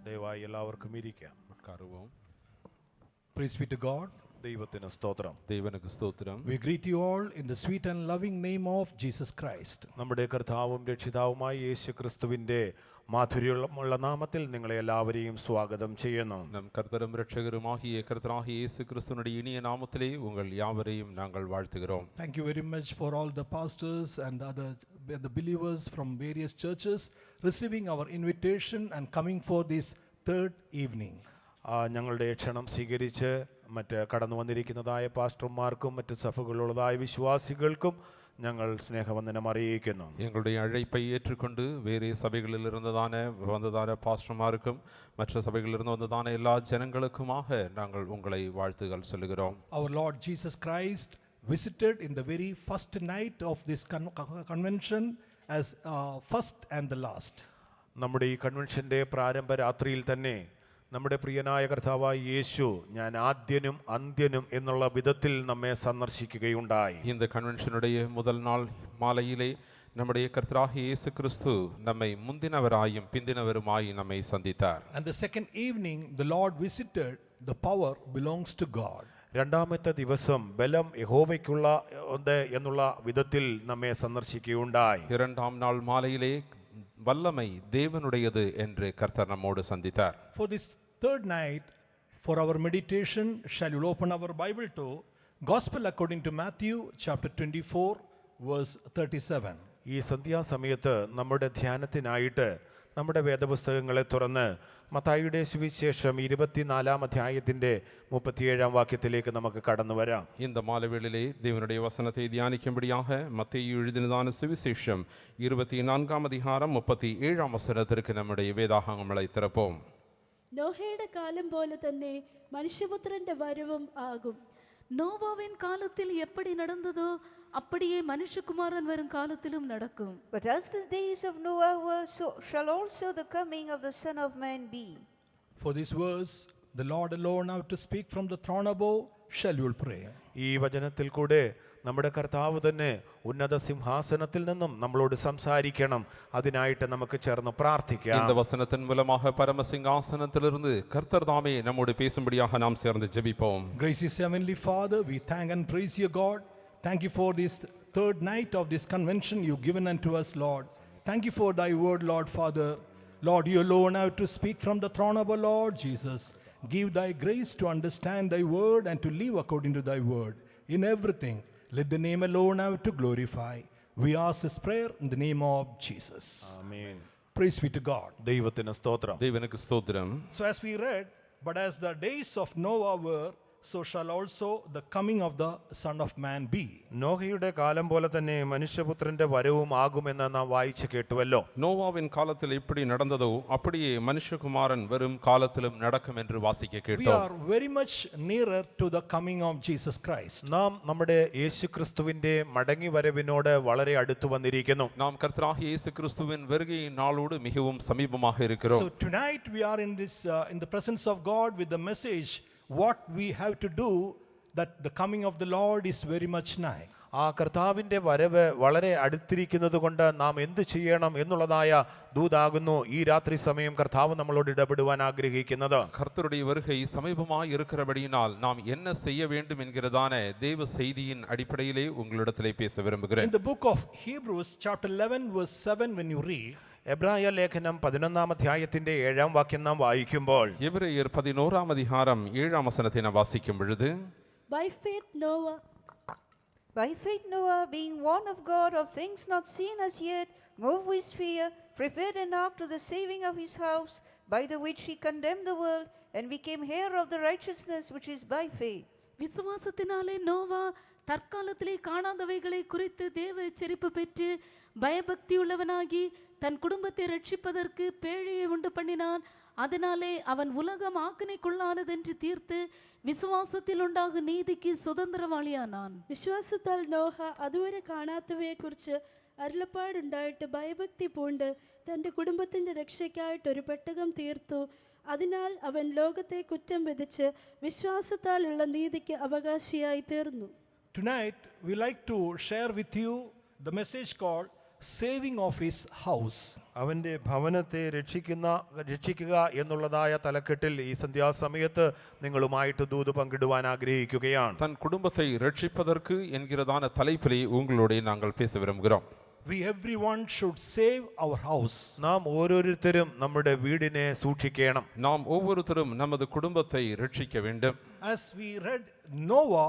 ദയവായി എല്ലാവർക്കും ഇരിക്കാം. Praise be to God. ദൈവത്തിന് സ്തോത്രം. ദൈവനക്ക് സ്തോത്രം. We greet you all in the sweet and loving name of Jesus Christ. നമ്മുടെ കർത്താവും രക്ഷിതാവുമായ യേശു ക്രിസ്തുവിന്റെ മാധുര്യമുള്ള നാമത്തിൽ നിങ്ങളെ എല്ലാവരെയും സ്വാഗതം ചെയ്യുന്നു. நம் கர்த்தரும் இரட்சகருமாகிய கர்த்தராகிய இயேசு கிறிஸ்துவினுடைய இனிய நாமத்திலே உங்கள் யாவரையும் நாங்கள் வாழ்த்துகிறோம். Thank you very much for all the pastors and the believers from various churches receiving our invitation and coming for this third evening. ഞങ്ങളുടെ ക്ഷണം സ്വീകരിച്ച് മറ്റ് കടന്നു വന്നിരിക്കുന്നതായ പാസ്റ്റർമാർക്കും മറ്റ് സഭകളുള്ളതായ വിശ്വാസികൾക്കും ഞങ്ങൾ സ്നേഹവന്ദനം അറിയിക്കുന്നു. எங்களுடைய அழைப்பை ஏற்றுக்கொண்டு வேறு சபைகளில் வந்ததான பாஸ்டர்மாருக்கும் மற்ற சபைகளிலிருந்து வந்ததான எல்லா ஜனங்களுக்குமாக நாங்கள் உங்களை வாழ்த்துகள் சொல்லுகிறோம். Our Lord Jesus Christ visited in the very first night of this convention as first and the last. നമ്മുടെ ഈ കൺവെൻഷന്റെ പ്രാരംഭ രാത്രിയിൽ തന്നെ നമ്മുടെ പ്രിയനായ കർത്താവായ യേശു ഞാൻ ആദ്യനും അന്ത്യനും എന്നുള്ള വിധത്തിൽ നമ്മെ സന്ദർശിക്കുകയുണ്ടായി. இந்த கன்வென்ஷனுடைய முதல் நாள் மாலையிலே நம்முடைய கர்த்தராகிய இயேசு கிறிஸ்து நம்மை முந்தினவராயும் பிந்தினவருமாய் நம்மை சந்தித்தார். And the second evening the Lord visited. The power belongs to God. രണ്ടാമത്തെ ദിവസം ബലം യഹോവയ്ക്കുള്ള എന്നുള്ള വിധത്തിൽ നമ്മെ സന്ദർശിക്കുകയുണ്ടായി. இரண்டாம் நாள் மாலையிலே வல்லமை தேவனுடையது என்று கர்த்தர் நம்மோடு சந்தித்தார். For this third night, for our meditation, shall you open our Bible to Gospel according to Matthew chapter 24 verse 37. ഈ സന്ധ്യാസമയത്ത് നമ്മുടെ ധ്യാനത്തിനായിട്ട് നമ്മുടെ വേദപുസ്തകങ്ങളെ തുറന്ന് മത്തായിയുടെ സുവിശേഷം 24-ാം അധ്യായത്തിന്റെ 37-ാം വാക്യത്തിലേക്ക് നമുക്ക് കടന്നു വരാം. இந்த மாலைவேளையிலே தேவனுடைய வசனத்தை தியானிக்கும்படியாக மத்தேயு எழுதினதான சுவிசேஷம் 24-ாம் அதிகாரம் 37-ாம் വചനത്തിற்கு நம்முடைய വേദാഹങ്ങളെ திறப்போம். നോഹയുടെ കാലം പോലെ തന്നെ മനുഷ്യപുത്രന്റെ വരവും ആകും. നോവാവിൻ കാലത്തിൽ எப்படி நடந்ததோ அப்படியே மனுஷகுமாரன் வரும் காலத்திலும் நடக்கும். But as the days of Noah were, so shall also the coming of the Son of Man be. For this verse the Lord alone have to speak from the throne above. Shall you pray? ഈ വചനത്തിൽ കൂടെ നമ്മുടെ കർത്താവ് തന്നെ ഉന്നത സിംഹാസനത്തിൽ നിന്നും നമ്മളോട് സംസാരിക്കണം. അതിനായിട്ട് നമുക്ക് ചേർന്ന് പ്രാർത്ഥിക്കാം. இந்த வசனத்தின் மூலமாக பரமசிங்காசனத்திலிருந்து கர்த்தர் தாமே நம்மோடு பேசும்படியாக நாம் சேர்ந்து ஜெபிப்போம். Gracious Heavenly Father, we thank and praise you, God. Thank you for this third night of this convention you've given unto us, Lord. Thank you for thy word, Lord Father. Lord, you alone have to speak from the throne of our Lord Jesus. Give thy grace to understand thy word and to live according to thy word. In everything, let the name alone have to glorify. We ask this prayer in the name of Jesus. Amen. Praise be to God. ദൈവത്തിന് സ്തോത്രം. தேவனுக்கு ஸ்தோத்திரம். So as we read, but as the days of Noah were, so shall also the coming of the Son of Man be. നോഹയുടെ കാലം പോലെ തന്നെ മനുഷ്യപുത്രന്റെ വരവും ആകുമെന്ന് നാം വായിച്ചു കേട്ടുവല്ലോ. நோவாவின் காலத்தில் எப்படி நடந்ததோ அப்படியே மனுஷகுமாரன் வரும் காலத்திலும் நடக்கும் என்று வாசிக்க We கேட்டோம். are very much nearer to the coming of Jesus Christ. നാം നമ്മുടെ യേശുക്രിസ്തുവിന്റെ മടങ്ങി വരവിനോട് വളരെ അടുത്തു വന്നിരിക്കുന്നു. நாம் கர்த்தராகிய இயேசு கிறிஸ்துவின் வருகையின் நாளோடு மிகவும் சமீபமாக இருக்கிறோம். So tonight we are in this in the presence of God with the message what we have to do, that the coming of the Lord is very much nigh. ആ കർത്താവിന്റെ വരവ് വളരെ അടുത്തിരിക്കുന്നത് കൊണ്ട് നാം എന്ത് ചെയ്യണം എന്നുള്ളതായ ദൂതാകുന്നു ഈ രാത്രി സമയം കർത്താവ് നമ്മളോട് ഇടപെടുവാൻ ആഗ്രഹിക്കുന്നത്. கர்த்தருடைய வருகை சமீபமாய் இருக்கிறபடியினால் நாம் என்ன செய்ய வேண்டும் என்கிறதான தேவ செய்தியின் அடிப்படையிலே உங்களிடத்திலே பேச விரும்புகிறேன். In the book of Hebrews chapter 11 verse 7, when you read, എബ്രായ ലേഖനം 11-ാം അധ്യായത്തിന്റെ 7-ാം വാക്യം നാം വായിക്കുമ്പോൾ எபிரேயர் 11-ாம் அதிகாரம் 7-ாம் வசனத்தை நாம் வாசிக்கும் பொழுது, By faith Noah, being warned of God of things not seen as yet, moved with fear, prepared an ark to the saving of his house, by the which he condemned the world and became heir of the righteousness which is by faith. விசுவாசத்தினாலே நோவா தற்காலத்திலே காணாதவைகளை குறித்து தேவ எச்சரிப்பு பெற்று பயபக்தியுள்ளவனாகி தன் குடும்பத்தை ரட்சிப்பதற்கு பேழையை உண்டு பண்ணினான். அதனாலே அவன் உலகம் ஆக்கினைக்குள்ளானதென்று தீர்த்து വിശ്വാസത്തിൽ ഉണ്ടാകും നീതിക്ക് സ്വതന്ത്രവാളിയാനാൻ. വിശ്വാസത്താൽ നോഹ അതുവരെ കാണാത്തവയെക്കുറിച്ച് അരുളപ്പാടുണ്ടായിട്ട് ഭയഭക്തി പൂണ്ട് തൻ്റെ കുടുംബത്തിൻ്റെ രക്ഷയ്ക്കായിട്ട് ഒരു പെട്ടകം തീർത്തു. അതിനാൽ അവൻ ലോകത്തെ കുറ്റം വിധിച്ച് വിശ്വാസത്താലുള്ള നീതിക്ക് അവകാശിയായി തീർന്നു. tonight we like to share with you the message called saving of his house. അവൻ്റെ ഭവനത്തെ രക്ഷിക്കുക എന്നുള്ളതായ തലക്കെട്ടിൽ ഈ സന്ധ്യാസമയത്ത് നിങ്ങളുമായിട്ട് ദൂത് പങ്കിടുവാൻ ആഗ്രഹിക്കുകയാണ്. தன் குடும்பத்தை ரட்சிப்பதற்கு என்கிறதான தலைப்பிலே உங்களோடு நாங்கள் பேச விரும்புகிறோம். We everyone should save our house. നാം ഓരോരുത്തരും നമ്മുടെ വീടിനെ സൂക്ഷിക്കണം. நாம் ஒவ்வொருத்தரும் நமது குடும்பத்தை ரட்சிக்க வேண்டும். As we read Noah,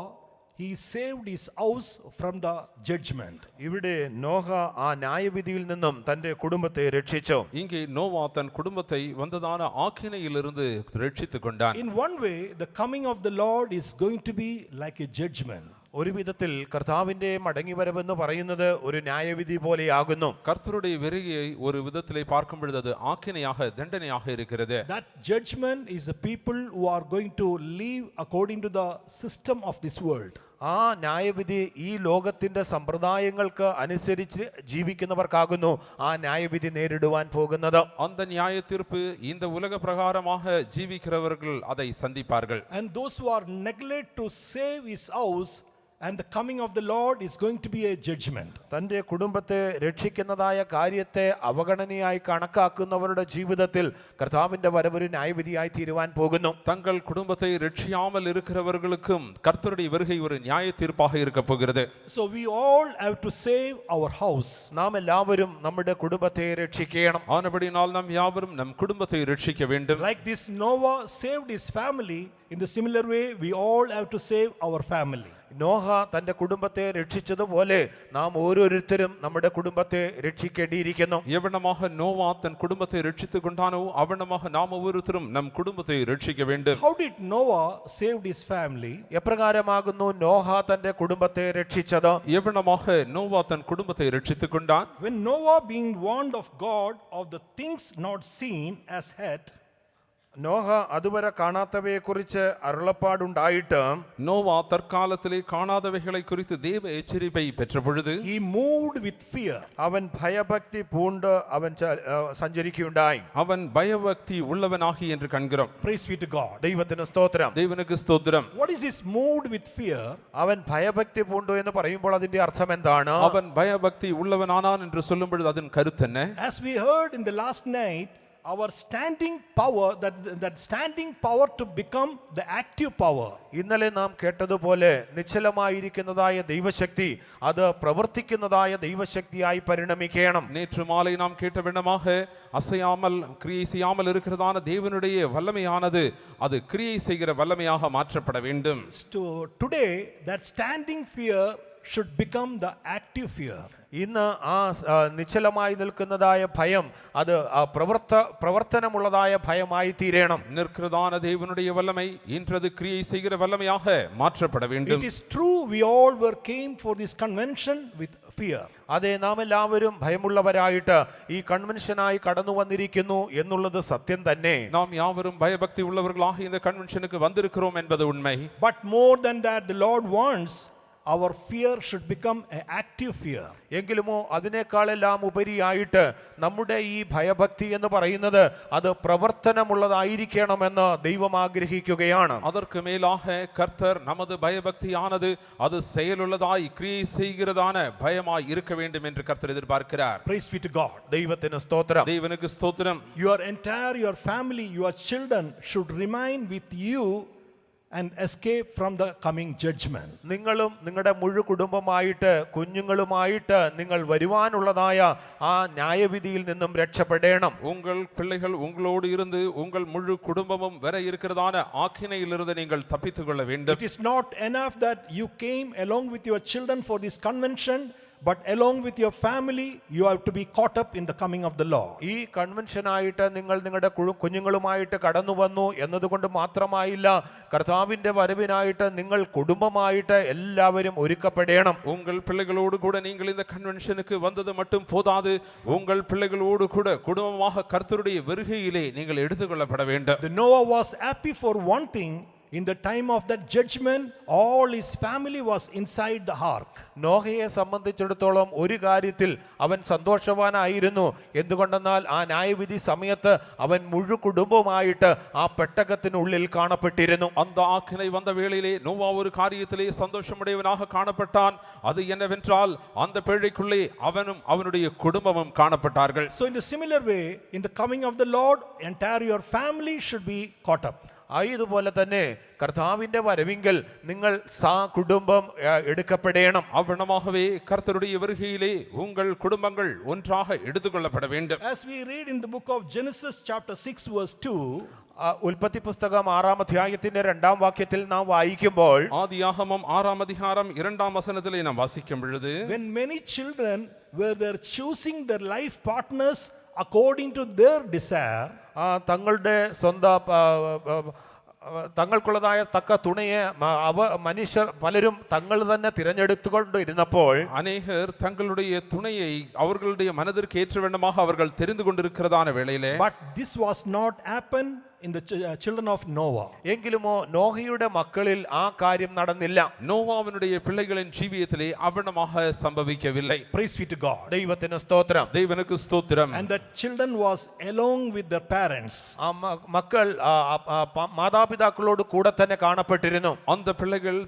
he saved his house from the judgment. ഇവിടെ നോഹ ആ ന്യായവിധിയിൽ നിന്നും തന്റെ കുടുംബത്തെ രക്ഷിച്ചു. இங்கே நோவா தன் குடும்பத்தை வந்ததான ஆக்கினையிலிருந்து ரட்சித்துக் கொண்டான். In one way, the coming of the Lord is going to be like a judgment. ഒരു വിധത്തിൽ കർത്താവിന്റെ മടങ്ങിവരവെന്ന് പറയുന്നത് ഒരു ന്യായവിധി പോലെയാകുന്നു. கர்த்தருடைய வருகையை ஒரு விதத்திலே பார்க்கும் பொழுது அது ஆக்கினையாக தண்டனையாக இருக்கிறது. That judgment is the people who are going to live according to the system of this world. ആ ന്യായവിധി ഈ ലോകത്തിന്റെ സമ്പ്രദായങ്ങൾക്ക് അനുസരിച്ച് ജീവിക്കുന്നവർക്കാകുന്നു ആ ന്യായവിധി നേരിടുവാൻ പോകുന്നത്. அந்த நியாய தீர்ப்பு இந்த உலக பிரகாரமாக ஜீவிக்கிறவர்கள் அதை சந்திப்பார்கள். And those who are neglect to save his house, and the coming of the Lord is going to be a judgment. തന്റെ കുടുംബത്തെ രക്ഷിക്കുന്നതായ കാര്യത്തെ അവഗണനയായി കണക്കാക്കുന്നവരുടെ ജീവിതത്തിൽ കർത്താവിന്റെ വരവൊരു ന്യായവിധിയായി തീരുവാൻ പോകുന്നു. தங்கள் குடும்பத்தை ரட்சியாமல் இருக்கிறவர்களுக்கும் கர்த்தருடைய வருகை ஒரு நியாய தீர்ப்பாக இருக்க போகிறது. So we all have to save our house. നാം എല്ലാവരും നമ്മുടെ കുടുംബത്തെ രക്ഷിക്കണം. ஆனபடினால் நாம் யாவரும் நம் குடும்பத்தை ரட்சிக்க வேண்டும். Like this Noah saved his family, in the similar way we all have to save our family. Noah തന്റെ കുടുംബത്തെ രക്ഷിച്ചതുപോലെ നാം ഓരോരുത്തരും നമ്മുടെ കുടുംബത്തെ രക്ഷിക്കേണ്ടിയിരിക്കുന്നു. எவனமாக நோவா தன் குடும்பத்தை ரட்சித்துக் கொண்டானோ அவனமாக நாம் ஒவ்வொருத்தரும் நம் குடும்பத்தை ரட்சிக்க வேண்டும். How did Noah saved his family? എപ്രകാരമാകുന്നു Noah തന്റെ കുടുംബത്തെ രക്ഷിച്ചത്? எவனமாக நோவா தன் குடும்பத்தை ரட்சித்துக் கொண்டான்? When Noah being warned of God of the things not seen as yet, Noah അതുവരെ കാണാത്തവയെ കുറിച്ച് അരുളപ്പാടുണ്ടായിട്ട് நோவா தற்காலத்திலே காணாதவைகளை குறித்து தேவ எச்சரிப்பை பெற்ற பொழுது he moved with fear. അവൻ ഭയഭക്തി പൂണ്ട് അവൻ സഞ്ചരിക്കുകയുണ്ടായി. அவன் பயபக்தி உள்ளவனாகி என்று காண்கிறோம். Praise be to God. ദൈവത്തിന് സ്തോത്രം. தேவனுக்கு ஸ்தோத்திரம். What is this moved with fear? അവൻ ഭയഭക്തി പൂണ്ടു എന്ന് പറയുമ്പോൾ അതിന്റെ അർത്ഥം എന്താണ്? அவன் பயபக்தி உள்ளவனானான் என்று சொல்லும் பொழுது அதன் கருத்து என்ன? As we heard in the last night, our standing power, that standing power to become the active power. ഇന്നലെ നാം കേട്ടതുപോലെ നിശ്ചലമായിരിക്കുന്നതായ ദൈവശക്തി അത് പ്രവർത്തിക്കുന്നതായ ദൈവശക്തിയായി പരിണമിക്കണം. நேற்று மாலை நாம் கேட்ட விண்ணமாக அசையாமல் கிரியை செய்யாமல் இருக்கிறதான தேவனுடைய வல்லமையானது அது கிரியை செய்கிற வல்லமையாக மாற்றப்பட வேண்டும். Today, that standing fear should become the active fear. ഇന്ന് ആ നിശ്ചലമായി നിൽക്കുന്നതായ ഭയം അത് പ്രവർത്തനമുള്ളതായ ഭയമായി തീരണം. நிற்கிறதான தேவனுடைய வல்லமை இன்றது கிரியை செய்கிற வல்லமையாக மாற்றப்பட வேண்டும். It is true we all came for this convention with fear. അതെ, നാം എല്ലാവരും ഭയമുള്ളവരായിട്ട് ഈ കൺവെൻഷനായി കടന്നു വന്നിരിക്കുന്നു എന്നുള്ളത് സത്യം തന്നെ. நாம் யாவரும் பயபக்தி உள்ளவர்களாக இந்த கன்வென்ஷனுக்கு வந்திருக்கிறோம் என்பது உண்மை. But more than that, the Lord wants our fear should become an active fear. എങ്കിലുമോ അതിനേക്കാളെല്ലാം ഉപരിയായിട്ട് നമ്മുടെ ഈ ഭയഭക്തി എന്ന് പറയുന്നത് അത് പ്രവർത്തനമുള്ളതായിരിക്കണമെന്ന് ദൈവം ആഗ്രഹിക്കുകയാണ്. அதற்கு மேலாக கர்த்தர் நமது பயபக்தியானது அது செயலுள்ளதாய் கிரியை செய்கிறதான பயமாய் இருக்க வேண்டும் என்று கர்த்தர் எதிர்பார்க்கிறார். Praise be to God. ദൈവത്തിന് സ്തോത്രം. தேவனுக்கு ஸ்தோத்திரம். Your family, your children should remain with you and escape from the coming judgment. നിങ്ങളും നിങ്ങളുടെ മുഴു കുടുംബമായിട്ട് കുഞ്ഞുങ്ങളുമായിട്ട് നിങ്ങൾ വരുവാനുള്ളതായ ആ ന്യായവിധിയിൽ നിന്നും രക്ഷപ്പെടണം. உங்கள் பிள்ளைகள் உங்களோடு இருந்து உங்கள் முழு குடும்பமும் வர இருக்கிறதான ஆக்கினையிலிருந்து நீங்கள் தப்பித்துக் கொள்ள வேண்டும். It is not enough that you came along with your children for this convention, but along with your family you have to be caught up in the coming of the Lord. ഈ കൺവെൻഷനായിട്ട് നിങ്ങൾ നിങ്ങളുടെ കുഞ്ഞുങ്ങളുമായിട്ട് കടന്നു വന്നു എന്നതുകൊണ്ട് മാത്രമായില്ല, കർത്താവിന്റെ വരവിനായിട്ട് നിങ്ങൾ കുടുംബമായിട്ട് എല്ലാവരും ഒരുക്കപ്പെടണം. உங்கள் பிள்ளைகளோடு கூட நீங்கள் இந்த கன்வென்ஷனுக்கு வந்தது மட்டும் போதாது, உங்கள் பிள்ளைகளோடு கூட குடும்பமாக கர்த்தருடைய வருகையிலே நீங்கள் எடுத்துக்கொள்ளப்பட வேண்டும். The Noah was happy for one thing, in the time of that judgment, all his family was inside the ark. നോഹയെ സംബന്ധിച്ചിടത്തോളം ഒരു കാര്യത്തിൽ അവൻ സന്തോഷവാനായിരുന്നു. എന്തുകൊണ്ടെന്നാൽ ആ ന്യായവിധി സമയത്ത് അവൻ മുഴു കുടുംബവുമായിട്ട് ആ പെട്ടകത്തിനുള്ളിൽ കാണപ്പെട്ടിരുന്നു. அந்த ஆக்கினை வந்த வேளையிலே நோவா ஒரு காரியத்திலே சந்தோஷமுடையவனாக காணப்பட்டான். அது என்னவென்றால் அந்த பேழைக்குள்ளே அவனும் அவனுடைய குடும்பமும் காணப்பட்டார்கள். So in a similar way, in the coming of the Lord, entire your family should be caught up. ഇതുപോലെ തന്നെ കർത്താവിന്റെ വരവിങ്കൽ നിങ്ങൾ കുടുംബം എടുക്കപ്പെടണം. அவ்வளமாகவே கர்த்தருடைய வருகையிலே உங்கள் குடும்பங்கள் ஒன்றாக எடுத்துக்கொள்ளப்பட வேண்டும். As we read in the book of Genesis chapter 6 verse 2, ഉൽപ്പത്തി പുസ്തകം 6-ാം അധ്യായത്തിന്റെ 2-ാം വാക്യത്തിൽ നാം വായിക്കുമ്പോൾ ஆதியாகமம் 6ஆம் அதிகாரம் 2ஆம் வசனத்திலே நாம் வாசிக்கும் பொழுது, when many children were there choosing their life partners according to their desire, തങ്ങളുടെ സ്വന്തം തങ്ങൾക്കുള്ളതായ തക്ക തുണയെ മനുഷ്യർ പലരും തങ്ങൾ തന്നെ തിരഞ്ഞെടുത്തുകൊണ്ടിരുന്നപ്പോൾ அநேகர் தங்களுடைய துணையை அவர்களுடைய மனதிற்கு ஏற்ற வேண்டுமாக அவர்கள் தெரிந்து கொண்டிருக்கிறதான வேளையிலே, but this was not happen in the children of Noah. എങ്കിലുമോ നോഹയുടെ മക്കളിൽ ആ കാര്യം നടന്നില്ല. நோவாவினுடைய பிள்ளைகளின் ஜீவியத்திலே அவ்வளமாக சம்பவிக்கவில்லை. Praise be to God. ദൈവത്തിന് സ്തോത്രം. தேவனுக்கு ஸ்தோத்திரம். And the children was along with their parents. മക്കൾ മാതാപിതാക്കളോട് കൂടെ തന്നെ കാണപ്പെട്ടിരുന്നു. அந்த பிள்ளைகள்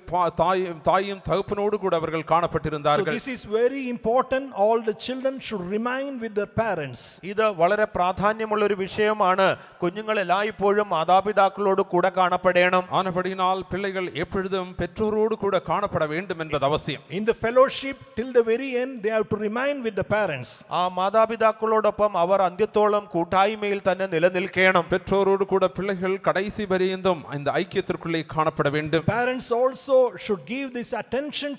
தாயும் தகப்பனோடு கூட அவர்கள் So காணப்பட்டிருந்தார்கள். this is very important. All the children should remain with their parents. ഇത് വളരെ പ്രാധാന്യമുള്ള ഒരു വിഷയമാണ്. കുഞ്ഞുങ്ങൾ എല്ലായ്പ്പോഴും മാതാപിതാക്കളോട് കൂടെ കാണപ്പെടണം. ஆனபடியினால் பிள்ளைகள் எப்பொழுதும் பெற்றோரோடு கூட காணப்பட வேண்டும் என்பது அவசியம். In the fellowship till the very end, they have to remain with the parents. ആ മാതാപിതാക്കളോടൊപ്പം അവർ അന്ത്യത്തോളം കൂട്ടായ്മയിൽ തന്നെ നിലനിൽക്കണം. பெற்றோரோடு கூட பிள்ளைகள் கடைசி பரியந்தம் இந்த ஐக்கியத்திற்குள்ளே காணப்பட வேண்டும். Parents also should give this attention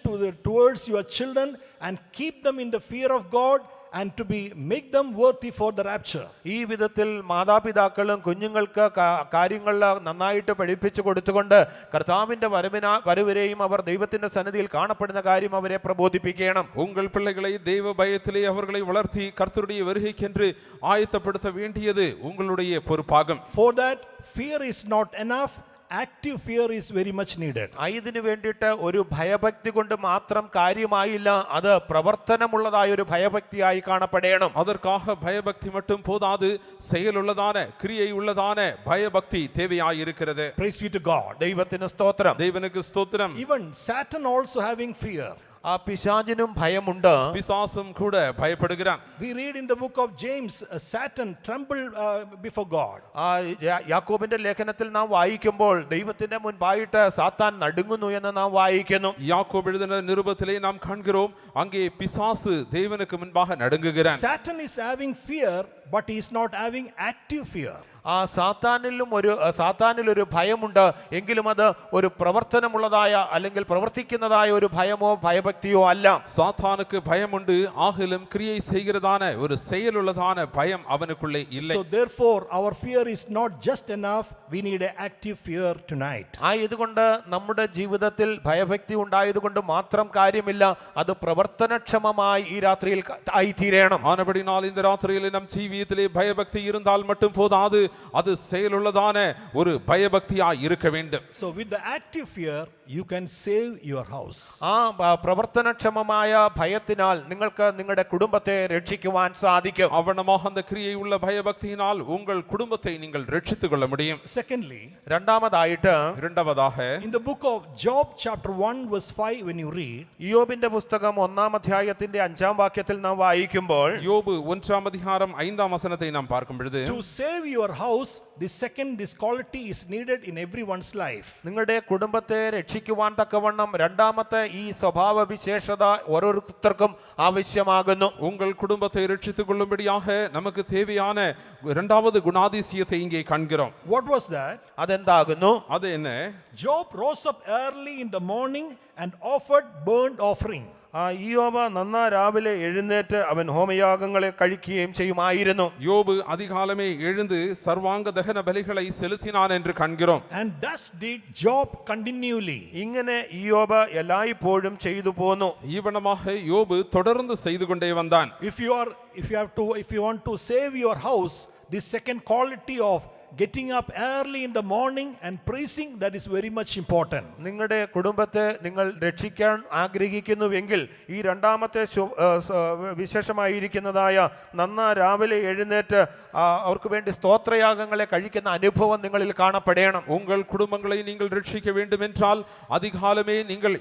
towards your children and keep them in the fear of God and to make them worthy for the rapture. ഈ വിധത്തിൽ മാതാപിതാക്കളും കുഞ്ഞുങ്ങൾക്ക് കാര്യങ്ങൾ നന്നായിട്ട് പഠിപ്പിച്ചു കൊടുത്തുകൊണ്ട് കർത്താവിന്റെ വരവിനെയും അവർ ദൈവത്തിന്റെ സന്നിധിയിൽ കാണപ്പെടുന്ന കാര്യം അവരെ പ്രബോധിപ്പിക്കണം. உங்கள் பிள்ளைகளை தெய்வ பயத்திலே அவர்களை வளர்த்தி கர்த்தருடைய வருகைக்கென்று ஆயத்தப்படுத்த வேண்டியது உங்களுடைய பொறுப்பாகும். For that, fear is not enough. Active fear is very much needed. ഇതിനു വേണ്ടിയിട്ട് ഒരു ഭയഭക്തി കൊണ്ട് മാത്രം കാര്യമായില്ല, അത് പ്രവർത്തനമുള്ളതായ ഒരു ഭയഭക്തിയായി കാണപ്പെടണം. அதற்காக பயபக்தி மட்டும் போதாது, செயலுள்ளதான கிரியை உள்ளதான பயபக்தி தேவையாயிருக்கிறது. Praise be to God. ദൈവത്തിന് സ്തോത്രം. தேவனுக்கு ஸ்தோத்திரம். Even Satan also having fear. ആ പിശാചിനും ഭയമുണ്ട്. பிசாசும் கூட பயப்படுகிறான். We read in the book of James, Satan trembled before God. യാക്കോബിന്റെ ലേഖനത്തിൽ നാം വായിക്കുമ്പോൾ ദൈവത്തിന്റെ മുൻപായിട്ട് സാത്താൻ നടുങ്ങുന്നു എന്ന് നാം വായിക്കുന്നു. யாக்கோபு எழுதின நிருபத்திலே நாம் காண்கிறோம், அங்கே பிசாசு தேவனுக்கு முன்பாக நடுங்குகிறான். Satan is having fear, but he is not having active fear. സാത്താനിൽ ഒരു ഭയമുണ്ട്, എങ്കിലും അത് ഒരു പ്രവർത്തനമുള്ളതായ അല്ലെങ്കിൽ പ്രവർത്തിക്കുന്നതായ ഒരു ഭയമോ ഭയഭക്തിയോ അല്ല. சாத்தானுக்கு பயமுண்டு, ஆகிலும் கிரியை செய்கிறதான ஒரு செயலுள்ளதான பயம் அவனுக்குள்ளே இல்லை. So therefore our fear is not just enough, we need an active fear tonight. ഇതുകൊണ്ട് നമ്മുടെ ജീവിതത്തിൽ ഭയഭക്തി ഉണ്ടായതുകൊണ്ട് മാത്രം കാര്യമില്ല, അത് പ്രവർത്തനക്ഷമമായി ഈ രാത്രിയിൽ ആയിത്തീരണം. ஆனபடினால் இந்த ராத்திரியில் நம் ஜீவியத்திலே பயபக்தி இருந்தால் மட்டும் போதாது, அது செயலுள்ளதான ஒரு பயபக்தியாய் இருக்க வேண்டும். So with the active fear you can save your house. പ്രവർത്തനക്ഷമമായ ഭയത്തിനാൽ നിങ്ങൾക്ക് നിങ്ങളുടെ കുടുംബത്തെ രക്ഷിക്കുവാൻ സാധിക്കും. அவனமாக அந்த கிரியை உள்ள பயபக்தியினால் உங்கள் குடும்பத்தை நீங்கள் ரட்சித்துக் கொள்ள முடியும். Secondly, രണ്ടാമതായിട്ട് இரண்டாவதாக in the book of Job chapter 1 verse 5, when you read, യോബിന്റെ പുസ്തകം 1-ാം അധ്യായത്തിന്റെ 5-ാം വാക്യത്തിൽ നാം വായിക്കുമ്പോൾ, யோபு 1ஆம் அதிகாரம் 5ஆம் வசனத்தை நாம் பார்க்கும் பொழுது, to save your house, this quality is needed in everyone's life. നിങ്ങളുടെ കുടുംബത്തെ രക്ഷിക്കുവാൻ തക്കവണ്ണം രണ്ടാമത്തെ ഈ സ്വഭാവ വിശേഷത ഓരോരുത്തർക്കും ആവശ്യമാകുന്നു. உங்கள் குடும்பத்தை ரட்சித்துக் கொள்ளும்படியாக நமக்கு தேவையான இரண்டாவது குணாதிசயத்தை இங்கே காண்கிறோம். What was that? അതെന്താകുന്നു? அது என்ன? Job rose up early in the morning and offered burnt offering. യോബ് നന്നാ രാവിലെ എഴുന്നേറ്റ് അവൻ ഹോമയാഗങ്ങളെ കഴിക്കുകയും ചെയ്യുമായിരുന്നു. யோபு அதிகாலமே எழுந்து சர்வாங்க தகன பலிகளை செலுத்தினான் என்று காண்கிறோம். And thus did Job continually. ഇങ്ങനെ യോബ് എല്ലായ്പ്പോഴും ചെയ്തു പോന്നു. ஈவனமாக யோபு தொடர்ந்து செய்து கொண்டே வந்தான். If you want to save your house, this second quality of getting up early in the morning and praising, that is very much important. നിങ്ങളുടെ കുടുംബത്തെ നിങ്ങൾ രക്ഷിക്കാൻ ആഗ്രഹിക്കുന്നുവെങ്കിൽ ഈ രണ്ടാമത്തെ വിശേഷമായിരിക്കുന്നതായ നന്നാ രാവിലെ എഴുന്നേറ്റ് അവർക്ക് വേണ്ടി സ്തോത്രയാഗങ്ങളെ കഴിക്കുന്ന അനുഭവം നിങ്ങളിൽ കാണപ്പെടണം. உங்கள் குடும்பங்களை நீங்கள் ரட்சிக்க வேண்டும் என்றால் அதிகாலமே நீங்கள்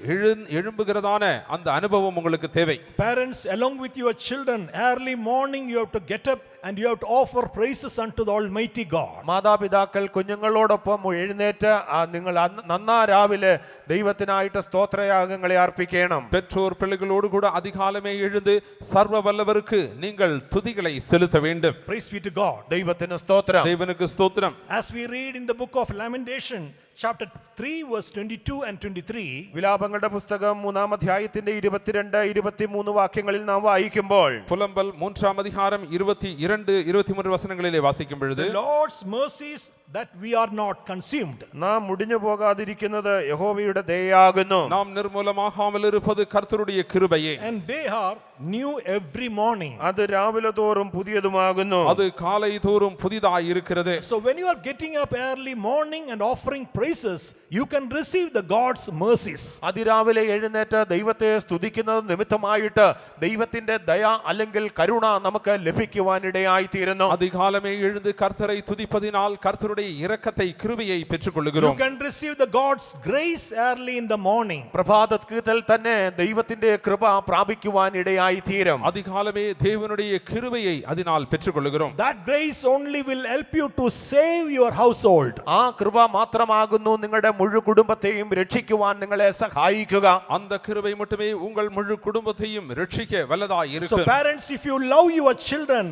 எழும்புகிறதான அந்த அனுபவம் உங்களுக்கு தேவை. Parents, along with your children, early morning you have to get up and you have to offer praises unto the Almighty God. മാതാപിതാക്കൾ കുഞ്ഞുങ്ങളോടൊപ്പം എഴുന്നേറ്റ് നിങ്ങൾ നന്നാ രാവിലെ ദൈവത്തിനായിട്ട് സ്തോത്രയാഗങ്ങളെ അർപ്പിക്കണം. பெற்றோர் பிள்ளைகளோடு கூட அதிகாலமே எழுந்து சர்வ வல்லவருக்கு நீங்கள் துதிகளை செலுத்த வேண்டும். Praise be to God. ദൈവത്തിന് സ്തോത്രം. தேவனுக்கு ஸ்தோத்திரம். As we read in the book of Lamentation, chapter 3 verse 22 and 23, വിലാപങ്ങളുടെ പുസ്തകം 3-ാം അധ്യായത്തിന്റെ 22-23 വാക്യങ്ങളിൽ നാം വായിക്കുമ്പോൾ புலம்பல் 3-ஆம் அதிகாரம் 22-23 வசனங்களிலே வாசிக்கும் பொழுது the Lord's mercies that we are not consumed. നാം മുടിഞ്ഞു പോകാതിരിക്കുന്നത് യഹോവയുടെ ദയയാകുന്നു. நாம் நிர்மூலமாகாமல் இருப்பது கர்த்தருடைய கிருபையே. And they are new every morning. അത് രാവിലെ തോറും പുതിയതുമാകുന്നു. அது காலை தோறும் புதிதாய் இருக்கிறது. So when you are getting up early morning and offering praises, you can receive the God's mercies. അതിരാവിലെ എഴുന്നേറ്റ് ദൈവത്തെ സ്തുതിക്കുന്നത് നിമിത്തമായിട്ട് ദൈവത്തിന്റെ ദയ അല്ലെങ്കിൽ കരുണ നമുക്ക് ലഭിക്കുവാനിടയായി തീരുന്നു. அதிகாலமே எழுந்து கர்த்தரை துதிப்பதினால் கர்த்தருடைய இரக்கத்தை கிருபையை பெற்றுக்கொள்கிறோம். You can receive the God's grace early in the morning. പ്രഭാതത്തിൽ തന്നെ ദൈവത്തിന്റെ കൃപ പ്രാപിക്കുവാനിടയായി തീരും. அதிகாலமே தேவனுடைய கிருபையை அதனால் பெற்றுக்கொள்கிறோம். That grace only will help you to save your household. ആ കൃപ മാത്രമാകുന്നു നിങ്ങളുടെ മുഴു കുടുംബത്തെയും രക്ഷിക്കുവാൻ നിങ്ങളെ സഹായിക്കുക. அந்த கிருபை மட்டுமே உங்கள் முழு குடும்பத்தையும் ரட்சிக்க வல்லதாய் So இருக்கும். parents, if you love your children,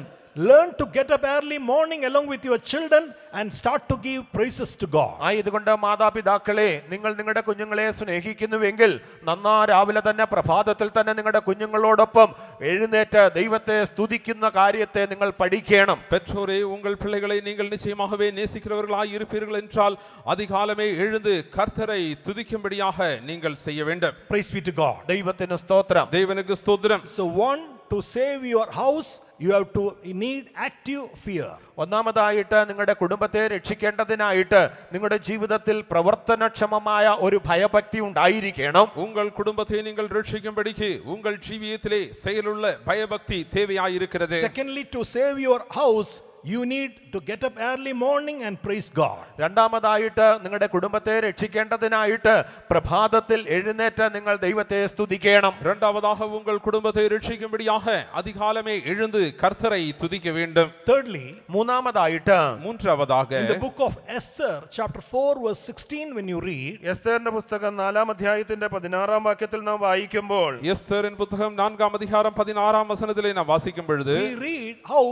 learn to get up early morning along with your children and start to give praises to God. ആയതുകൊണ്ട് മാതാപിതാക്കളെ, നിങ്ങൾ നിങ്ങളുടെ കുഞ്ഞുങ്ങളെ സ്നേഹിക്കുന്നുവെങ്കിൽ നന്നാ രാവിലെ തന്നെ പ്രഭാതത്തിൽ തന്നെ നിങ്ങളുടെ കുഞ്ഞുങ്ങളോടൊപ്പം എഴുന്നേറ്റ് ദൈവത്തെ സ്തുതിക്കുന്ന കാര്യത്തെ നിങ്ങൾ പഠിക്കണം. பெற்றோரே, உங்கள் பிள்ளைகளை நீங்கள் நிச்சயமாகவே நேசிக்கிறவர்களாய் இருப்பீர்கள் என்றால் அதிகாலமே எழுந்து கர்த்தரை துதிக்கும்படியாக நீங்கள் செய்ய வேண்டும். Praise be to God. ദൈവത്തിന് സ്തോത്രം. தேவனுக்கு ஸ்தோத்திரம். So one, to save your house, you have to need active fear. ഒന്നാമതായിട്ട് നിങ്ങളുടെ കുടുംബത്തെ രക്ഷിക്കേണ്ടതിനായിട്ട് നിങ്ങളുടെ ജീവിതത്തിൽ പ്രവർത്തനക്ഷമമായ ഒരു ഭയഭക്തി ഉണ്ടായിരിക്കണം. உங்கள் குடும்பத்தை நீங்கள் ரட்சிக்கும்படிக்கு உங்கள் ஜீவியத்திலே செயலுள்ள பயபக்தி தேவையாயிருக்கிறது. Secondly, to save your house, you need to get up early morning and praise God. രണ്ടാമതായിട്ട് നിങ്ങളുടെ കുടുംബത്തെ രക്ഷിക്കേണ്ടതിനായിട്ട് പ്രഭാതത്തിൽ എഴുന്നേറ്റ് നിങ്ങൾ ദൈവത്തെ സ്തുതിക്കണം. இரண்டாவதாக உங்கள் குடும்பத்தை ரட்சிக்கும்படியாக அதிகாலமே எழுந்து கர்த்தரை துதிக்க வேண்டும். Thirdly, മൂന്നാമതായിട്ട് மூன்றாவதாக in the book of Esther, chapter 4, verse 16, when you read, എസ്തേറിന്റെ പുസ്തകം 4-ാം അധ്യായത്തിന്റെ 16-ാം വാക്യത്തിൽ നാം വായിക്കുമ്പോൾ எஸ்தரின் புத்தகம் 4-ஆம் அதிகாரம் 16-ஆம் வசனத்திலே நாம் வாசிக்கும் பொழுது we read how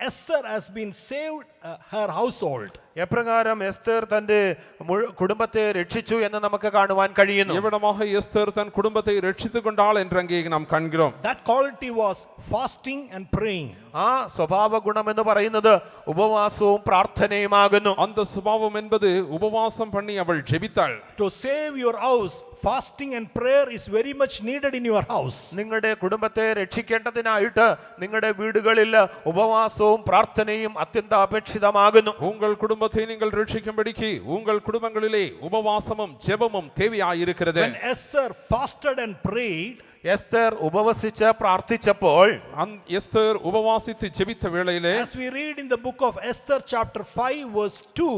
Esther has been saved her household. എപ്രകാരം എസ്തേർ തന്റെ കുടുംബത്തെ രക്ഷിച്ചു എന്ന് നമുക്ക് കാണുവാൻ കഴിയുന്നു. எவ்வளமாக எஸ்தர் தன் குடும்பத்தை ரட்சித்துக் கொண்டாள் என்று அங்கே நாம் காண்கிறோம். That quality was fasting and praying. ആ സ്വഭാവ ഗുണം എന്ന് പറയുന്നത് ഉപവാസവും പ്രാർത്ഥനയുമാകുന്നു. அந்த சுபாவம் என்பது உபவாசம் பண்ணி அவள் ஜெபித்தாள். To save your house, fasting and prayer is very much needed in your house. നിങ്ങളുടെ കുടുംബത്തെ രക്ഷിക്കേണ്ടതിനായിട്ട് നിങ്ങളുടെ വീടുകളിൽ ഉപവാസവും പ്രാർത്ഥനയും അത്യന്താപേക്ഷിതമാകുന്നു. உங்கள் குடும்பத்தை நீங்கள் ரட்சிக்கும்படிக்கு உங்கள் குடும்பங்களிலே உபவாசமும் ஜெபமும் தேவையாயிருக்கிறது. When Esther fasted and prayed, Esther ഉപവസിച്ച് പ്രാർത്ഥിച്ചപ്പോൾ எஸ்தர் உபவாசித்து ஜெபித்த வேளையிலே as we read in the book of Esther chapter 5 verse 2,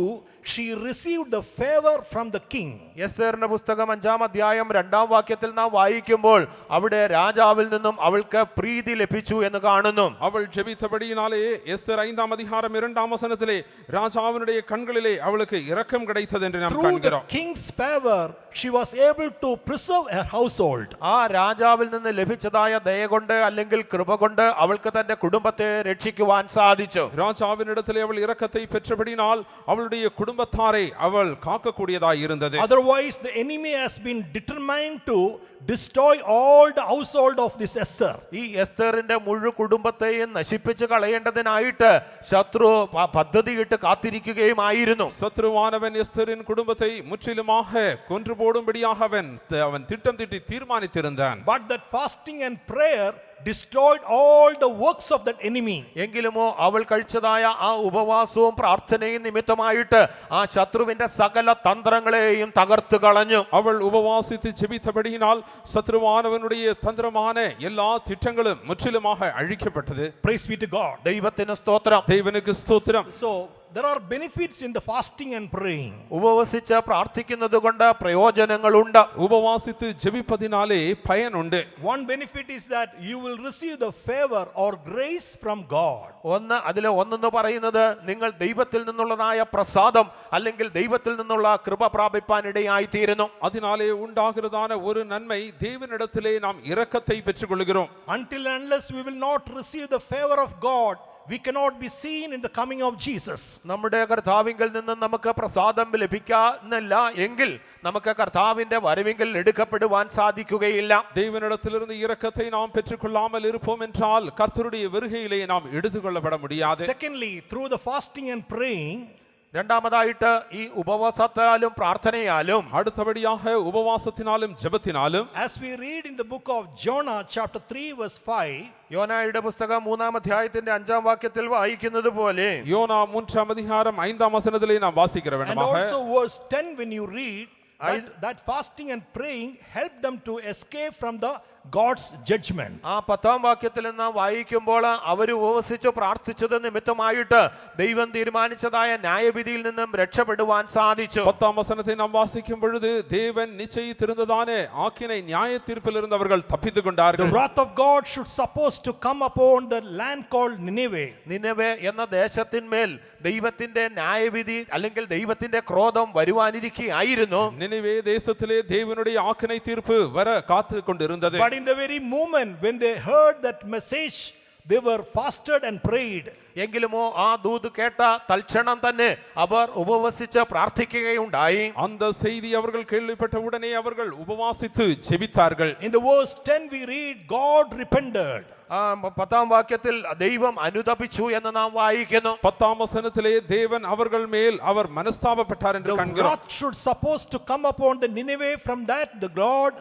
she received the favor from the king. എസ്തേറിന്റെ പുസ്തകം 5-ാം അധ്യായം 2-ാം വാക്യത്തിൽ നാം വായിക്കുമ്പോൾ അവിടെ രാജാവിൽ നിന്നും അവൾക്ക് പ്രീതി ലഭിച്ചു എന്ന് കാണുന്നു. அவள் ஜெபித்தபடியினாலே எஸ்தர் 5-ஆம் அதிகாரம் 2-ஆம் வசனத்திலே ராஜாவினுடைய கண்களிலே அவளுக்கு இரக்கம் கிடைத்தது என்று நாம் Through the காண்கிறோம். king's favor, she was able to preserve her household. ആ രാജാവിൽ നിന്ന് ലഭിച്ചതായ ദയ കൊണ്ട് അല്ലെങ്കിൽ കൃപ കൊണ്ട് അവൾക്ക് തന്റെ കുടുംബത്തെ രക്ഷിക്കുവാൻ സാധിച്ചു. ராஜாவினிடத்திலே அவள் இரக்கத்தை பெற்றபடியினால் அவளுடைய குடும்பத்தாரை அவள் காக்கக்கூடியதாய் இருந்தது. Otherwise, the enemy has been determined to destroy all the household of this Esther. ഈ എസ്തറിന്റെ മുഴു കുടുംബത്തെയും നശിപ്പിച്ചു കളയേണ്ടതിനായിട്ട് ശത്രു പദ്ധതിയിട്ട് കാത്തിരിക്കുകയുമായിരുന്നു. சத்ருவானவன் எஸ்தரின் குடும்பத்தை முற்றிலுமாக கொன்று போடும்படியாக அவன் திட்டம் தீட்டி தீர்மானித்திருந்தான். But that fasting and prayer destroyed all the works of that enemy. എങ്കിലുമോ അവൾ കഴിച്ചതായ ആ ഉപവാസവും പ്രാർത്ഥനയും നിമിത്തമായിട്ട് ആ ശത്രുവിന്റെ സകല തന്ത്രങ്ങളെയും തകർത്തു കളഞ്ഞു. அவள் உபவாசித்து ஜெபித்தபடியினால் சத்ருவானவனுடைய தந்திரமான எல்லா திட்டங்களும் முற்றிலுமாக அழிக்கப்பட்டது. Praise be to God. ദൈവത്തിന് സ്തോത്രം. தேவனுக்கு ஸ்தோத்திரம். So there are benefits in the fasting and praying. ഉപവസിച്ച് പ്രാർത്ഥിക്കുന്നത് കൊണ്ട് പ്രയോജനങ്ങളുണ്ട്. உபவாசித்து ஜெபிப்பதினாலே பயன் உண்டு. One benefit is that you will receive the favor or grace from God. ഒന്നെന്ന് പറയുന്നത് നിങ്ങൾ ദൈവത്തിൽ നിന്നുള്ളതായ പ്രസാദം അല്ലെങ്കിൽ ദൈവത്തിൽ നിന്നുള്ള കൃപ പ്രാപിപ്പാനിടയായി തീരുന്നു. அதனாலே உண்டாகிறதான ஒரு நன்மை தேவனிடத்திலே நாம் இரக்கத்தை பெற்றுக்கொள்கிறோம். Until and unless we will not receive the favor of God, we cannot be seen in the coming of Jesus. നമ്മുടെ കർത്താവിങ്കിൽ നിന്ന് നമുക്ക് പ്രസാദം ലഭിക്കുന്നില്ല എങ്കിൽ നമുക്ക് കർത്താവിന്റെ വരവിങ്കിൽ എടുക്കപ്പെടുവാൻ സാധിക്കുകയില്ല. தேவனிடத்திலிருந்து இரக்கத்தை நாம் பெற்றுக்கொள்ளாமல் இருப்போம் என்றால் கர்த்தருடைய வருகையிலே நாம் எடுத்துக்கொள்ளப்பட முடியாது. Secondly, through the fasting and praying, രണ്ടാമതായിട്ട് ഈ ഉപവാസത്താലും പ്രാർത്ഥനയാലും அடுத்தபடியாக உபவாசத்தினாலும் ஜெபத்தினாலும் as we read in the book of Jonah chapter 3 verse 5, യോനായുടെ പുസ്തകം 3-ാം അധ്യായത്തിന്റെ 5-ാം വാക്യത്തിൽ വായിക്കുന്നത് പോലെ யோனா 3-ஆம் அதிகாரம் 5-ஆம் வசனத்திலே நாம் வாசிக்கிற and வேண்டுமாக also verse 10, when you read that fasting and praying helped them to escape from the God's judgment. ആ 10-ാം വാക്യത്തിൽ നാം വായിക്കുമ്പോൾ അവർ ഉപവസിച്ചു പ്രാർത്ഥിച്ചത് നിമിത്തമായിട്ട് ദൈവം തീരുമാനിച്ചതായ ന്യായവിധിയിൽ നിന്നും രക്ഷപ്പെടുവാൻ സാധിച്ചു. 10-ஆம் வசனத்தை நாம் வாசிக்கும் பொழுது தேவன் நிச்சயித்திருந்ததானே ஆக்கினை நியாய தீர்ப்பிலிருந்து அவர்கள் தப்பித்துக் The கொண்டார்கள். wrath of God should supposed to come upon the land called Nineveh. നിനവേ എന്ന ദേശത്തിന്മേൽ ദൈവത്തിന്റെ ന്യായവിധി അല്ലെങ്കിൽ ദൈവത്തിന്റെ ക്രോധം വരുവാനിരിക്കുകയായിരുന്നു. நினிவே தேசத்திலே தேவனுடைய ஆக்கினை தீர்ப்பு வர காத்து கொண்டிருந்தது. But in the very moment when they heard that message, they were fasted and prayed. എങ്കിലുമോ ആ ദൂത് കേട്ട തൽക്ഷണം തന്നെ അവർ ഉപവസിച്ച് പ്രാർത്ഥിക്കുകയുണ്ടായി. அந்த செய்தி அவர்கள் கேள்விப்பட்ட உடனே அவர்கள் உபவாசித்து ஜெபித்தார்கள். In the verse 10 we read God repented. 10-ാം വാക്യത്തിൽ ദൈവം അനുതപിച്ചു എന്ന് നാം വായിക്കുന്നു. 10-ஆம் வசனத்திலே தேவன் அவர்கள் மேல் அவர் மனஸ்தாபப்பட்டார் என்று The காண்கிறோம். wrath should supposed to come upon the Nineveh, from that the God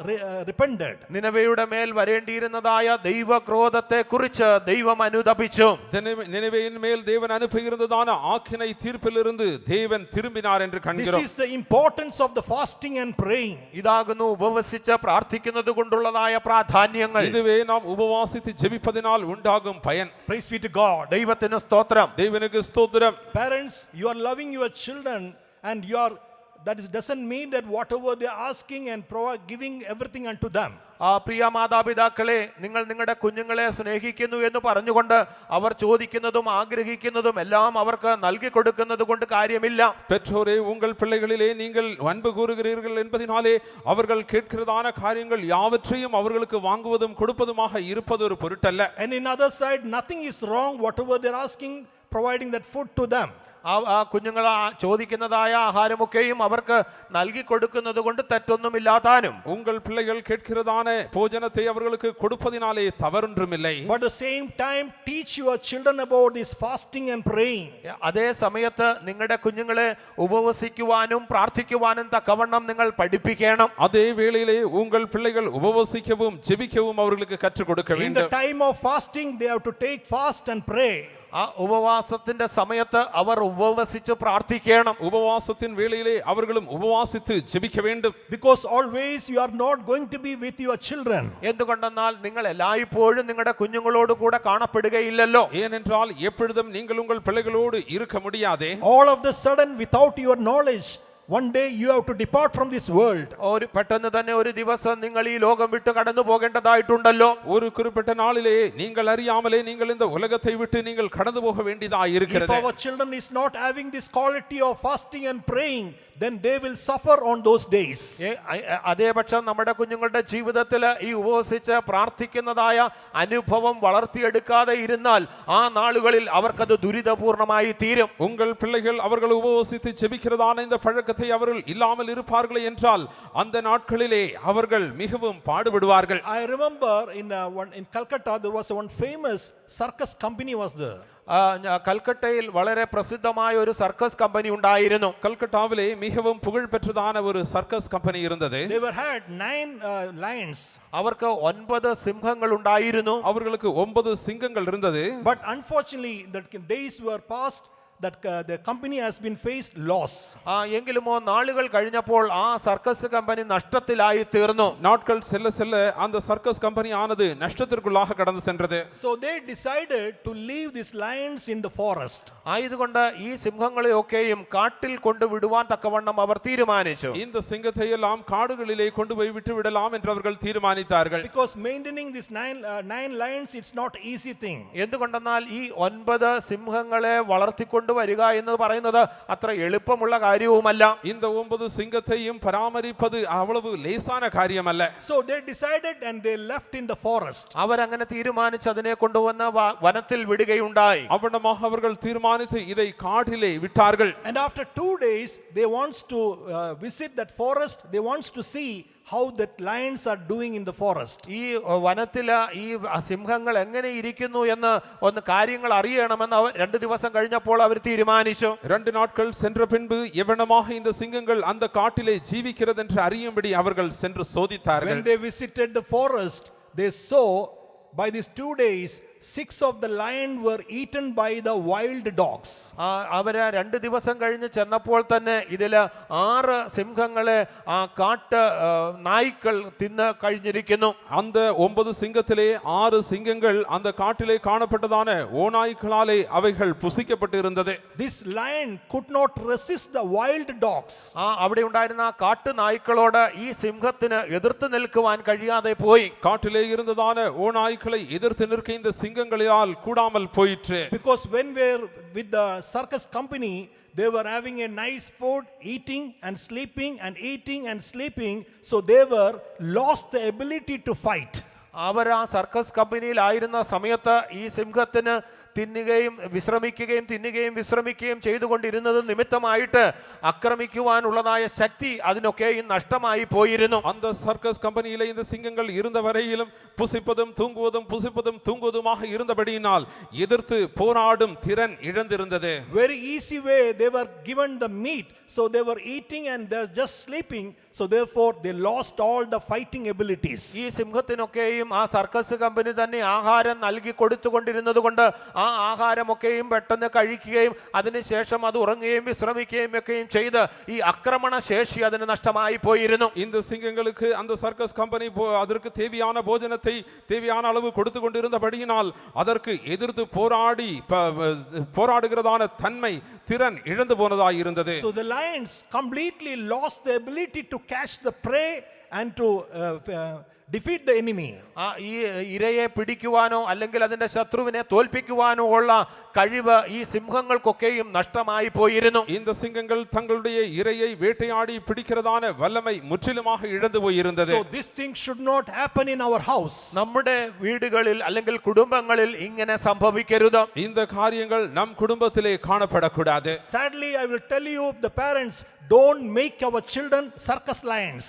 repented. നിനവയുടെ മേൽ വരേണ്ടിയിരുന്നതായ ദൈവക്രോധത്തെ കുറിച്ച് ദൈവം അനുതപിച്ചു. நினிவேயின் மேல் தேவன் அனுப்பியிருந்ததான ஆக்கினை தீர்ப்பிலிருந்து தேவன் திரும்பினார் என்று This காண்கிறோம். is the importance of the fasting and praying. ഇതാകുന്നു ഉപവസിച്ച് പ്രാർത്ഥിക്കുന്നത് കൊണ്ടുള്ളതായ പ്രാധാന്യങ്ങൾ. இதுவே நாம் உபவாசித்து ஜெபிப்பதினால் உண்டாகும் பயன். Praise be to God. ദൈവത്തിന് സ്തോത്രം. தேவனுக்கு ஸ்தோத்திரம். Parents, you are loving your children and you are, that is doesn't mean that whatever they are asking and giving everything unto them. പ്രിയ മാതാപിതാക്കളെ, നിങ്ങൾ നിങ്ങളുടെ കുഞ്ഞുങ്ങളെ സ്നേഹിക്കുന്നു എന്ന് പറഞ്ഞുകൊണ്ട് അവർ ചോദിക്കുന്നതും ആഗ്രഹിക്കുന്നതും എല്ലാം അവർക്ക് നൽകി കൊടുക്കുന്നത് കൊണ്ട് കാര്യമില്ല. பெற்றோரே, உங்கள் பிள்ளைகளிலே நீங்கள் அன்பு கூறுகிறீர்கள் என்பதினாலே அவர்கள் கேட்கிறதான காரியங்கள் யாவற்றையும் அவர்களுக்கு வாங்குவதும் கொடுப்பதுமாக இருப்பது ஒரு பொருட்டல்ல. And in other side, nothing is wrong whatever they are asking, providing that food to them. ആ കുഞ്ഞുങ്ങൾ ചോദിക്കുന്നതായ ആഹാരമൊക്കെയും അവർക്ക് നൽകി കൊടുക്കുന്നത് കൊണ്ട് തെറ്റൊന്നുമില്ലാതാനും உங்கள் பிள்ளைகள் கேட்கிறதான போஜனத்தை அவர்களுக்கு கொடுப்பதினாலே தவறொன்றுமில்லை. But at the same time, teach your children about this fasting and praying. അതേ സമയത്ത് നിങ്ങളുടെ കുഞ്ഞുങ്ങളെ ഉപവസിക്കുവാനും പ്രാർത്ഥിക്കുവാനും തക്കവണ്ണം നിങ്ങൾ പഠിപ്പിക്കണം. அதே வேளையிலே உங்கள் பிள்ளைகள் உபவாசிக்கவும் ஜெபிக்கவும் அவர்களுக்கு கற்றுக் கொடுக்க In the வேண்டும். time of fasting, they have to take fast and pray. ആ ഉപവാസത്തിന്റെ സമയത്ത് അവർ ഉപവസിച്ച് പ്രാർത്ഥിക്കണം. உபவாசத்தின் வேளையிலே அவர்களும் உபவாசித்து ஜெபிக்க வேண்டும். Because always you are not going to be with your children. എന്തുകൊണ്ടെന്നാൽ നിങ്ങൾ എല്ലായ്പ്പോഴും നിങ്ങളുടെ കുഞ്ഞുങ്ങളോട് കൂടെ കാണപ്പെടുകയില്ലല്ലോ. ஏனென்றால் எப்பொழுதும் நீங்கள் உங்கள் பிள்ளைகளோடு இருக்க முடியாதே. All of the sudden, without your knowledge, one day you have to depart from this world. ഒരു പെട്ടെന്ന് തന്നെ ഒരു ദിവസം നിങ്ങൾ ഈ ലോകം വിട്ട് കടന്നു പോകേണ്ടതായിട്ടുണ്ടല്ലോ. ஒரு குறிப்பிட்ட நாளிலே நீங்கள் அறியாமலே நீங்கள் இந்த உலகத்தை விட்டு நீங்கள் கடந்து போக வேண்டியதாக If இருக்கிறது. our children is not having this quality of fasting and praying, then they will suffer on those days. അതേപക്ഷം നമ്മുടെ കുഞ്ഞുങ്ങളുടെ ജീവിതത്തിൽ ഈ ഉപവസിച്ച് പ്രാർത്ഥിക്കുന്നതായ അനുഭവം വളർത്തിയെടുക്കാതെ ഇരുന്നാൽ ആ നാളുകളിൽ അവർക്കത് ദുരിതപൂർണമായി തീരും. உங்கள் பிள்ளைகள் அவர்கள் உபவாசித்து ஜெபிக்கிறதான இந்த பழக்கத்தை அவர்கள் இல்லாமல் இருப்பார்களே என்றால் அந்த நாட்களிலே அவர்கள் மிகவும் பாடுபடுவார்கள். I remember in Calcutta there was one famous circus company was there. കൽക്കട്ടയിൽ വളരെ പ്രസിദ്ധമായ ഒരു സർക്കസ് കമ്പനി ഉണ്ടായിരുന്നു. கல்கட்டாவிலே மிகவும் புகழ் பெற்றதான ஒரு சர்க்கஸ் கம்பெனி இருந்தது. They were had 9 lions. അവർക്ക് 9 സിംഹങ്ങൾ ഉണ്ടായിരുന്നു. அவர்களுக்கு 9 சிங்கங்கள் இருந்தது. But unfortunately, the days were past. That the company has been faced loss. എങ്കിലുമോ നാളുകൾ കഴിഞ്ഞപ്പോൾ ആ സർക്കസ് കമ്പനി നഷ്ടത്തിലായി തീർന്നു. நாட்கள் செல்ல செல்ல அந்த சர்க்கஸ் கம்பெனி ஆனது நஷ்டத்திற்குள்ளாக கடந்து சென்றது. So they decided to leave these lions in the forest. ആയതുകൊണ്ട് ഈ സിംഹങ്ങളെ ഒക്കെയും കാട്ടിൽ കൊണ്ടുവിടുവാൻ തക്കവണ്ണം അവർ തീരുമാനിച്ചു. இந்த சிங்கத்தை எல்லாம் காடுகளிலே கொண்டு போய் விட்டு விடலாம் என்று அவர்கள் தீர்மானித்தார்கள். Because maintaining these nine lions, it's not easy thing. എന്തുകൊണ്ടെന്നാൽ ഈ 9 സിംഹങ്ങളെ വളർത്തിക്കൊണ്ട് വരിക എന്ന് പറയുന്നത് അത്ര എളുപ്പമുള്ള കാര്യവുമല്ല. இந்த 9 சிங்கத்தையும் பராமரிப்பது அவ்வளவு லேசான காரியமல்ல. So they decided and they left in the forest. അവരങ്ങനെ തീരുമാനിച്ച് അതിനെ കൊണ്ടുവന്ന് വനത്തിൽ വിടുകയുണ്ടായി. அவனமாக அவர்கள் தீர்மானித்து இதை காட்டிலே விட்டார்கள். And after 2 days they wants to visit that forest. They wants to see how the lions are doing in the forest. ഈ വനത്തിലെ ഈ സിംഹങ്ങൾ എങ്ങനെ ഇരിക്കുന്നു എന്ന് ഒന്ന് കാര്യങ്ങൾ അറിയണമെന്ന് അവർ 2 ദിവസം കഴിഞ്ഞപ്പോൾ അവർ തീരുമാനിച്ചു. 2 நாட்கள் சென்ற பின்பு எவனமாக இந்த சிங்கங்கள் அந்த காட்டிலே ஜீவிக்கிறது என்று அறியும்படி அவர்கள் சென்று சோதித்தார்கள். When they visited the forest, they saw by these 2 days 6 of the lion were eaten by the wild dogs. അവര് 2 ദിവസം കഴിഞ്ഞ് ചെന്നപ്പോൾ തന്നെ ഇതില് 6 സിംഹങ്ങളെ കാട്ട് നായ്ക്കൾ തിന്ന് കഴിഞ്ഞിരിക്കുന്നു. அந்த 9 சிங்கத்திலே 6 சிங்கங்கள் அந்த காட்டிலே காணப்பட்டதான ஓநாய்களாலே அவைகள் புசிக்கப்பட்டு இருந்தது. This lion could not resist the wild dogs. അവിടെ ഉണ്ടായിരുന്ന കാട്ടു നായ്ക്കളോട് ഈ സിംഹത്തിന് എതിർത്ത് നിൽക്കുവാൻ കഴിയാതെ പോയി. காட்டிலே இருந்ததான ஓநாய்களை எதிர்த்து நிற்க இந்த சிங்கங்களால் கூடாமல் போயிற்று. Because when we were with the circus company, they were having a nice food, eating and sleeping and eating and sleeping, so they were lost the ability to fight. അവർ ആ സർക്കസ് കമ്പനിയിലായിരുന്ന സമയത്ത് ഈ സിംഹത്തിന് തിന്നുകയും വിശ്രമിക്കുകയും ചെയ്തുകൊണ്ടിരുന്നത് നിമിത്തമായിട്ട് ആക്രമിക്കുവാനുള്ളതായ ശക്തി അതിനൊക്കെയും നഷ്ടമായി പോയിരുന്നു. அந்த சர்க்கஸ் கம்பெனியிலே இந்த சிங்கங்கள் இருந்த வரையிலும் புசிப்பதும் தூங்குவதுமாக இருந்தபடியினால் எதிர்த்து போராடும் திறன் இழந்திருந்தது. Very easy way they were given the meat, so they were eating and they're just sleeping, so therefore they lost all the fighting abilities. ഈ സിംഹത്തിനൊക്കെയും ആ സർക്കസ് കമ്പനി തന്നെ ആഹാരം നൽകി കൊടുത്തുകൊണ്ടിരുന്നത് കൊണ്ട് ആ ആഹാരമൊക്കെയും പെട്ടെന്ന് കഴിക്കുകയും അതിനുശേഷം അത് ഉറങ്ങുകയും വിശ്രമിക്കുകയും ഒക്കെയും ചെയ്ത് ഈ ആക്രമണ ശേഷി അതിന് നഷ്ടമായി പോയിരുന്നു. இந்த சிங்கங்களுக்கு அந்த சர்க்கஸ் கம்பெனி அதற்கு தேவையான போஜனத்தை தேவையான அளவு கொடுத்து கொண்டிருந்தபடியினால் அதற்கு எதிர்த்து போராடுகிறதான தன்மை திறன் இழந்து போனதாய் இருந்தது. So the lions completely lost the ability to catch the prey and to defeat the enemy. ഈ ഇരയെ പിടിക്കുവാനോ അല്ലെങ്കിൽ അതിന്റെ ശത്രുവിനെ തോൽപ്പിക്കുവാനോ ഉള്ള കഴിവ് ഈ സിംഹങ്ങൾക്കൊക്കെയും നഷ്ടമായി പോയിരുന്നു. இந்த சிங்கங்கள் தங்களுடைய இரையை வேட்டையாடி பிடிக்கிறதான வல்லமை முற்றிலுமாக இழந்து போயிருந்தது. So this thing should not happen in our house. നമ്മുടെ വീടുകളിൽ അല്ലെങ്കിൽ കുടുംബങ്ങളിൽ ഇങ്ങനെ സംഭവിക്കരുത്. இந்த காரியங்கள் நம் குடும்பத்திலே காணப்படக்கூடாது. Sadly I will tell you, the parents, don't make our children circus lions.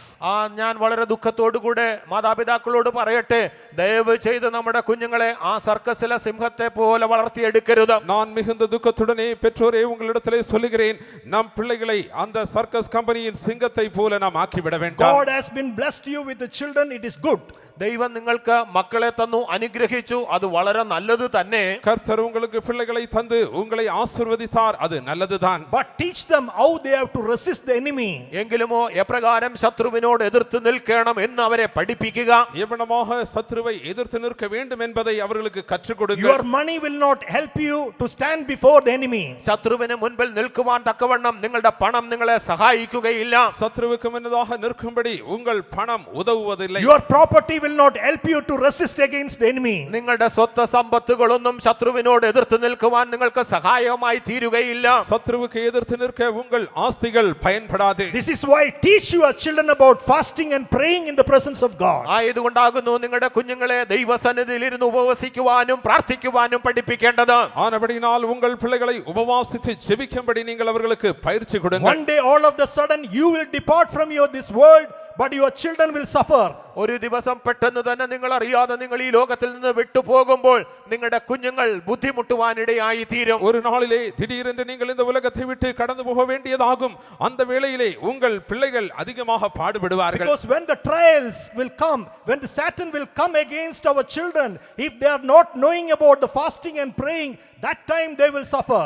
ഞാൻ വളരെ ദുഃഖത്തോടു കൂടെ മാതാപിതാക്കളോട് പറയട്ടെ, ദയവ് ചെയ്ത് നമ്മുടെ കുഞ്ഞുങ്ങളെ ആ സർക്കസിലെ സിംഹത്തെ പോലെ വളർത്തിയെടുക്കരുത്. நான் மிகுந்த துக்கத்துடனே பெற்றோரே உங்களிடத்திலே சொல்லுகிறேன், நம் பிள்ளைகளை அந்த சர்க்கஸ் கம்பெனியின் சிங்கத்தை போல நாம் ஆக்கிவிட வேண்டாம். God has been blessed you with the children, it is good. ദൈവം നിങ്ങൾക്ക് മക്കളെ തന്നു, അനുഗ്രഹിച്ചു, അത് വളരെ നല്ലത് തന്നെ. கர்த்தர் உங்களுக்கு பிள்ளைகளை தந்து உங்களை ஆசீர்வதித்தார், அது நல்லதுதான். But teach them how they have to resist the enemy. എങ്കിലുമോ എപ്രകാരം ശത്രുവിനോട് എതിർത്ത് നിൽക്കണം എന്ന് അവരെ പഠിപ്പിക്കുക. எவனமாக சத்ருவை எதிர்த்து நிற்க வேண்டும் என்பதை அவர்களுக்கு கற்றுக் கொடுங்கள். Your money will not help you to stand before the enemy. ശത്രുവിന് മുൻപിൽ നിൽക്കുവാൻ തക്കവണ്ണം നിങ്ങളുടെ പണം നിങ്ങളെ സഹായിക്കുകയില്ല. சத்ருவுக்கு முன்னதாக நிற்கும்படி உங்கள் பணம் உதவுவதில்லை. Your property will not help you to resist against the enemy. നിങ്ങളുടെ സ്വത്ത് സമ്പത്തുകളൊന്നും ശത്രുവിനോട് എതിർത്ത് നിൽക്കുവാൻ നിങ്ങൾക്ക് സഹായമായി തീരുകയില്ല. சத்ருவுக்கு எதிர்த்து நிற்க உங்கள் ஆஸ்திகள் பயன்படாது. This is why teach your children about fasting and praying in the presence of God. ആയതുകൊണ്ടാകുന്നു നിങ്ങളുടെ കുഞ്ഞുങ്ങളെ ദൈവസന്നിധിയിൽ ഇരുന്ന് ഉപവസിക്കുവാനും പ്രാർത്ഥിക്കുവാനും പഠിപ്പിക്കേണ്ടത്. ஆனபடியினால் உங்கள் பிள்ளைகளை உபவாசித்து ஜெபிக்கும்படி நீங்கள் அவர்களுக்கு பயிற்சி கொடுங்கள். One day all of the sudden you will depart from this world, but your children will suffer. ഒരു ദിവസം പെട്ടെന്ന് തന്നെ നിങ്ങൾ അറിയാതെ നിങ്ങൾ ഈ ലോകത്തിൽ നിന്ന് വിട്ടുപോകുമ്പോൾ നിങ്ങളുടെ കുഞ്ഞുങ്ങൾ ബുദ്ധിമുട്ടുവാനിടയായി തീരും. ஒரு நாளிலே திடீரென்று நீங்கள் இந்த உலகத்தை விட்டு கடந்து போக வேண்டியதாகும். அந்த வேளையிலே உங்கள் பிள்ளைகள் அதிகமாக பாடுபடுவார்கள். Because when the trials will come, when the Satan will come against our children, if they are not knowing about the fasting and praying, that time they will suffer.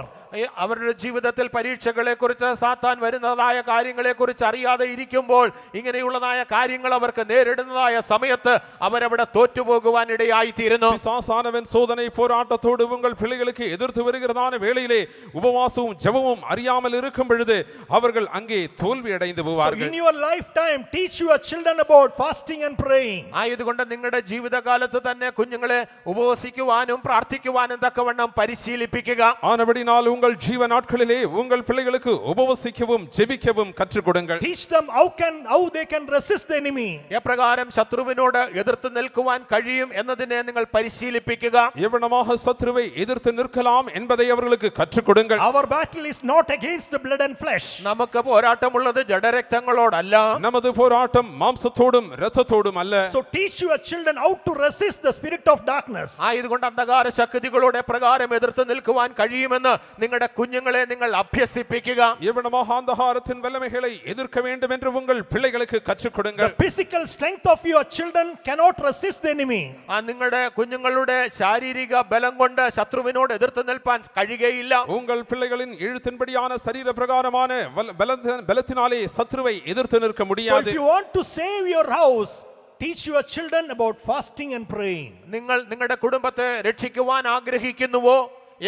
അവരുടെ ജീവിതത്തിൽ പരീക്ഷകളെ കുറിച്ച് സാത്താൻ വരുന്നതായ കാര്യങ്ങളെ കുറിച്ച് അറിയാതെ ഇരിക്കുമ്പോൾ ഇങ്ങനെയുള്ളതായ കാര്യങ്ങൾ അവർക്ക് നേരിടുന്നതായ സമയത്ത് അവരവിടെ തോറ്റുപോകുവാൻ ഇടയായി തീരുന്നു. பிசாசானவன் சோதனை போராட்டத்தோடு உங்கள் பிள்ளைகளுக்கு எதிர்த்து வருகிறதான வேளையிலே உபவாசமும் ஜெபமும் அறியாமல் இருக்கும் பொழுது அவர்கள் அங்கே தோல்வி அடைந்து So போவார்கள். in your lifetime, teach your children about fasting and praying. ആയതുകൊണ്ട് നിങ്ങളുടെ ജീവിതകാലത്ത് തന്നെ കുഞ്ഞുങ്ങളെ ഉപവസിക്കുവാനും പ്രാർത്ഥിക്കുവാനും തക്കവണ്ണം പരിശീലിപ്പിക്കുക. ஆனபடினால் உங்கள் ஜீவ நாட்களிலே உங்கள் பிள்ளைகளுக்கு உபவசிக்கவும் ஜெபிக்கவும் கற்றுக் கொடுங்கள். Teach them how they can resist the enemy. എപ്രകാരം ശത്രുവിനോട് എതിർത്ത് നിൽക്കുവാൻ കഴിയും എന്നതിനെ നിങ്ങൾ പരിശീലിപ്പിക്കുക. எவ்வளமாக சத்ருவை எதிர்த்து நிற்கலாம் என்பதை அவர்களுக்கு கற்றுக் கொடுங்கள். Our battle is not against the blood and flesh. നമുക്ക് പോരാട്ടമുള്ളത് ജഡരക്തങ്ങളോടല്ല. நமது போராட்டம் மாம்சத்தோடும் இரத்தத்தோடும் அல்ல. So teach your children how to resist the spirit of darkness. ആയതുകൊണ്ട് അന്ധകാര ശക്തികളോട് എപ്രകാരം എതിർത്ത് നിൽക്കുവാൻ കഴിയുമെന്ന് നിങ്ങളുടെ കുഞ്ഞുങ്ങളെ നിങ്ങൾ അഭ്യസിപ്പിക്കുക. எவ்வளமாக அந்தகாரத்தின் வல்லமைகளை எதிர்க்க வேண்டும் என்று உங்கள் பிள்ளைகளுக்கு கற்றுக் The கொடுங்கள். physical strength of your children cannot resist the enemy. നിങ്ങളുടെ കുഞ്ഞുങ്ങളുടെ ശാരീരിക ബലം കൊണ്ട് ശത്രുവിനോട് എതിർത്ത് നിൽപ്പാൻ കഴിയുകയില്ല. உங்கள் பிள்ளைகளின் எழுத்தின்படியான சரீர பிரகாரமான பலத்தினாலே சத்ருவை எதிர்த்து நிற்க So முடியாது. if you want to save your house, teach your children about fasting and praying. നിങ്ങൾ നിങ്ങളുടെ കുടുംബത്തെ രക്ഷിക്കുവാൻ ആഗ്രഹിക്കുന്നുവോ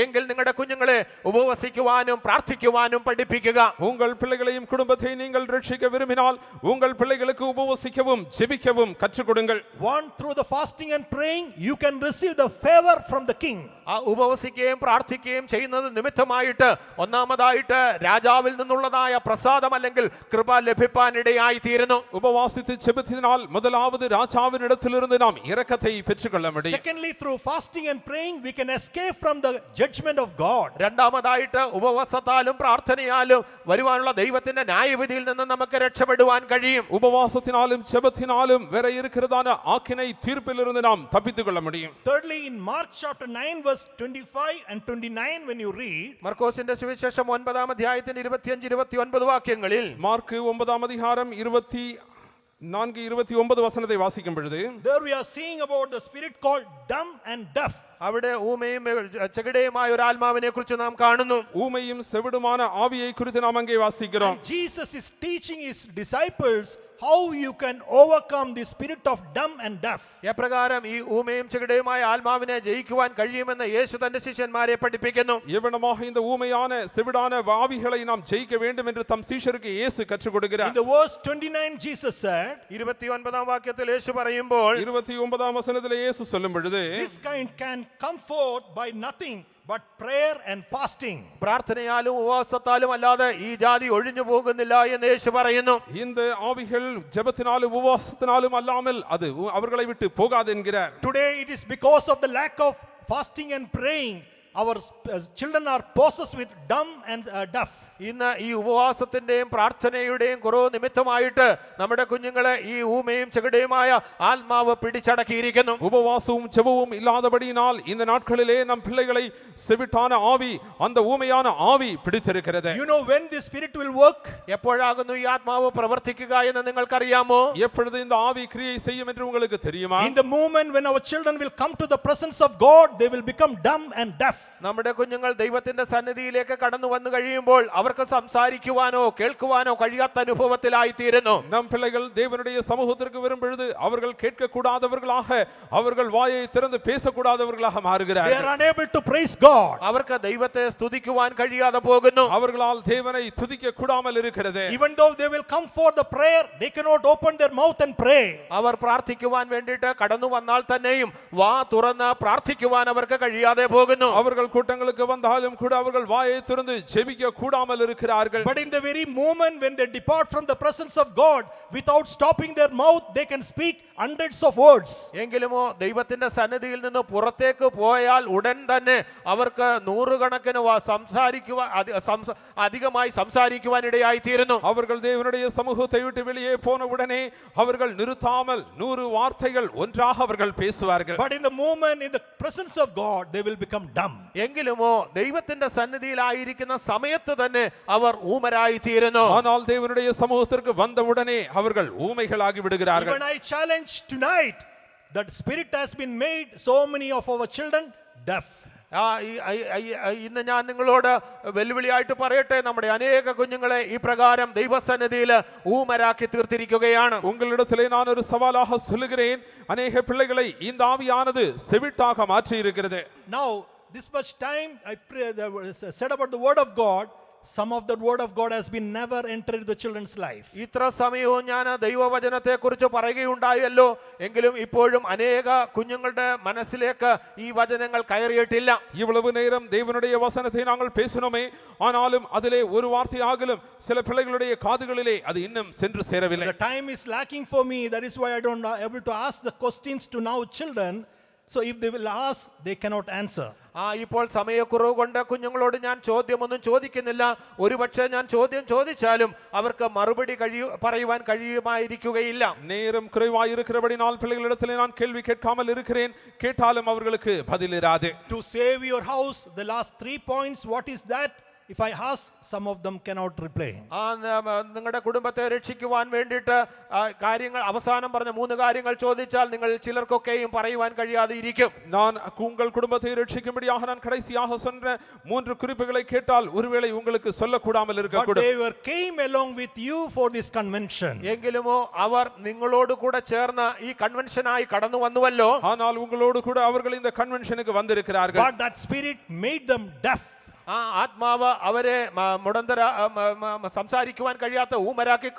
എങ്കിൽ നിങ്ങളുടെ കുഞ്ഞുങ്ങളെ ഉപവസിക്കുവാനും പ്രാർത്ഥിക്കുവാനും പഠിപ്പിക്കുക. உங்கள் பிள்ளைகளையும் குடும்பத்தை நீங்கள் ரட்சிக்க விரும்பினால் உங்கள் பிள்ளைகளுக்கு உபவசிக்கவும் ஜெபிக்கவும் கற்றுக் கொடுங்கள். One, through the fasting and praying, you can receive the favor from the king. ആ ഉപവസിക്കുകയും പ്രാർത്ഥിക്കുകയും ചെയ്യുന്നത് നിമിത്തമായിട്ട് ഒന്നാമതായിട്ട് രാജാവിൽ നിന്നുള്ളതായ പ്രസാദം അല്ലെങ്കിൽ കൃപ ലഭിപ്പാനിടയായി തീരുന്നു. உபவாசித்து ஜெபித்ததினால் முதலாவது ராஜாவினிடத்திலிருந்து நாம் இரக்கத்தை பெற்றுக்கொள்ள முடியும். Secondly, through fasting and praying, we can escape from the judgment of God. രണ്ടാമതായിട്ട് ഉപവാസത്താലും പ്രാർത്ഥനയാലും വരുവാനുള്ള ദൈവത്തിന്റെ ന്യായവിധിയിൽ നിന്ന് നമുക്ക് രക്ഷപ്പെടുവാൻ കഴിയും. உபவாசத்தினாலும் ஜெபத்தினாலும் வேற இருக்கிறதான ஆக்கினை தீர்ப்பிலிருந்து நாம் தப்பித்துக் கொள்ள முடியும். Thirdly, in Mark chapter 9 verse 25 and 29, when you read, മർക്കോസിന്റെ സുവിശേഷം 9-ാം അധ്യായത്തിന്റെ 25-29 വാക്യങ്ങളിൽ மார்க்கு 9ஆம் அதிகாரம் 24-29 வசனத்தை வாசிக்கும் பொழுது there we are seeing about the spirit called dumb and deaf. അവിടെ ഊമയും ചെകിടയുമായ ഒരു ആത്മാവിനെ കുറിച്ച് നാം കാണുന്നു. ஊமையும் செவிடுமான ஆவியை குறித்து நாம் அங்கே வாசிக்கிறோம். And Jesus is teaching his disciples how you can overcome the spirit of dumb and deaf. എപ്രകാരം ഈ ഊമയും ചെകിടയുമായ ആത്മാവിനെ ജയിക്കുവാൻ കഴിയുമെന്ന് യേശു തന്റെ ശിഷ്യന്മാരെ പഠിപ്പിക്കുന്നു. எவ்வளமாக இந்த ஊமையான செவிடான ஆவிகளை நாம் ஜெயிக்க வேண்டும் என்று தம் சீஷருக்கு இயேசு கற்றுக் In கொடுக்கிறார். the verse 29, Jesus said, 29-ാം വാക്യത്തിൽ യേശു പറയുമ്പോൾ 29ஆம் வசனத்திலே இயேசு சொல்லும் பொழுது this kind can come forth by nothing but prayer and fasting. പ്രാർത്ഥനയാലും ഉപവാസത്താലും അല്ലാതെ ഈ ജാതി ഒഴിഞ്ഞു പോകുന്നില്ല എന്ന് യേശു പറയുന്നു. இந்த ஆவிகள் ஜெபத்தினாலும் உபவாசத்தினாலும் அல்லாமல் அது அவர்களை விட்டு போகாது என்கிறார். Today it is because of the lack of fasting and praying, our children are possessed with dumb and deaf. ഇന്ന് ഈ ഉപവാസത്തിന്റെയും പ്രാർത്ഥനയുടെയും കുറവ് നിമിത്തമായിട്ട് നമ്മുടെ കുഞ്ഞുങ്ങളെ ഈ ഊമയും ചെകിടയുമായ ആത്മാവ് പിടിച്ചടക്കിയിരിക്കുന്നു. உபவாசமும் ஜெபமும் இல்லாதபடியினால் இந்த நாட்களிலே நம் பிள்ளைகளை செவிட்டான ஆவி அந்த ஊமையான ஆவி பிடித்திருக்கிறது. You know when this spirit will work? എപ്പോഴാകുന്നു ഈ ആത്മാവ് പ്രവർത്തിക്കുക എന്ന് നിങ്ങൾക്കറിയാമോ? எப்பொழுது இந்த ஆவி கிரியை செய்யும் என்று உங்களுக்கு தெரியுமா? In the moment when our children will come to the presence of God, they will become dumb and deaf. നമ്മുടെ കുഞ്ഞുങ്ങൾ ദൈവത്തിന്റെ സന്നിധിയിലേക്ക് കടന്നു വന്നു കഴിയുമ്പോൾ അവർക്ക് സംസാരിക്കുവാനോ കേൾക്കുവാനോ കഴിയാത്ത അനുഭവത്തിലായി തീരുന്നു. நம் பிள்ளைகள் தேவனுடைய சமூகத்திற்கு வரும் பொழுது அவர்கள் கேட்க கூடாதவர்களாக அவர்கள் வாயை திறந்து பேசக்கூடாதவர்களாக They மாறுகிறார்கள். are unable to praise God. അവർക്ക് ദൈവത്തെ സ്തുതിക്കുവാൻ കഴിയാതെ പോകുന്നു. அவர்களால் தேவனை துதிக்க கூடாமல் இருக்கிறது. Even though they will come for the prayer, they cannot open their mouth and pray. അവർ പ്രാർത്ഥിക്കുവാൻ വേണ്ടിയിട്ട് കടന്നു വന്നാൽ തന്നെയും വാ തുറന്ന് പ്രാർത്ഥിക്കുവാൻ അവർക്ക് കഴിയാതെ പോകുന്നു. அவர்கள் அவர்கள் கூட்டங்களுக்கு வந்தாலும் கூட அவர்கள் வாயை திறந்து ஜெபிக்க கூடாமல் இருக்கிறார்கள். But in the very moment when they depart from the presence of God, without stopping their mouth, they can speak hundreds of words. എങ്കിലുമോ ദൈവത്തിന്റെ സന്നിധിയിൽ നിന്ന് പുറത്തേക്ക് പോയാൽ ഉടൻ തന്നെ അവർക്ക് നൂറുകണക്കിന് അധികമായി സംസാരിക്കുവാൻ ഇടയായി തീരുന്നു. அவர்கள் தேவனுடைய சமூகத்தை விட்டு வெளியே போன உடனே அவர்கள் நிறுத்தாமல் 100 வார்த்தைகள் ஒன்றாக அவர்கள் பேசுவார்கள். But in the moment in the presence of God, they will become dumb. എങ്കിലുമോ ദൈവത്തിന്റെ സന്നിധിയിലായിരിക്കുന്ന സമയത്ത് തന്നെ അവർ ഊമരായി തീരുന്നു. ஆனால் தேவனுடைய சமூகத்திற்கு வந்த உடனே அவர்கள் ஊமைகளாகி விடுகிறார்கள். Even I challenge tonight that spirit has been made so many of our children deaf. ഇന്ന് ഞാൻ നിങ്ങളോട് വെല്ലുവിളിയായിട്ട് പറയട്ടെ, നമ്മുടെ അനേക കുഞ്ഞുങ്ങളെ ഈ പ്രകാരം ദൈവസന്നിധിയിൽ ഊമരാക്കി തീർത്തിരിക്കുകയാണ്. உங்களிடத்திலே நான் ஒரு சவாலாக சொல்லுகிறேன், அநேக பிள்ளைகளை இந்த ஆவியானது செவிட்டாக மாற்றி இருக்கிறது. Now this much time I said about the word of God. Some of the word of God has been never entered the children's life. ഇത്ര സമയവും ഞാൻ ദൈവവചനത്തെ കുറിച്ച് പറയുകയുണ്ടായല്ലോ, എങ്കിലും ഇപ്പോഴും അനേക കുഞ്ഞുങ്ങളുടെ മനസ്സിലേക്ക് ഈ വചനങ്ങൾ കയറിയിട്ടില്ല. இவ்வளவு நேரம் தேவனுடைய வசனத்தை நாங்கள் பேசினோமே, ஆனாலும் அதிலே ஒரு வார்த்தையாகிலும் சில பிள்ளைகளுடைய காதுகளிலே அது இன்னும் சென்று சேரவில்லை. The time is lacking for me. That is why I don't able to ask the questions to now children. So if they will ask, they cannot answer. ഇപ്പോൾ സമയക്കുറവ് കൊണ്ട് കുഞ്ഞുങ്ങളോട് ഞാൻ ചോദ്യമൊന്നും ചോദിക്കുന്നില്ല. ഒരുപക്ഷെ ഞാൻ ചോദ്യം ചോദിച്ചാലും അവർക്ക് മറുപടി പറയുവാൻ കഴിയുമായിരിക്കുകയില്ല. நேரம் குறைவாய் இருக்கிறபடினால் பிள்ளைகளிடத்திலே நான் கேள்வி கேட்காமல் இருக்கிறேன், கேட்டாலும் அவர்களுக்கு பதில் இராது. To save your house, the last 3 points, what is that? If I ask, some of them cannot reply. നിങ്ങളുടെ കുടുംബത്തെ രക്ഷിക്കുവാൻ വേണ്ടിയിട്ട് കാര്യങ്ങൾ അവസാനം പറഞ്ഞ 3 കാര്യങ്ങൾ ചോദിച്ചാൽ നിങ്ങൾ ചിലർക്കൊക്കെയും പറയുവാൻ കഴിയാതെ ഇരിക്കും. நான் உங்கள் குடும்பத்தை ரட்சிக்கும்படியாக நான் கடைசியாக சொன்ன 3 குறிப்புகளை கேட்டால் ஒருவேளை உங்களுக்கு சொல்லக்கூடாமல் But இருக்கக்கூடும். they came along with you for this convention. എങ്കിലുമോ അവർ നിങ്ങളോട് കൂടെ ചേർന്ന് ഈ കൺവെൻഷനായി കടന്നു വന്നുവല്ലോ. ஆனால் உங்களோடு கூட அவர்கள் இந்த கன்வென்ஷனுக்கு வந்திருக்கிறார்கள். But that spirit made them deaf. ആത്മാവ് അവരെ സംസാരിക്കുവാൻ കഴിയാത്ത ഊമരാക്കി,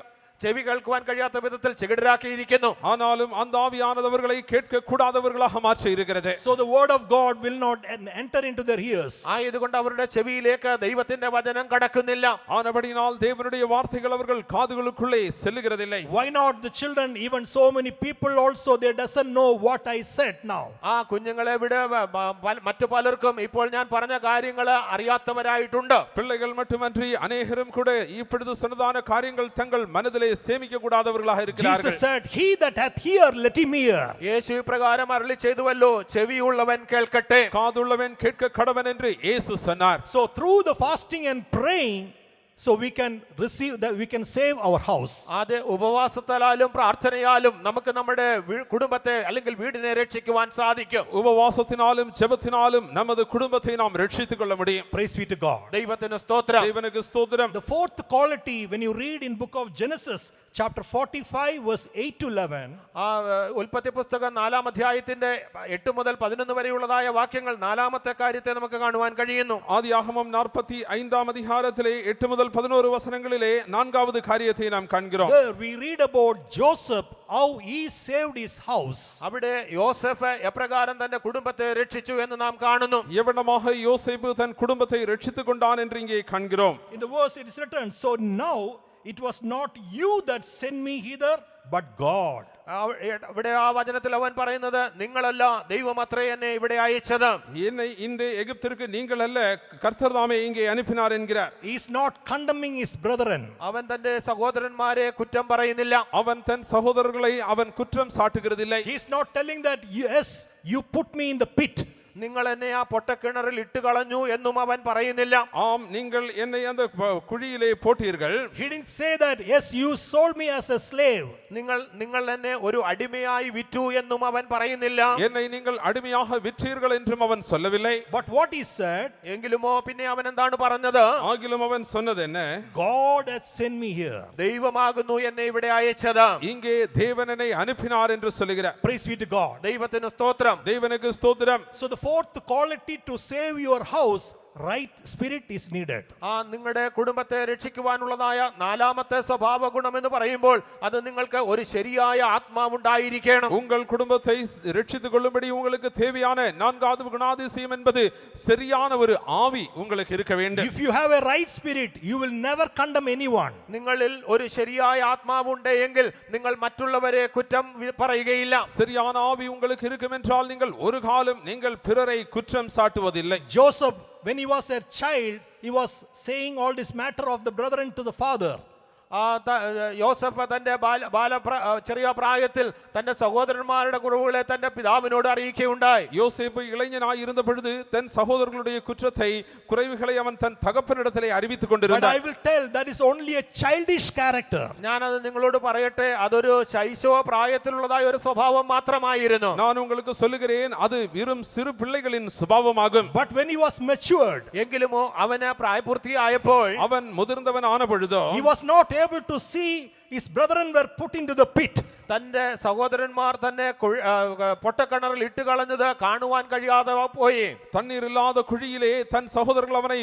ചെവി കേൾക്കുവാൻ കഴിയാത്ത വിധത്തിൽ ചെകിടരാക്കിയിരിക്കുന്നു. ஆனாலும் அந்த ஆவியானது அவர்களை கேட்க கூடாதவர்களாக மாற்றி இருக்கிறது. So the word of God will not enter into their ears. ആയതുകൊണ്ട് അവരുടെ ചെവിയിലേക്ക് ദൈവത്തിന്റെ വചനം കടക്കുന്നില്ല. ஆனபடியால் தேவனுடைய வார்த்தைகள் அவர்கள் காதுகளுக்குள்ளே செல்லுகிறதில்லை. Why not the children? Even so many people also, they doesn't know what I said now. കുഞ്ഞുങ്ങളെ വിട് മറ്റു പലർക്കും ഇപ്പോൾ ഞാൻ പറഞ്ഞ കാര്യങ്ങൾ അറിയാത്തവരായിട്ടുണ്ട്. பிள்ளைகள் மட்டுமன்றி அநேகரும் கூட இப்பொழுது சொன்னதான காரியங்கள் தங்கள் மனதிலே சேமிக்க கூடாதவர்களாக இருக்கிறார்கள். Jesus said, he that hath ear, let him hear. യേശു പ്രകാരം അരുളി ചെയ്തുവല്ലോ, ചെവിയുള്ളവൻ കേൾക്കട്ടെ. காதுள்ளவன் கேட்க கடவன் என்று இயேசு சொன்னார். So through the fasting and praying, so we can receive that, we can save our house. അത് ഉപവാസത്താലും പ്രാർത്ഥനയാലും നമുക്ക് നമ്മുടെ കുടുംബത്തെ അല്ലെങ്കിൽ വീടിനെ രക്ഷിക്കുവാൻ സാധിക്കും. ഉപവാസത്തിനാലും ജപത്തിനാലും നമ്മുടെ കുടുംബത്തെ നാം രക്ഷിച്ചു കൊള്ള முடியும். Praise be to God. ദൈവത്തിന് സ്തോത്രം. ദൈവനുക്ക് സ്തോത്രം. The fourth quality, when you read in book of Genesis chapter 45 verse 8 to 11, ഉൽപ്പത്തി പുസ്തകം 4-ാം അധ്യായത്തിന്റെ 8 മുതൽ 11 വരെയുള്ളതായ വാക്യങ്ങൾ നാലാമത്തെ കാര്യത്തെ നമുക്ക് കാണുവാൻ കഴിയുന്നു. ஆதியாகமம் 45-ாம் அதிகாரத்திலே 8 முதல் 11 வசனங்களிலே 4வது காரியத்தை நாம் காண்கிறோம். there we read about Joseph, how he saved his house. അവിടെ യോസേഫ് എപ്രകാരം തന്റെ കുടുംബത്തെ രക്ഷിച്ചു എന്ന് നാം കാണുന്നു. எவ்வளமாக யோசேப்பு தன் குடும்பத்தை ரட்சித்துக் கொண்டான் என்று இங்கே காண்கிறோம். In the verse it is written, so now it was not you that sent me hither, but God. ഇവിടെ ആ വചനത്തിൽ അവൻ പറയുന്നത്, നിങ്ങളല്ല, ദൈവമത്രേ എന്നെ ഇവിടെ അയച്ചത്. என்னை இந்த எகிப்திற்கு நீங்கள் அல்ல, கர்த்தர் தாமே இங்கே அனுப்பினார் என்கிறார். He is not condemning his brethren. അവൻ തന്റെ സഹോദരന്മാരെ കുറ്റം പറയുന്നില്ല. அவன் தன் சகோதரர்களை அவன் குற்றம் சாட்டுகிறதில்லை. He is not telling that, yes, you put me in the pit. നിങ്ങൾ എന്നെ ആ പൊട്ടക്കിണറിൽ ഇട്ട് കളഞ്ഞു എന്നും അവൻ പറയുന്നില്ല. ஆம், நீங்கள் என்னை அந்த குழியிலே போட்டீர்கள். He didn't say that, yes, you sold me as a slave. നിങ്ങൾ എന്നെ ഒരു അടിമയായി വിറ്റു എന്നും അവൻ പറയുന്നില്ല. என்னை நீங்கள் அடிமையாக விற்றீர்கள் என்றும் அவன் சொல்லவில்லை. But what he said, എങ്കിലുമോ പിന്നെ അവൻ എന്താണ് പറഞ്ഞത്? ஆகிலும் அவன் சொன்னது என்ன? God hath sent me here. ദൈവമാകുന്നു എന്നെ ഇവിടെ അയച്ചത്. இங்கே தேவன் என்னை அனுப்பினார் என்று சொல்லுகிறார். Praise be to God. ദൈവത്തിന് സ്തോത്രം. தேவனுக்கு ஸ்தோத்திரம். So the fourth quality to save your house, right spirit is needed. നിങ്ങളുടെ കുടുംബത്തെ രക്ഷിക്കുവാനുള്ളതായ നാലാമത്തെ സ്വഭാവ ഗുണം എന്ന് പറയുമ്പോൾ അത് നിങ്ങൾക്ക് ഒരു ശരിയായ ആത്മാവുണ്ടായിരിക്കണം. உங்கள் குடும்பத்தை ரட்சித்துக் கொள்ளும்படி உங்களுக்கு தேவையான நான்காவது குணாதிசயம் என்பது சரியான ஒரு ஆவி உங்களுக்கு இருக்க வேண்டும். If you have a right spirit, you will never condemn anyone. നിങ്ങളിൽ ഒരു ശരിയായ ആത്മാവുണ്ടെങ്കിൽ നിങ്ങൾ മറ്റുള്ളവരെ കുറ്റം പറയുകയില്ല. சரியான ஆவி உங்களுக்கு இருக்கும் என்றால் நீங்கள் ஒரு காலம் நீங்கள் பிறரை குற்றம் சாட்டுவதில்லை. Joseph, when he was a child, he was saying all this matter of the brethren to the father. യോസഫ് തന്റെ ചെറിയ പ്രായത്തിൽ തന്റെ സഹോദരന്മാരുടെ കുറവുകളെ തന്റെ പിതാവിനോട് അറിയിക്കുകയുണ്ടായി. யோசேப்பு இளைஞனாய் இருந்த பொழுது தன் சகோதரர்களுடைய குற்றத்தை குறைவுகளை அவன் தன் தகப்பனிடத்திலே அறிவித்துக் But கொண்டிருந்தான். I will tell that is only a childish character. ഞാനത് നിങ്ങളോട് പറയട്ടെ, അതൊരു ശൈശവ പ്രായത്തിലുള്ളതായ ഒരു സ്വഭാവം മാത്രമായിരുന്നു. நான் உங்களுக்கு சொல்லுகிறேன், அது வெறும் சிறு பிள்ளைகளின் சுபாவமாகும். But when he was matured, എങ്കിലുമോ അവന് പ്രായപൂർത്തിയായപ്പോൾ அவன் முதிர்ந்தவன் ஆன பொழுதோ he was not able to see his brethren were put into the pit. തന്റെ സഹോദരന്മാർ തന്നെ പൊട്ടക്കിണറിൽ ഇട്ട് കളഞ്ഞത് കാണുവാൻ കഴിയാതെ പോയി. தண்ணீர் இல்லாத குழியிலே தன் சகோதரர்கள் அவனை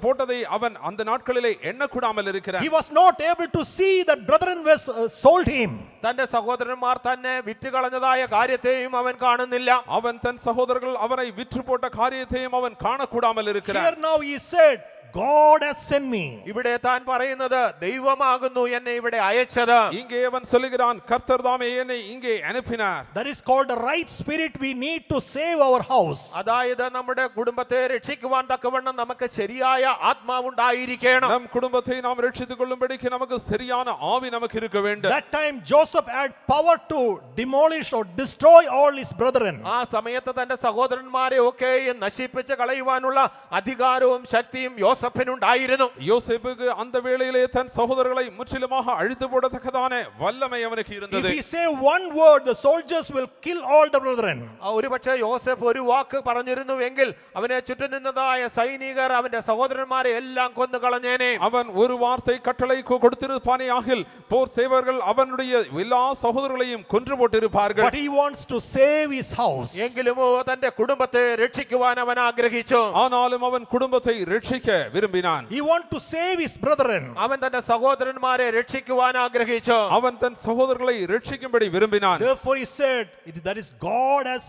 போட்டதை அவன் அந்த நாட்களிலே எண்ணக்கூடாமல் இருக்கிறான். He was not able to see that brethren was sold him. തന്റെ സഹോദരന്മാർ തന്നെ വിറ്റ് കളഞ്ഞതായ കാര്യത്തെയും അവൻ കാണുന്നില്ല. அவன் தன் சகோதரர்கள் அவனை விற்று போட்ட காரியத்தையும் அவன் காணக்கூடாமல் இருக்கிறான். Here now he said, God has sent me. ഇവിടെ താൻ പറയുന്നത് ദൈവമാകുന്നു എന്നെ ഇവിടെ അയച്ചത്. இங்கே அவன் சொல்லுகிறான், கர்த்தர் தாமே என்னை இங்கே அனுப்பினார். That is called the right spirit we need to save our house. അതായത് നമ്മുടെ കുടുംബത്തെ രക്ഷിക്കുവാൻ തക്കവണ്ണം നമുക്ക് ശരിയായ ആത്മാവുണ്ടായിരിക്കണം. நம் குடும்பத்தை நாம் ரட்சித்துக் கொள்ளும்படிக்கு நமக்கு சரியான ஆவி நமக்கு இருக்க வேண்டும். That time Joseph had power to demolish or destroy all his brethren. ആ സമയത്ത് തന്റെ സഹോദരന്മാരെ ഒക്കെയും നശിപ്പിച്ച് കളയുവാനുള്ള അധികാരവും ശക്തിയും യോസേഫിനുണ്ടായിരുന്നു. யோசேப்புக்கு அந்த வேளையிலே தன் சகோதரர்களை முற்றிலுமாக அழித்து போடத்தக்கதான வல்லமை அவனுக்கு இருந்தது. If he say one word, the soldiers will kill all the brethren. ഒരുപക്ഷെ യോസേഫ് ഒരു വാക്ക് പറഞ്ഞിരുന്നുവെങ്കിൽ അവനെ ചുറ്റുനിന്നതായ സൈനികർ അവന്റെ സഹോദരന്മാരെ എല്ലാം കൊന്നു കളഞ്ഞേനെ. அவன் ஒரு வார்த்தை கட்டளை கொடுத்திருப்பானேயாகில் போர் சேவர்கள் அவனுடைய எல்லா சகோதரர்களையும் கொன்று போட்டிருப்பார்கள். But he wants to save his house. എങ്കിലുമോ തന്റെ കുടുംബത്തെ രക്ഷിക്കുവാൻ അവൻ ആഗ്രഹിച്ചു. ஆனாலும் அவன் குடும்பத்தை ரட்சிக்க விரும்பினான். He want to save his brethren. അവൻ തന്റെ സഹോദരന്മാരെ രക്ഷിക്കുവാൻ ആഗ്രഹിച്ചു. அவன் தன் சகோதரர்களை ரட்சிக்கும்படி விரும்பினான். Therefore he said, that is God has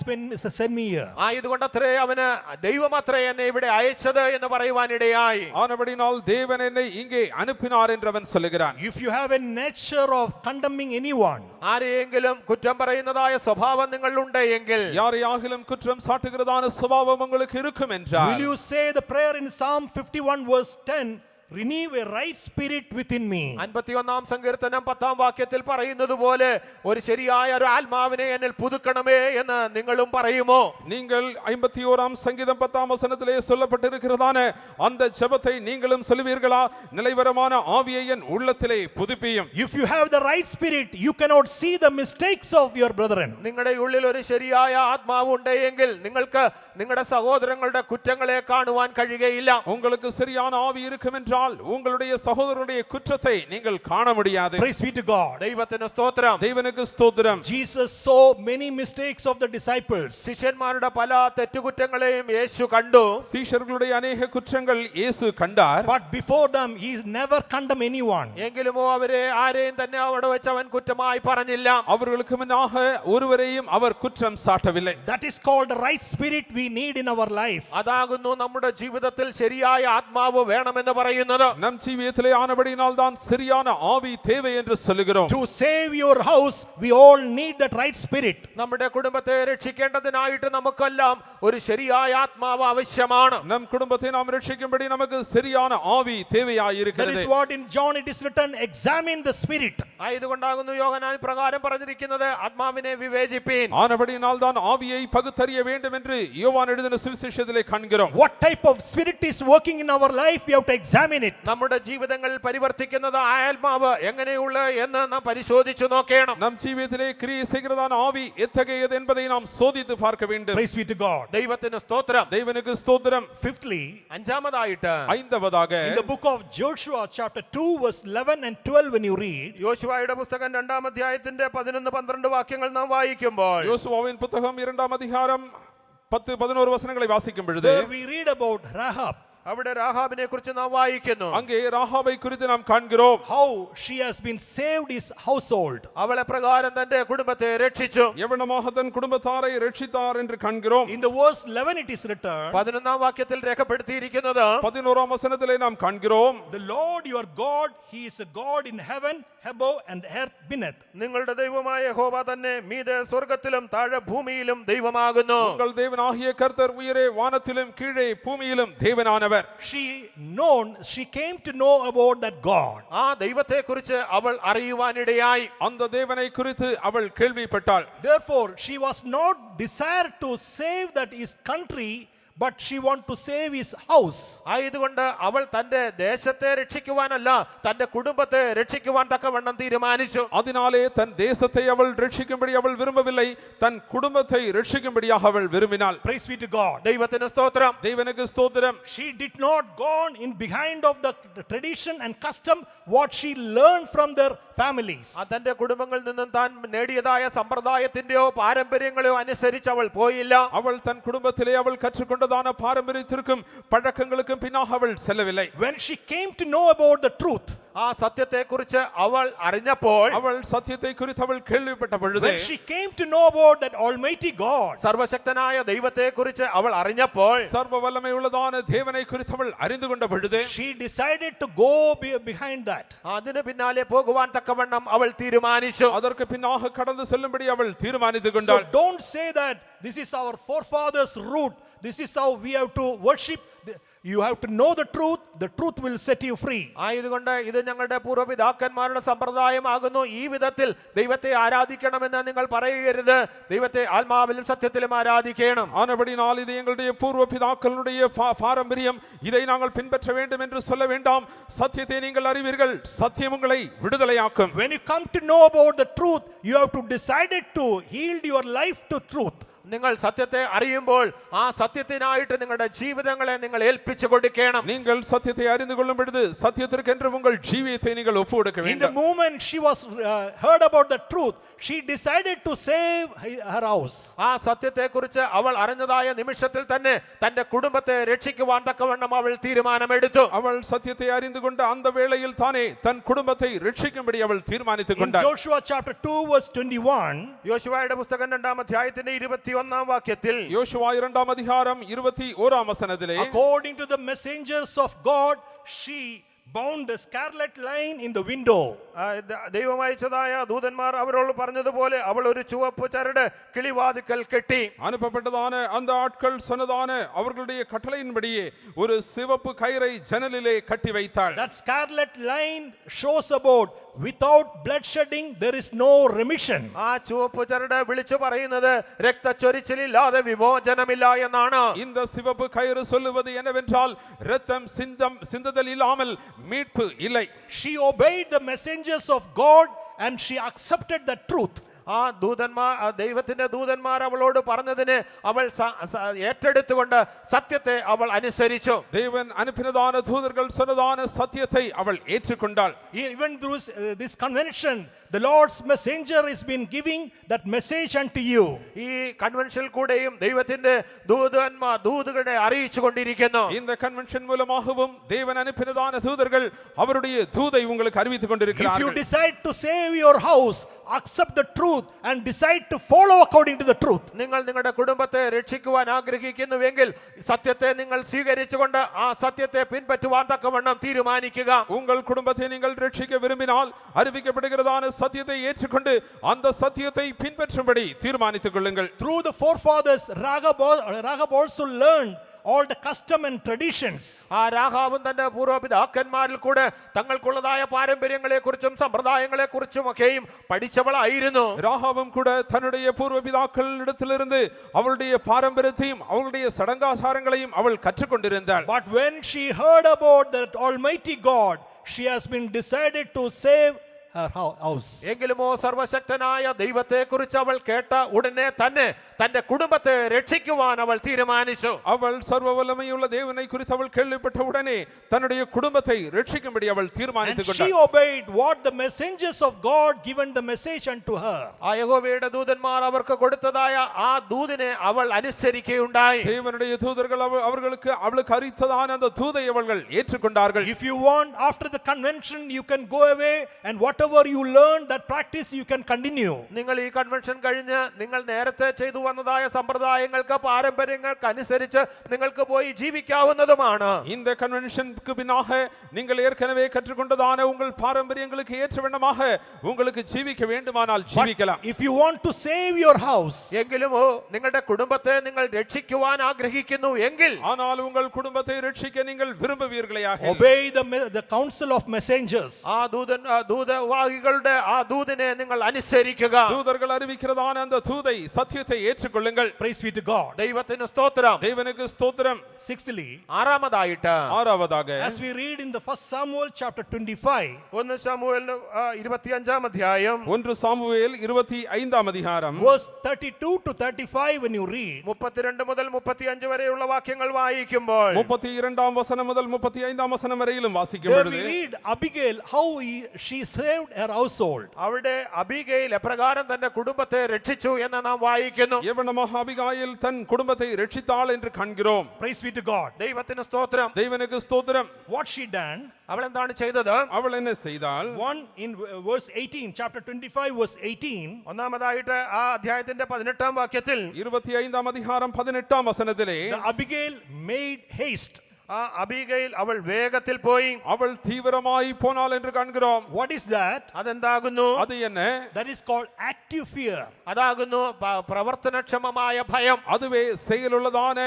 sent me here. ആയതുകൊണ്ടത്രേ അവന് ദൈവമത്രേ എന്നെ ഇവിടെ അയച്ചത് എന്ന് പറയുവാനിടയായി. ஆனபடினால் தேவன் என்னை இங்கே அனுப்பினார் என்று அவன் சொல்லுகிறான். If you have a nature of condemning anyone, ആരെയെങ്കിലും കുറ്റം പറയുന്നതായ സ്വഭാവം നിങ്ങളിലുണ്ട് എങ്കിൽ, யாரையாகிலும் குற்றம் சாட்டுகிறதான சுபாவம் உங்களுக்கு இருக்கும் என்றால், will you say the prayer in Psalm 51 verse 10, renew a right spirit within me? 51-ാം സങ്കീർത്തനം 10-ാം വാക്യത്തിൽ പറയുന്നത് പോലെ ഒരു ശരിയായ ഒരു ആത്മാവിനെ എന്നിൽ പുതുക്കണമേ എന്ന് നിങ്ങളും പറയുമോ? நீங்கள் 51ஆம் சங்கீதம் 10ஆம் வசனத்திலே சொல்லப்பட்டிருக்கிறதான அந்த ஜெபத்தை நீங்களும் சொல்லுவீர்களா? நிலைவரமான ஆவியை என் உள்ளத்திலே புதுப்பியும். If you have the right spirit, you cannot see the mistakes of your brethren. നിങ്ങളുടെ ഉള്ളിൽ ഒരു ശരിയായ ആത്മാവ് ഉണ്ടെങ്കിൽ നിങ്ങൾക്ക് നിങ്ങളുടെ സഹോദരങ്ങളുടെ കുറ്റങ്ങളെ കാണുവാൻ കഴിയുകയില്ല. உங்களுக்கு சரியான ஆவி இருக்கும் என்றால் உங்களுடைய சகோதரருடைய குற்றத்தை நீங்கள் காண முடியாது. Praise be to God. ദൈവത്തിന് സ്തോത്രം. தேவனுக்கு ஸ்தோத்திரம். Jesus saw many mistakes of the disciples. ശിഷ്യന്മാരുടെ പല തെറ്റുകുറ്റങ്ങളെയും യേശു കണ്ടു. சீஷர்களுடைய अनेक குற்றங்கள் இயேசு கண்டார். But before them, he never condemned anyone. എങ്കിലുമോ അവരെ ആരെയും തന്നെ അവിടെ വെച്ച് അവൻ കുറ്റമായി പറഞ്ഞില്ല. அவர்களுக்கு முன்னாக ஒருவரையும் அவர் குற்றம் சாட்டவில்லை. That is called the right spirit we need in our life. അതാകുന്നു നമ്മുടെ ജീവിതത്തിൽ ശരിയായ ആത്മാവ് വേണമെന്ന് പറയുന്നത്. நம் ஜீவியத்திலே ஆனபடியினால் தான் சரியான ஆவி தேவை என்று சொல்லுகிறோம். To save your house, we all need that right spirit. നമ്മുടെ കുടുംബത്തെ രക്ഷിക്കേണ്ടതിനായിട്ട് നമുക്കെല്ലാം ഒരു ശരിയായ ആത്മാവ് ആവശ്യമാണ്. நம் குடும்பத்தை நாம் ரட்சிக்கும்படி நமக்கு சரியான ஆவி தேவையாய் That இருக்கிறது. is what in John it is written, examine the spirit. ആയതുകൊണ്ടാകുന്നു യോഹന്നാൻ പ്രകാരം പറഞ്ഞിരിക്കുന്നത് ആത്മാവിനെ വിവേചിപ്പീൻ. ஆனபடியினால் தான் ஆவியை பகுத்தறிய வேண்டும் என்று யோவான் எழுதின சுவிசேஷத்திலே காண்கிறோம். What type of spirit is working in our life, we have to examine it. നമ്മുടെ ജീവിതങ്ങൾ പരിവർത്തിക്കുന്നത് ആ ആത്മാവ് എങ്ങനെയുള്ള എന്ന് നാം പരിശോധിച്ചു നോക്കണം. நம் ஜீவியத்திலே கிரியை செய்கிறதான ஆவி எத்தகையது என்பதை நாம் சோதித்து பார்க்க வேண்டும். Praise be to God. ദൈവത്തിന് സ്തോത്രം. தேவனுக்கு ஸ்தோத்திரம். Fifthly, അഞ്ചാമതായിട്ട് ஐந்தவதாக in the book of Joshua chapter 2 verse 11 and 12 when you read, യോശുവയുടെ പുസ്തകം 2-ാം അധ്യായത്തിന്റെ 11-12 വാക്യങ്ങൾ നാം വായിക്കുമ്പോൾ, யோசுவாவின் புத்தகம் 2ஆம் அதிகாரம் 10-11 வசனங்களை வாசிக்கும் பொழுது there we read about Rahab. അവിടെ രാഹാബിനെ കുറിച്ച് നാം വായിക്കുന്നു. அங்கே ராகாபை குறித்து நாம் காண்கிறோம். How she has been saved his household. അവളെ പ്രകാരം തന്റെ കുടുംബത്തെ രക്ഷിച്ചു. எவனமாக தன் குடும்பத்தாரை ரட்சித்தார் என்று காண்கிறோம். In the verse 11 it is written, 11ാം വാക്യത്തിൽ രേഖപ്പെടുത്തിയിരിക്കുന്നത് 11ஆம் வசனத்திலே நாம் காண்கிறோம். the Lord your God, he is a God in heaven above and earth beneath. നിങ്ങളുടെ ദൈവമായ യഹോവ തന്നെ മീതെ സ്വർഗ്ഗത്തിലും താഴെ ഭൂമിയിലും ദൈവമാകുന്നു. உங்கள் தேவனாகிய கர்த்தர் உயரே வானத்திலும் கீழே பூமியிலும் தேவனானவர். She came to know about that God. ആ ദൈവത്തെ കുറിച്ച് അവൾ അറിയുവാനിടയായി. அந்த தேவனை குறித்து அவள் கேள்விப்பட்டாள். Therefore she was not desired to save that his country, but she want to save his house. ആയതുകൊണ്ട് അവൾ തന്റെ ദേശത്തെ രക്ഷിക്കുവാനല്ല തന്റെ കുടുംബത്തെ രക്ഷിക്കുവാൻ തക്കവണ്ണം തീരുമാനിച്ചു. அதனாலே தன் தேசத்தை அவள் ரட்சிக்கும்படி அவள் விரும்பவில்லை, தன் குடும்பத்தை ரட்சிக்கும்படியாக அவள் விரும்பினாள். Praise be to God. ദൈവത്തിന് സ്തോത്രം. தேவனுக்கு ஸ்தோத்திரம். She did not gone in behind of the tradition and custom what she learned from their families. തന്റെ കുടുംബങ്ങളിൽ നിന്നും താൻ നേടിയതായ സമ്പ്രദായത്തിന്റെയോ പാരമ്പര്യങ്ങളെയോ അനുസരിച്ച് അവൾ പോയില്ല. அவள் தன் குடும்பத்திலே அவள் கற்றுக்கொண்டதான பாரம்பரியத்திற்கும் பழக்கங்களுக்கும் பின்னாக அவள் செல்லவில்லை. When she came to know about the truth, ആ സത്യത്തെ കുറിച്ച് അവൾ അറിഞ്ഞപ്പോൾ, அவள் சத்தியத்தை குறித்து அவள் கேள்விப்பட்ட பொழுது, when she came to know about that almighty God, സർവശക്തനായ ദൈവത്തെ കുറിച്ച് അവൾ അറിഞ്ഞപ്പോൾ, சர்வ வல்லமை உள்ளதான தேவனை குறித்து அவள் அறிந்து கொண்ட பொழுது, she decided to go behind that. അതിന് പിന്നാലെ പോകുവാൻ തക്കവണ്ണം അവൾ തീരുമാനിച്ചു. அதற்கு பின்னாக கடந்து செல்லும்படி அவள் தீர்மானித்துக் So கொண்டாள். don't say that this is our forefathers' route, this is how we have to worship. You have to know the truth will set you free. ആയതുകൊണ്ട് ഇത് ഞങ്ങളുടെ പൂർവ്വപിതാക്കന്മാരുടെ സമ്പ്രദായമാകുന്നു, ഈ വിധത്തിൽ ദൈവത്തെ ആരാധിക്കണമെന്ന് നിങ്ങൾ പറയരുത്. ദൈവത്തെ ആത്മാവിലും സത്യത്തിലും ആരാധിക്കണം. ஆனபடினால் இது எங்களுடைய பூர்வ பிதாக்களுடைய பாரம்பரியம், இதை நாங்கள் பின்பற்ற வேண்டும் என்று சொல்ல வேண்டாம். சத்தியத்தை நீங்கள் அறிவீர்கள், சத்தியம் உங்களை விடுதலையாக்கும். When you come to know about the truth, you have to decide to yield your life to truth. നിങ്ങൾ സത്യത്തെ അറിയുമ്പോൾ ആ സത്യത്തിനായിട്ട് നിങ്ങളുടെ ജീവിതങ്ങളെ നിങ്ങൾ ഏൽപ്പിച്ചു കൊടുക്കണം. நீங்கள் சத்தியத்தை அறிந்து கொள்ளும் பொழுது சத்தியத்திற்கென்று உங்கள் ஜீவியத்தை நீங்கள் ஒப்புக்கொடுக்க In the வேண்டும். moment she was heard about the truth, she decided to save her house. ആ സത്യത്തെ കുറിച്ച് അവൾ അറിഞ്ഞതായ നിമിഷത്തിൽ തന്നെ തന്റെ കുടുംബത്തെ രക്ഷിക്കുവാൻ തക്കവണ്ണം അവൾ തീരുമാനമെടുത്തു. அவள் சத்தியத்தை அறிந்து கொண்ட அந்த வேளையில் தானே தன் குடும்பத்தை ரட்சிக்கும்படி அவள் தீர்மானித்துக் In கொண்டாள். Joshua chapter 2 verse 21, യോശുവയുടെ പുസ്തകം 2-ാം അധ്യായത്തിന്റെ 21-ാം വാക്യത്തിൽ, யோசுவா 2ஆம் அதிகாரம் 21ஆம் வசனத்திலே, according to the messengers of God, she bound a scarlet line in the window. ദൈവം അയച്ചതായ ദൂതന്മാർ അവരോട് പറഞ്ഞതുപോലെ അവൾ ഒരു ചുവപ്പ് ചരട് കിളിവാതിക്കൽ കെട്ടി. அனுப்பப்பட்டதான அந்த ஆட்கள் சொன்னதான அவர்களுடைய கட்டளையின்படியே ஒரு சிவப்பு கயிறை ஜன்னலிலே கட்டி வைத்தாள். That scarlet line shows about without bloodshedding there is no remission. ആ ചുവപ്പ് ചരട് വിളിച്ചു പറയുന്നത് രക്തച്ചൊരിച്ചിലില്ലാതെ വിമോചനമില്ല എന്നാണ്. இந்த சிவப்பு கயிறு சொல்லுவது என்னவென்றால் இரத்தம் சிந்துதல் இல்லாமல் மீட்பு இல்லை. She obeyed the messengers of God and she accepted the truth. ആ ദൈവത്തിന്റെ ദൂതന്മാർ അവളോട് പറഞ്ഞതിനെ അവൾ ഏറ്റെടുത്തുകൊണ്ട് സത്യത്തെ അവൾ അനുസരിച്ചു. தேவன் அனுப்பினதான தூதர்கள் சொன்னதான சத்தியத்தை அவள் ஏற்றுக்கொண்டாள். Even through this convention, the Lord's messenger has been giving that message unto you. ഈ കൺവെൻഷനിൽ കൂടെയും ദൈവത്തിന്റെ ദൂതുകളെ അറിയിച്ചു കൊണ്ടിരിക്കുന്നു. இந்த கன்வென்ஷன் மூலமாகவும் தேவன் அனுப்பினதான தூதர்கள் அவருடைய தூதை உங்களுக்கு அறிவித்துக் If you கொண்டிருக்கிறார்கள். decide to save your house, accept the truth and decide to follow according to the truth. നിങ്ങൾ നിങ്ങളുടെ കുടുംബത്തെ രക്ഷിക്കുവാൻ ആഗ്രഹിക്കുന്നുവെങ്കിൽ സത്യത്തെ നിങ്ങൾ സ്വീകരിച്ചുകൊണ്ട് ആ സത്യത്തെ പിൻപറ്റുവാൻ തക്കവണ്ണം തീരുമാനിക്കുക. உங்கள் குடும்பத்தை நீங்கள் ரட்சிக்க விரும்பினால் அறிவிக்கப்படுகிறதான சத்தியத்தை ஏற்றுக்கொண்டு அந்த சத்தியத்தை பின்பற்றும்படி தீர்மானித்துக் கொள்ளுங்கள். Through the forefathers, Rahab also learned all the custom and traditions. ആ രാഹാബും തന്റെ പൂർവ്വപിതാക്കന്മാരിൽ കൂടെ തങ്ങൾക്കുള്ളതായ പാരമ്പര്യങ്ങളെ കുറിച്ചും സമ്പ്രദായങ്ങളെ കുറിച്ചും ഒക്കെയും പഠിച്ചവളായിരുന്നു. ராகாவும் கூட தன்னுடைய பூர்வ பிதாக்களிடத்திலிருந்து அவளுடைய பாரம்பரியத்தையும் அவளுடைய சடங்காச்சாரங்களையும் அவள் கற்றுக்கொண்டிருந்தாள். But when she heard about that almighty God, she has been decided to save her house. എങ്കിലുമോ സർവശക്തനായ ദൈവത്തെക്കുറിച്ച് അവൾ കേട്ട ഉടനെ തന്നെ തന്റെ കുടുംബത്തെ രക്ഷിക്കുവാൻ അവൾ തീരുമാനിച്ചു. அவள் சர்வ வல்லமையுள்ள தேவனை குறித்து அவள் கேள்விப்பட்ட உடனே தன்னுடைய குடும்பத்தை ரட்சிக்கும்படி அவள் And தீர்மானித்துக் she கொண்டாள். obeyed what the messengers of God given the message unto her. ആ യഹോവയുടെ ദൂതന്മാർ അവർക്ക് കൊടുത്തതായ ആ ദൂതിനെ അവൾ അനുസരിക്കുകയുണ്ടായി. தேவனுடைய தூதர்கள் அவளுக்கு அறிவித்ததான அந்த தூதை அவர்கள் ஏற்றுக்கொண்டார்கள். If you want, after the convention, you can go away and whatever you learn, that practice you can continue. നിങ്ങൾ ഈ കൺവെൻഷൻ കഴിഞ്ഞ് നിങ്ങൾ നേരത്തെ ചെയ്തു വന്നതായ സമ്പ്രദായങ്ങൾക്ക് പാരമ്പര്യങ്ങൾക്ക് അനുസരിച്ച് നിങ്ങൾക്ക് പോയി ജീവിക്കാവുന്നതുമാണ്. இந்த கன்வென்ஷனுக்கு பின்னாக நீங்கள் ஏற்கனவே கற்றுக்கொண்டதான உங்கள் பாரம்பரியங்களுக்கு ஏற்ற வண்ணமாக உங்களுக்கு ஜீவிக்க வேண்டுமானால் ஜீவிக்கலாம். If you want to save your house, എങ്കിലും നിങ്ങളുടെ കുടുംബത്തെ നിങ്ങൾ രക്ഷിക്കുവാൻ ആഗ്രഹിക്കുന്നു എങ്കിൽ ஆனால் உங்கள் குடும்பத்தை ரட்சிக்க நீங்கள் விரும்புவீர்களேயாக obey the counsel of messengers. ആ ദൂതവാഹികളുടെ ആ ദൂതിനെ നിങ്ങൾ അനുസരിക്കുക. தூதர்கள் அறிவிக்கிறதான அந்த தூதை சத்தியத்தை ஏற்றுக்கொள்ளுங்கள். Praise be to God. ദൈവത്തിന് സ്തോത്രം. தேவனுக்கு ஸ்தோத்திரம். Sixthly, ആറാമതായിട്ട് ஆறாவதாக as we read in the 1 Samuel chapter 25, 1 ശമൂവേൽ 25 അധ്യായം 1 சாமுவேல் 25 அதிகாரம் verse 32 to 35, when you read, 32 മുതൽ 35 വരെയുള്ള വാക്യങ്ങൾ വായിക്കുമ്പോൾ 32 വസനം മുതൽ 35 വസനം വരെയിലും വാസിക്കും there பொழுது we read Abigail, how she saved her household. അവിടെ അബീഗയിൽ എപ്രകാരം തന്റെ കുടുംബത്തെ രക്ഷിച്ചു എന്ന് നാം വായിക്കുന്നു. எவ்வளமாக அபிகாயில் தன் குடும்பத்தை ரட்சித்தாள் என்று காண்கிறோம். Praise be to God. ദൈവത്തിന് സ്തോത്രം. தேவனுக்கு ஸ்தோத்திரம். What she done? അവൾ എന്താണ് ചെയ്തത്? அவள் என்ன செய்தாள்? One in verse 18, chapter 25, verse 18. ഒന്നാമതായിട്ട് ആ അധ്യായത്തിന്റെ 18 വാക്യത്തിൽ 25 அதிகாரம் 18 வசனத்திலே The Abigail made haste. ആ അബീഗയിൽ അവൾ വേഗത്തിൽ പോയി. அவள் தீவிரமாய் போனாள் என்று காண்கிறோம். What is that? അതെന്താകുന്നു? அது என்ன? That is called active fear. അതാകുന്നു പ്രവർത്തനക്ഷമമായ ഭയം. அதுவே செயலுள்ளதான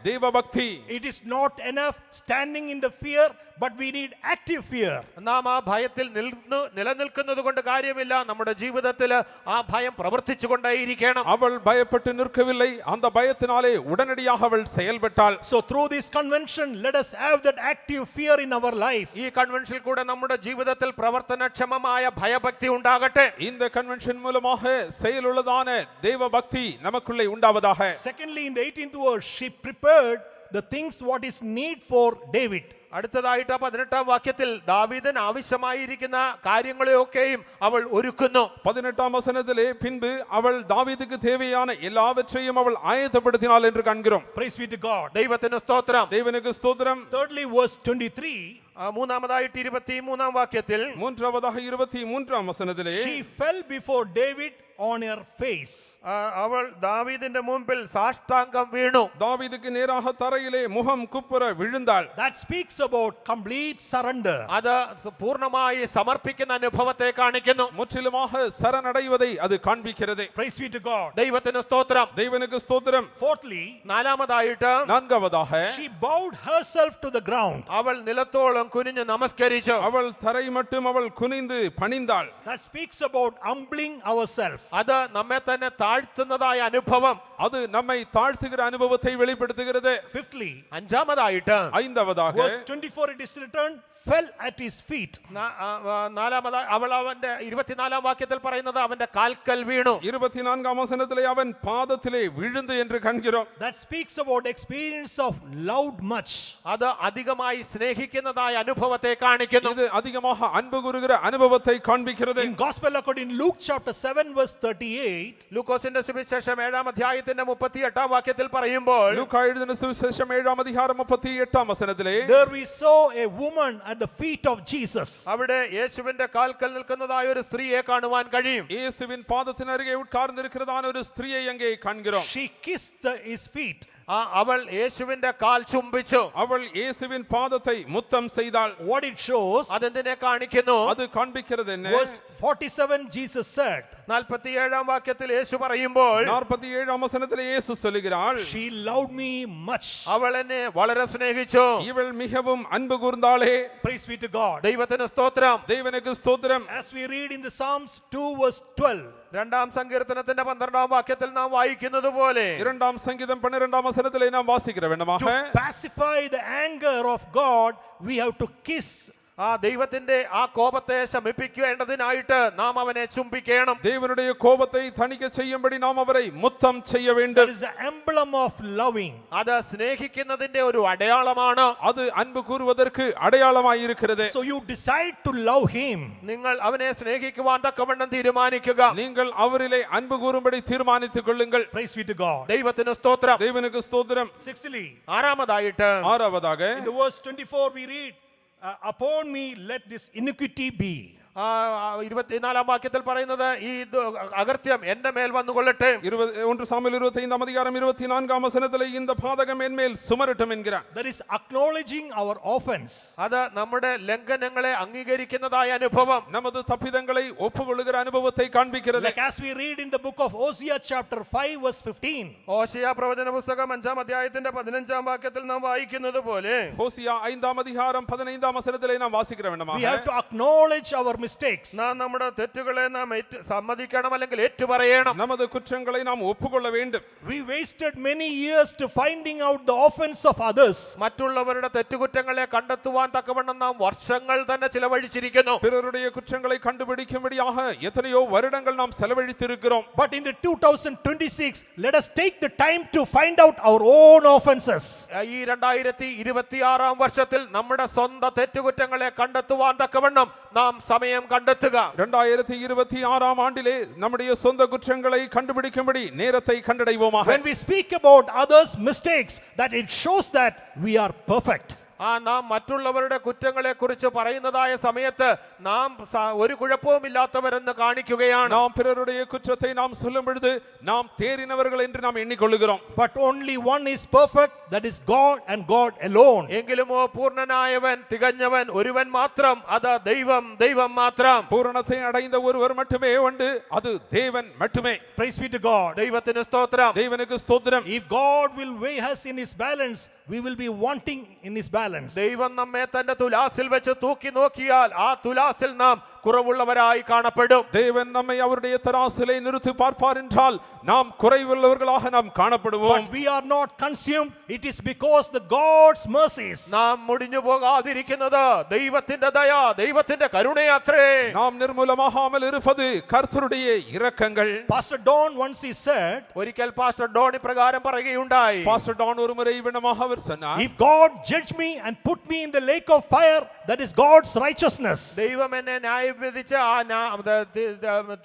தேவபக்தி. It is not enough standing in the fear, but we need active fear. നാം ആ ഭയത്തിൽ നിലനിൽക്കുന്നത് കൊണ്ട് കാര്യമില്ല. നമ്മുടെ ജീവിതത്തിൽ ആ ഭയം പ്രവർത്തിച്ചു കൊണ്ടേയിരിക്കണം. அவள் பயப்பட்டு நிற்கவில்லை. அந்த பயத்தினாலே உடனடியாக அவள் செயல்பட்டாள். So through this convention, let us have that active fear in our life. ഈ കൺവെൻഷനിൽ കൂടെ നമ്മുടെ ജീവിതത്തിൽ പ്രവർത്തനക്ഷമമായ ഭയഭക്തി ഉണ്ടാകട്ടെ. இந்த கன்வென்ஷன் மூலமாக செயலுள்ளதான தேவபக்தி நமக்குள்ளே உண்டாவதாக. Secondly, in the 18th verse, she prepared the things what is need for David. അടുത്തതായിട്ട് 18 വാക്യത്തിൽ ദാവീദിന് ആവശ്യമായിരിക്കുന്ന കാര്യങ്ങളെയൊക്കെയും അവൾ ഒരുക്കുന്നു. 18 വസനത്തിലെ பின்பு அவள் தாவீதுக்கு தேவையான எல்லாவற்றையும் அவள் ஆயத்தப்படுத்தினாள் என்று காண்கிறோம். Praise be to God. ദൈവത്തിന് സ്തോത്രം. தேவனுக்கு ஸ்தோத்திரம். Thirdly, verse 23, മൂന്നാമതായിട്ട് 23 വാക്യത്തിൽ மூன்றாவதாக 23 வசனத்திலே she fell before David on her face. അവൾ ദാവീദിന്റെ മുമ്പിൽ സാഷ്ടാംഗം വീണു. தாவீதுக்கு நேராக தரையிலே முகம் குப்புற விழுந்தாள். That speaks about complete surrender. അത് പൂർണ്ണമായി സമർപ്പിക്കുന്ന അനുഭവത്തെ കാണിക്കുന്നു. முற்றிலுமாக சரணடைவதை அது காண்பிக்கிறது. Praise be to God. ദൈവത്തിന് സ്തോത്രം. தேவனுக்கு ஸ்தோத்திரம். Fourthly, നാലാമതായിട്ട് நான்காவதாக she bowed herself to the ground. അവൾ നിലത്തോളം കുനിഞ്ഞ് നമസ്കരിച്ചു. அவள் தரை மட்டும் அவள் குனிந்து பணிந்தாள். That speaks about humbling ourselves. അത് നമ്മെ തന്നെ താഴ്ത്തുന്നതായ അനുഭവം. அது நம்மை தாழ்த்துகிற அனுபவத்தை வெளிப்படுத்துகிறது. Fifthly, അഞ്ചാമതായിട്ട് ஐந்தாவதாக verse 24, it is written, fell at his feet. നാലാമതായി അവൾ അവന്റെ 24 വാക്യത്തിൽ പറയുന്നത് അവന്റെ കാൽക്കൽ വീണു. 24 வசனத்திலே அவன் பாதத்திலே விழுந்து என்று காண்கிறோம். That speaks about experience of loved much. അത് അധികമായി സ്നേഹിക്കുന്നതായ അനുഭവത്തെ കാണിക്കുന്നു. இது அதிகமாக அன்பு கூறுகிற அனுபவத்தை காண்பிக்கிறது. In Gospel according to Luke chapter 7 verse 38, ലൂക്കോസിന്റെ സുവിശേഷം 7 അധ്യായത്തിന്റെ 38 വാക്യത്തിൽ പറയുമ്പോൾ லூக்கா எழுதின சுவிசேஷம் 7 அதிகாரம் 38 வசனத்திலே there we saw a woman at the feet of Jesus. അവിടെ യേശുവിന്റെ കാൽക്കൽ നിൽക്കുന്നതായ ഒരു സ്ത്രീയെ കാണുവാൻ കഴിയും. இயேசுவின் பாதத்தின் அருகே உட்கார்ந்திருக்கிறதான ஒரு ஸ்திரியை அங்கே காண்கிறோம். She kissed his feet. അവൾ യേശുവിന്റെ കാൽ ചുംബിച്ചു. அவள் இயேசுவின் பாதத்தை முத்தம் செய்தாள். What it shows, അതെന്തിനെ കാണിക്കുന്നു? அது காண்பிக்கிறது என்ன? verse 47, Jesus said, 47 വാക്യത്തിൽ യേശു പറയുമ്പോൾ 47 வசனத்திலே இயேசு சொல்லுகிறாள், she loved me much. അവൾ എന്നെ വളരെ സ്നേഹിച്ചു. இவள் மிகவும் அன்பு கூர்ந்தாளே. Praise be to God. ദൈവത്തിന് സ്തോത്രം. தேவனுக்கு ஸ்தோத்திரம். As we read in the Psalms 2 verse 12, രണ്ടാം സങ്കീർത്തനത്തിന്റെ 12 വാക്യത്തിൽ നാം വായിക്കുന്നത് പോലെ 2 சங்கீதம் 12 வசனத்திலே நாம் வாசிக்கிற வேண்டுமாக to pacify the anger of God, we have to kiss ആ ദൈവത്തിന്റെ ആ കോപത്തെ ശമിപ്പിക്കേണ്ടതിനായിട്ട് നാം അവനെ ചുംബിക്കണം. தேவனுடைய கோபத்தை தணிக்க செய்யும்படி நாம் அவரை முத்தம் செய்ய That வேண்டும். is the emblem of loving. അത് സ്നേഹിക്കുന്നതിന്റെ ഒരു അടയാളമാണ്. அது அன்பு கூறுவதற்கு அடையாளமாய் இருக்கிறது. So you decide to love him. നിങ്ങൾ അവനെ സ്നേഹിക്കുവാൻ തക്കവണ്ണം തീരുമാനിക്കുക. நீங்கள் அவரிலே அன்பு கூறும்படி தீர்மானித்துக் கொள்ளுங்கள். Praise be to God. ദൈവത്തിന് സ്തോത്രം. தேவனுக்கு ஸ்தோத்திரம். Sixthly, ആറാമതായിട്ട് ஆறாவதாக in the verse 24 we read, upon me let this iniquity be. 24-ാം വാക്യത്തിൽ പറയുന്നത് ഈ അകൃത്യം എന്റെ മേൽ വന്നുകൊള്ളട്ടെ. 1 സാമുവേൽ 25 அதிகாரம் 24 வசனத்திலே இந்த பாதகம் என்மேல் சுமரட்டும் என்கிறார். That is acknowledging our offense. അത് നമ്മുടെ ലംഘനങ്ങളെ അംഗീകരിക്കുന്നതായ അനുഭവം, நமது தப்பிதங்களை ஒப்புக்கொள்ளுகிற அனுபவத்தை காண்பிக்கிறது. Like as we read in the book of Hosea chapter 5 verse 15. Hosea പ്രവചന പുസ്തകം 5-ാം അധ്യായത്തിന്റെ 15-ാം വാക്യത്തിൽ നാം വായിക്കുന്നത് പോലെ, ஹோசியா 5 அதிகாரம் 15 வசனத்திலே நாம் வாசிக்கிற We வேண்டுமாக have to acknowledge our mistakes. നാം നമ്മുടെ തെറ്റുകളെ നാം സമ്മതിക്കണം, അല്ലെങ്കിൽ ഏറ്റുപറയണം. நமது குற்றங்களை நாம் ஒப்புக்கொள்ள வேண்டும். We wasted many years to finding out the offense of others. മറ്റുള്ളവരുടെ തെറ്റുകുറ്റങ്ങളെ കണ്ടെത്തുവാൻ തക്കവണ്ണം നാം വർഷങ്ങൾ തന്നെ ചിലവഴിച്ചിരിക്കുന്നു. பிறருடைய குற்றங்களை கண்டுபிடிக்கும்படியாக எத்தனையோ வருடங்கள் நாம் செலவழித்திருக்கிறோம். But in the 2026, let us take the time to find out our own offenses. ഈ 2026-ാം വർഷത്തിൽ നമ്മുടെ സ്വന്തം തെറ്റുകുറ്റങ്ങളെ കണ്ടെത്തുവാൻ തക്കവണ്ണം നാം സമയം കണ്ടെത്തുക. 2026 ஆண்டிலே நம்முடைய சொந்த குற்றங்களை கண்டுபிடிக்கும்படி நேரத்தை கண்டடைவோமாக. When we speak about others' mistakes, that it shows that we are perfect. നാം മറ്റുള്ളവരുടെ കുറ്റങ്ങളെ കുറിച്ച് പറയുന്നതായ സമയത്ത് നാം ഒരു കുഴപ്പവുമില്ലാത്തവരെന്ന് കാണിക്കുകയാണ്. நாம் பிறருடைய குற்றத்தை நாம் சொல்லும் பொழுது நாம் தேறினவர்கள் என்று நாம் எண்ணிக்கொள்ளுகிறோம். But only one is perfect, that is God and God alone. എങ്കിലുമോ പൂർണ്ണനായവൻ തികഞ്ഞവൻ ഒരുവൻ മാത്രം, അത് ദൈവം മാത്രം. பூரணத்தை அடைந்த ஒருவர் மட்டுமே உண்டு, அது தேவன் மட்டுமே. Praise be to God. ദൈവത്തിന് സ്തോത്രം. தேவனுக்கு ஸ்தோத்திரம். If God will weigh us in his balance, we will be wanting in his balance. ദൈവം നമ്മെ തന്റെ തുലാസിൽ വെച്ച് തൂക്കി നോക്കിയാൽ ആ തുലാസിൽ നാം കുറവുള്ളവരായി കാണപ്പെടും. தேவன் நம்மை அவருடைய தராசிலே நிறுத்தி பார்ப்பார் என்றால் நாம் குறைவுள்ளவர்களாக நாம் காணப்படுவோம். But we are not consumed. It is because the God's mercies. നാം മുടിഞ്ഞു പോകാതിരിക്കുന്നത് ദൈവത്തിന്റെ ദയ, ദൈവത്തിന്റെ കരുണയാത്രേ. நாம் நிர்மூலமாகாமல் இருப்பது கர்த்தருடைய இரக்கங்கள். Pastor Don once he said, ഒരിക്കൽ പാസ്റ്റർ ഡോൺ ഇപ്രകാരം പറയുകയുണ്ടായി. பாஸ்டர் டான் ஒருமுறை இவ்விதமாக அவர் சொன்னார், if God judge me and put me in the lake of fire, that is God's righteousness. ദൈവം എന്നെ ന്യായം വിധിച്ച് ആ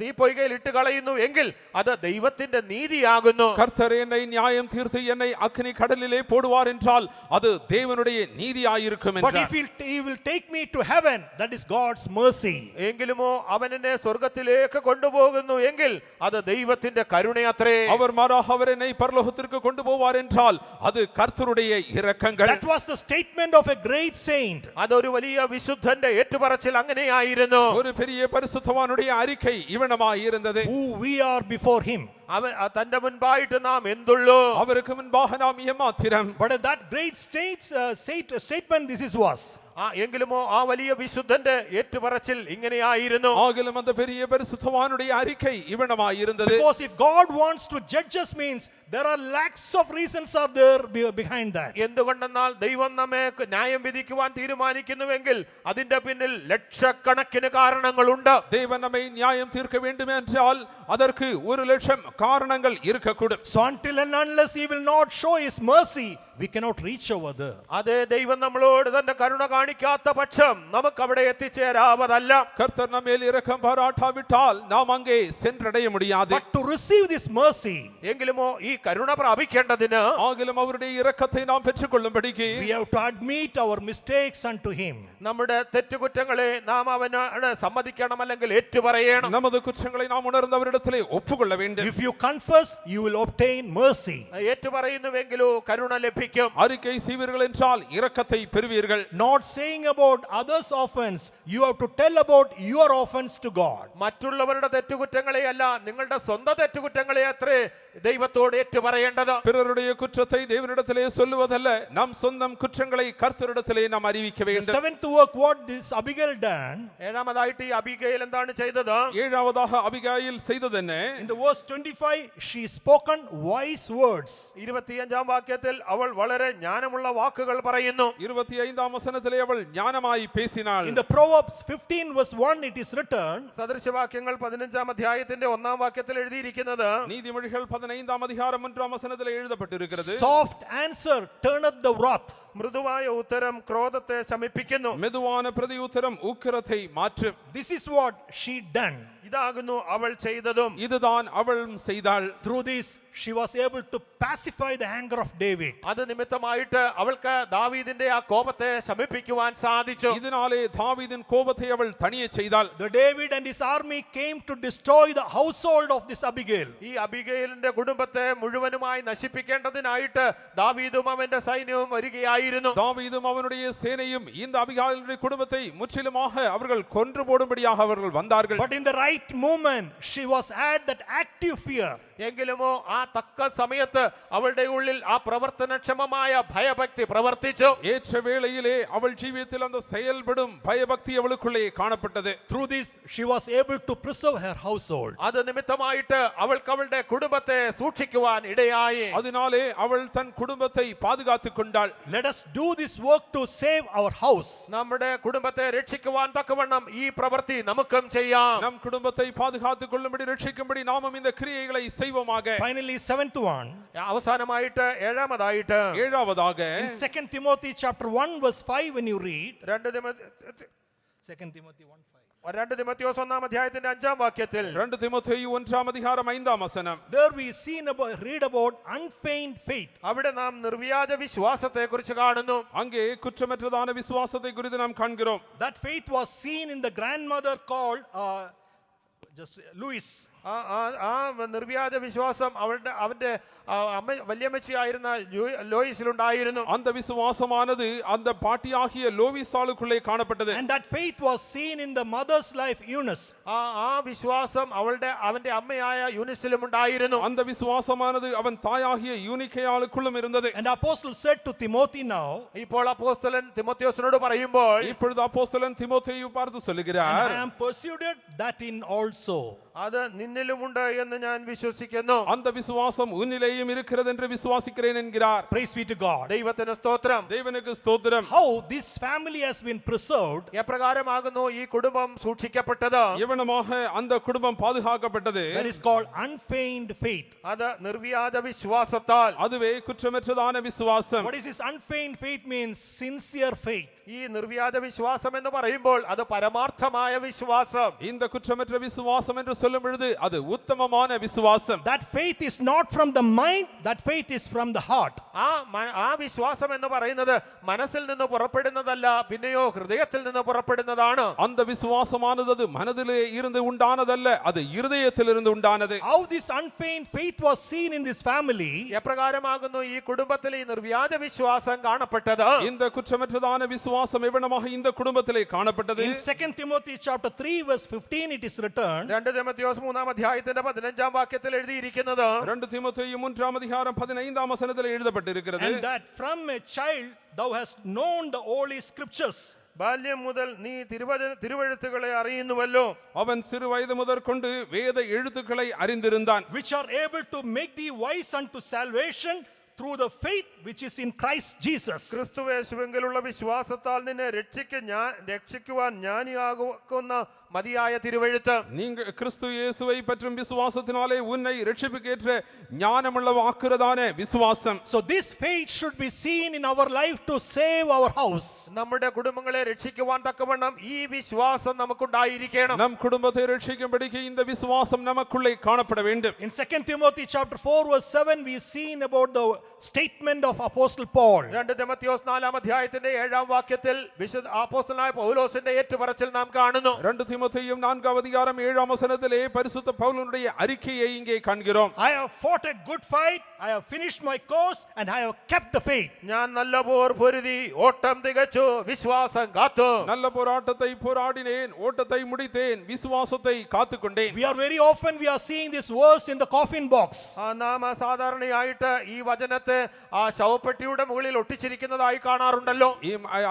തീപ്പൊയ്കയിൽ ഇട്ട് കളയുന്നു എങ്കിൽ അത് ദൈവത്തിന്റെ നീതിയാകുന്നു. கர்த்தர் என்னை நியாயம் தீர்த்து என்னை அக்கினி கடலிலே போடுவார் என்றால் அது தேவனுடைய நீதியாயிருக்கும் But if என்றார். he will take me to heaven, that is God's mercy. എങ്കിലുമോ അവൻ എന്നെ സ്വർഗത്തിലേക്ക് കൊണ്ടുപോകുന്നു എങ്കിൽ അത് ദൈവത്തിന്റെ കരുണയാത്രേ. அவர் மாறாக அவர் என்னை பரலோகத்திற்கு கொண்டு போவார் என்றால் அது கர்த்தருடைய இரக்கங்கள். That was the statement of a great saint. അതൊരു വലിയ വിശുദ്ധന്റെ ഏറ്റുപറച്ചിൽ അങ്ങനെയായിരുന്നു. ஒரு பெரிய பரிசுத்தவானுடைய அறிக்கை இவனமாய் இருந்தது. Who we are before him. അവൻ തന്റെ മുൻപായിട്ട് നാം എന്തുള്ളൂ. அவருக்கு முன்பாக நாம் ஏமாத்திரம். But that great statement this is was. എങ്കിലുമോ ആ വലിയ വിശുദ്ധന്റെ ഏറ്റുപറച്ചിൽ ഇങ്ങനെയായിരുന്നു. ஆகிலும் அந்த பெரிய பரிசுத்தவானுடைய அறிக்கை இவனமாய் இருந்தது. Because if God wants to judge us means there are lakhs of reasons are there behind that. എന്തുകൊണ്ടെന്നാൽ ദൈവം നമ്മെ ന്യായം വിധിക്കുവാൻ തീരുമാനിക്കുന്നുവെങ്കിൽ അതിന്റെ പിന്നിൽ ലക്ഷക്കണക്കിന് കാരണങ്ങളുണ്ട്. தேவன் நம்மை நியாயம் தீர்க்க வேண்டும் என்றால் அதற்கு 1,00,000 காரணங்கள் இருக்கக்கூடும். So until and unless he will not show his mercy, we cannot reach over there. അതേ ദൈവം നമ്മളോട് തന്റെ കരുണ കാണിക്കാത്ത പക്ഷം നമുക്ക് അവിടെ എത്തിച്ചേരാവതല്ല. கர்த்தர் நம்ம மேல் இரக்கம் பாராட்டாவிட்டால் நாம் அங்கே சென்றடைய முடியாது. But to receive this mercy, എങ്കിലുമോ ഈ കരുണ പ്രാപിക്കേണ്ടതിന് ஆகிலும் அவருடைய இரக்கத்தை நாம் பெற்றுக்கொள்ளும்படிக்கு we have to admit our mistakes unto him. നമ്മുടെ തെറ്റുകുറ്റങ്ങളെ നാം അവനോട് സമ്മതിക്കണം, അല്ലെങ്കിൽ ഏറ്റുപറയണം. நமது குற்றங்களை நாம் உணர்ந்தவரிடத்திலே ஒப்புக்கொள்ள வேண்டும். If you confess, you will obtain mercy. ഏറ്റുപറയുന്നുവെങ്കിലോ കരുണ ലഭിക്കും. அறிக்கை செய்வீர்கள் என்றால் இரக்கத்தை பெறுவீர்கள். Not saying about others' offense, you have to tell about your offense to God. മറ്റുള്ളവരുടെ തെറ്റുകുറ്റങ്ങളെയല്ല, നിങ്ങളുടെ സ്വന്തം തെറ്റുകുറ്റങ്ങളെ അത്രേ ദൈവത്തോട് ഏറ്റുപറയേണ്ടത്. பிறருடைய குற்றத்தை தேவனிடத்திலே சொல்லுவதல்ல, நம் சொந்தம் குற்றங்களை கர்த்தரிடத்திலே நாம் அறிவிக்க The வேண்டும். seventh work, what this Abigail done, ഏഴാമതായിട്ട് ഈ അബീഗയിൽ എന്താണ് ചെയ്തത്? ஏழாவதாக அபிகாயில் செய்ததென்ன? in the verse 25, she spoken wise words. 25-ാം വാക്യത്തിൽ അവൾ വളരെ ജ്ഞാനമുള്ള വാക്കുകൾ പറയുന്നു. 25ஆம் வசனத்திலே அவள் ஞானமாய் பேசினாள். In the Proverbs 15 verse 1 it is written, സദൃശവാക്യങ്ങൾ 15-ാം അധ്യായത്തിന്റെ 1-ാം വാക്യത്തിൽ എഴുതിയിരിക്കുന്നത്, நீதிமொழிகள் 15ஆம் அதிகாரம் 1ஆம் வசனத்திலே எழுதப்பட்டிருக்கிறது. soft answer turneth the wrath. മൃദുവായ ഉത്തരം ക്രോധത്തെ ശമിപ്പിക്കുന്നു. மெதுவான பிரதியுத்தரம் உக்கிரத்தை மாற்றும். This is what she done. ഇതാകുന്നു അവൾ ചെയ്തതും. இதுதான் அவளும் செய்தாள். Through this she was able to pacify the anger of David. അത് നിമിത്തമായിട്ട് അവൾക്ക് ദാവീദിന്റെ ആ കോപത്തെ ശമിപ്പിക്കുവാൻ സാധിച്ചു. இதனாலே தாவீதின் கோபத்தை அவள் தணிய செய்தாள். The David and his army came to destroy the household of this Abigail. ഈ അബിഗയിലിന്റെ കുടുംബത്തെ മുഴുവനുമായി നശിപ്പിക്കേണ്ടതിനായിട്ട് ദാവീദും അവന്റെ സൈന്യവും വരികയായിരുന്നു. தாவீதும் அவனுடைய சேனையும் இந்த அபிகாயிலுடைய குடும்பத்தை முற்றிலுமாக அவர்கள் கொன்று போடும்படியாக அவர்கள் வந்தார்கள். But in the right moment she was had that active fear. എങ്കിലുമോ ആ തക്ക സമയത്ത് അവളുടെ ഉള്ളിൽ ആ പ്രവർത്തനക്ഷമമായ ഭയഭക്തി പ്രവർത്തിച്ചു. ஏற்ற வேளையிலே அவள் ஜீவியத்தில் அந்த செயல்படும் பயபக்தி அவளுக்குள்ளே காணப்பட்டது. Through this she was able to preserve her household. അത് നിമിത്തമായിട്ട് അവൾക്ക് അവളുടെ കുടുംബത്തെ സൂക്ഷിക്കുവാൻ ഇടയായി. அதனாலே அவள் தன் குடும்பத்தை பாதுகாத்துக் கொண்டாள். Let us do this work to save our house. നമ്മുടെ കുടുംബത്തെ രക്ഷിക്കുവാൻ തക്കവണ്ണം ഈ പ്രവൃത്തി നമുക്കും ചെയ്യാം. நம் குடும்பத்தை பாதுகாத்துக் கொள்ளும்படி ரட்சிக்கும்படி நாமும் இந்த கிரியைகளை செய்வோமாக. Finally, seventh one, അവസാനമായിട്ട് ഏഴാമതായിട്ട് ஏழாவதாக in 2 Timothy chapter 1 verse 5 when you read 2 Timothy 1:5, തിമോഥെയോസ് 1-ാം അധ്യായത്തിന്റെ 5-ാം വാക്യത്തിൽ 2 தீமோத்தேயு 1ஆம் அதிகாரம் 5ஆம் வசனம். there we read about unfeigned faith. അവിടെ നാം നിർവ്യാജ വിശ്വാസത്തെ കുറിച്ച് കാണുന്നു. அங்கே குற்றமற்றதான விசுவாசத்தை குறித்து நாம் காண்கிறோம். That faith was seen in the grandmother called Louis. ആ നിർവ്യാജ വിശ്വാസം അവന്റെ അമ്മ വല്യമ്മച്ചിയായിരുന്ന ലോയിസിലുണ്ടായിരുന്നു. அந்த விசுவாசமானது அந்த பாட்டியாகிய லோவிசாளுக்குள்ளே காணப்பட்டது. And that faith was seen in the mother's life, Eunice. ആ വിശ്വാസം അവന്റെ അമ്മയായ യൂനിസിലും ഉണ്ടായിരുന്നു. அந்த விசுவாசமானது அவன் தாயாகிய யூனிக்கையாளுக்குள்ளும் இருந்தது. And the apostle said to Timothy now, ഇപ്പോൾ അപ്പോസ്തലൻ തിമോഥെയോസിനോട് പറയുമ്പോൾ, இப்பொழுது அப்போஸ்தலன் தீமோத்தேயு பார்த்து சொல்லுகிறார், I am persuaded that in also. അത് നിന്നിലുമുണ്ട് എന്ന് ഞാൻ വിശ്വസിക്കുന്നു. அந்த விசுவாசம் உன்னிலேயும் இருக்கிறது என்று விசுவாசிக்கிறேன் என்கிறார். Praise be to God. ദൈവത്തിന് സ്തോത്രം. தேவனுக்கு ஸ்தோத்திரம். How this family has been preserved. എപ്രകാരമാകുന്നു ഈ കുടുംബം സൂക്ഷിക്കപ്പെട്ടത്? எவனமாக அந்த குடும்பம் பாதுகாக்கப்பட்டது. That is called unfeigned faith. അത് നിർവ്യാജ വിശ്വാസത്താൽ. அதுவே குற்றமற்றதான விசுவாசம். What is this unfeigned faith means? Sincere faith. ഈ നിർവ്യാജ വിശ്വാസം എന്ന് പറയുമ്പോൾ അത് പരമാർത്ഥമായ വിശ്വാസം. இந்த குற்றமற்ற விசுவாசம் என்று சொல்லும் பொழுது அது உத்தமமான விசுவாசம். That faith is not from the mind, that faith is from the heart. ആ വിശ്വാസം എന്ന് പറയുന്നത് മനസ്സിൽ നിന്ന് പുറപ്പെടുന്നതല്ല, പിന്നെയോ ഹൃദയത്തിൽ നിന്ന് പുറപ്പെടുന്നതാണ്. அந்த விசுவாசமானது அது மனதிலே இருந்து உண்டானதல்ல, அது இருதயத்திலிருந்து உண்டானது. How this unfeigned faith was seen in this family. എപ്രകാരമാകുന്നു ഈ കുടുംബത്തിൽ ഈ നിർവ്യാജ വിശ്വാസം കാണപ്പെട്ടത്? இந்த குற்றமற்றதான விசுவாசம் எவனமாக இந்த குடும்பத்திலே காணப்பட்டது. In 2 Timothy chapter 3 verse 15 it is written. 2 തിമോഥെയോസ് 3-ാം അധ്യായത്തിന്റെ 15-ാം വാക്യത്തിൽ എഴുതിയിരിക്കുന്നത്, 2 தீமோத்தேயு 3ஆம் அதிகாரம் 15ஆம் வசனத்தில் எழுதப்பட்டிருக்கிறது, And that from a child thou hast known the holy scriptures. ബാല്യം മുതൽ നീ തിരുവെഴുത്തുകളെ അറിയുന്നുവല്ലോ. அவன் சிறு வயது முதற்கொண்டு வேத எழுத்துக்களை அறிந்திருந்தான். Which are able to make thee wise unto salvation through the faith which is in Christ Jesus. ക്രിസ്തുയേശുവിലുള്ള വിശ്വാസത്താൽ നിന്നെ രക്ഷിക്കുവാൻ ജ്ഞാനിയാകുന്ന മതിയായ തിരുവെഴുത്ത്. நீங்க கிறிஸ்து இயேசுவை பற்றும் விசுவாசத்தினாலே உன்னை இரட்சிப்புக்கேற்ற ஞானமுள்ள வாக்குறதான விசுவாசம். So this faith should be seen in our life to save our house. നമ്മുടെ കുടുംബങ്ങളെ രക്ഷിക്കുവാൻ തക്കവണ്ണം ഈ വിശ്വാസം നമുക്കുണ്ടായിരിക്കണം. நம் குடும்பத்தை ரட்சிக்கும்படிக்கு இந்த விசுவாசம் நமக்குள்ளே காணப்பட வேண்டும். In 2 Timothy chapter 4 verse 7 we seen about the statement of Apostle Paul. 2 തിമോഥെയോസ് 4-ാം അധ്യായത്തിന്റെ 7-ാം വാക്യത്തിൽ വിശുദ്ധ അപ്പോസ്തലനായ പൗലോസിന്റെ ഏറ്റുപറച്ചിൽ നാം കാണുന്നു. 2 தீமோத்தேயும் 4ஆம் அதிகாரம் 7ஆம் வசனத்திலே பரிசுத்த பவுலினுடைய அறிக்கையை இங்கே காண்கிறோம். I have fought a good fight, I have finished my course, and I have kept the faith. ഞാൻ നല്ല പോർ പൊരുതി ഓട്ടം തികച്ചു വിശ്വാസം കാത്തു. நல்ல போராட்டத்தை போராடினேன், ஓட்டத்தை முடித்தேன், விசுவாசத்தை காத்துக்கொண்டேன். We are very often we are seeing this verse in the coffin box. നാം സാധാരണയായിട്ട് ഈ വചനത്തെ ആ ശവപ്പെട്ടിയുടെ മുകളിൽ ഒട്ടിച്ചിരിക്കുന്നതായി കാണാറുണ്ടല്ലോ.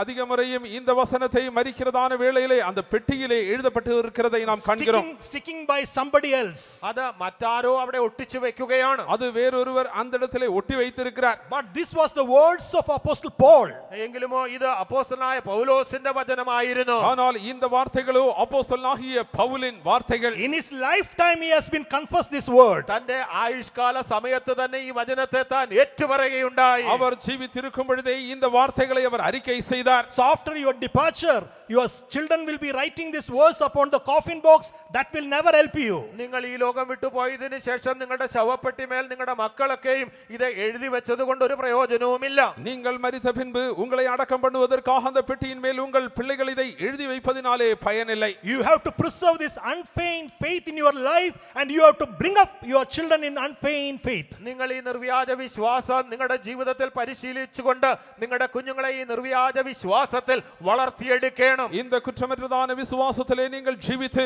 அதிக முறையும் இந்த வசனத்தை மரிக்கிறதான வேளையிலே அந்த பெட்டியிலே எழுதப்பட்டு இருக்கிறதை நாம் காண்கிறோம். Sticking by somebody else. അത് മറ്റാരോ അവിടെ ഒട്ടിച്ചു വെക്കുകയാണ്. அது வேறொருவர் அந்த இடத்திலே ஒட்டி வைத்திருக்கிறார். But this was the words of Apostle Paul. എങ്കിലുമോ ഇത് അപ്പോസ്തലനായ പൗലോസിന്റെ വചനമായിരുന്നു. ஆனால் இந்த வார்த்தைகளோ அப்போஸ்தலனாகிய பவுலின் வார்த்தைகள். In his lifetime he has been confessed this word. തന്റെ ആയുഷ്കാല സമയത്ത് തന്നെ ഈ വചനത്തെ താൻ ഏറ്റുപറയുകയുണ്ടായി. அவர் ஜீவித்திருக்கும் பொழுதே இந்த வார்த்தைகளை அவர் அறிக்கை செய்தார். So after your departure, your children will be writing this verse upon the coffin box. That will never help you. നിങ്ങൾ ഈ ലോകം വിട്ടു പോയതിനു ശേഷം നിങ്ങളുടെ ശവപ്പെട്ടിമേൽ നിങ്ങളുടെ മക്കളൊക്കെയും ഇത് എഴുതി വെച്ചത് കൊണ്ട് ഒരു പ്രയോജനവുമില്ല. நீங்கள் மரித்த பின்பு உங்களை அடக்கம் பண்ணுவதற்காக அந்த பெட்டியின் மேல் உங்கள் பிள்ளைகள் இதை எழுதி வைப்பதினாலே பயனில்லை. You have to preserve this unfeigned faith in your life, and you have to bring up your children in unfeigned faith. നിങ്ങൾ ഈ നിർവ്യാജ വിശ്വാസം നിങ്ങളുടെ ജീവിതത്തിൽ പരിശീലിച്ചുകൊണ്ട് നിങ്ങളുടെ കുഞ്ഞുങ്ങളെ ഈ നിർവ്യാജ വിശ്വാസത്തിൽ വളർത്തിയെടുക്കണം. இந்த குற்றமற்றதான விசுவாசத்திலே நீங்கள் ஜீவித்து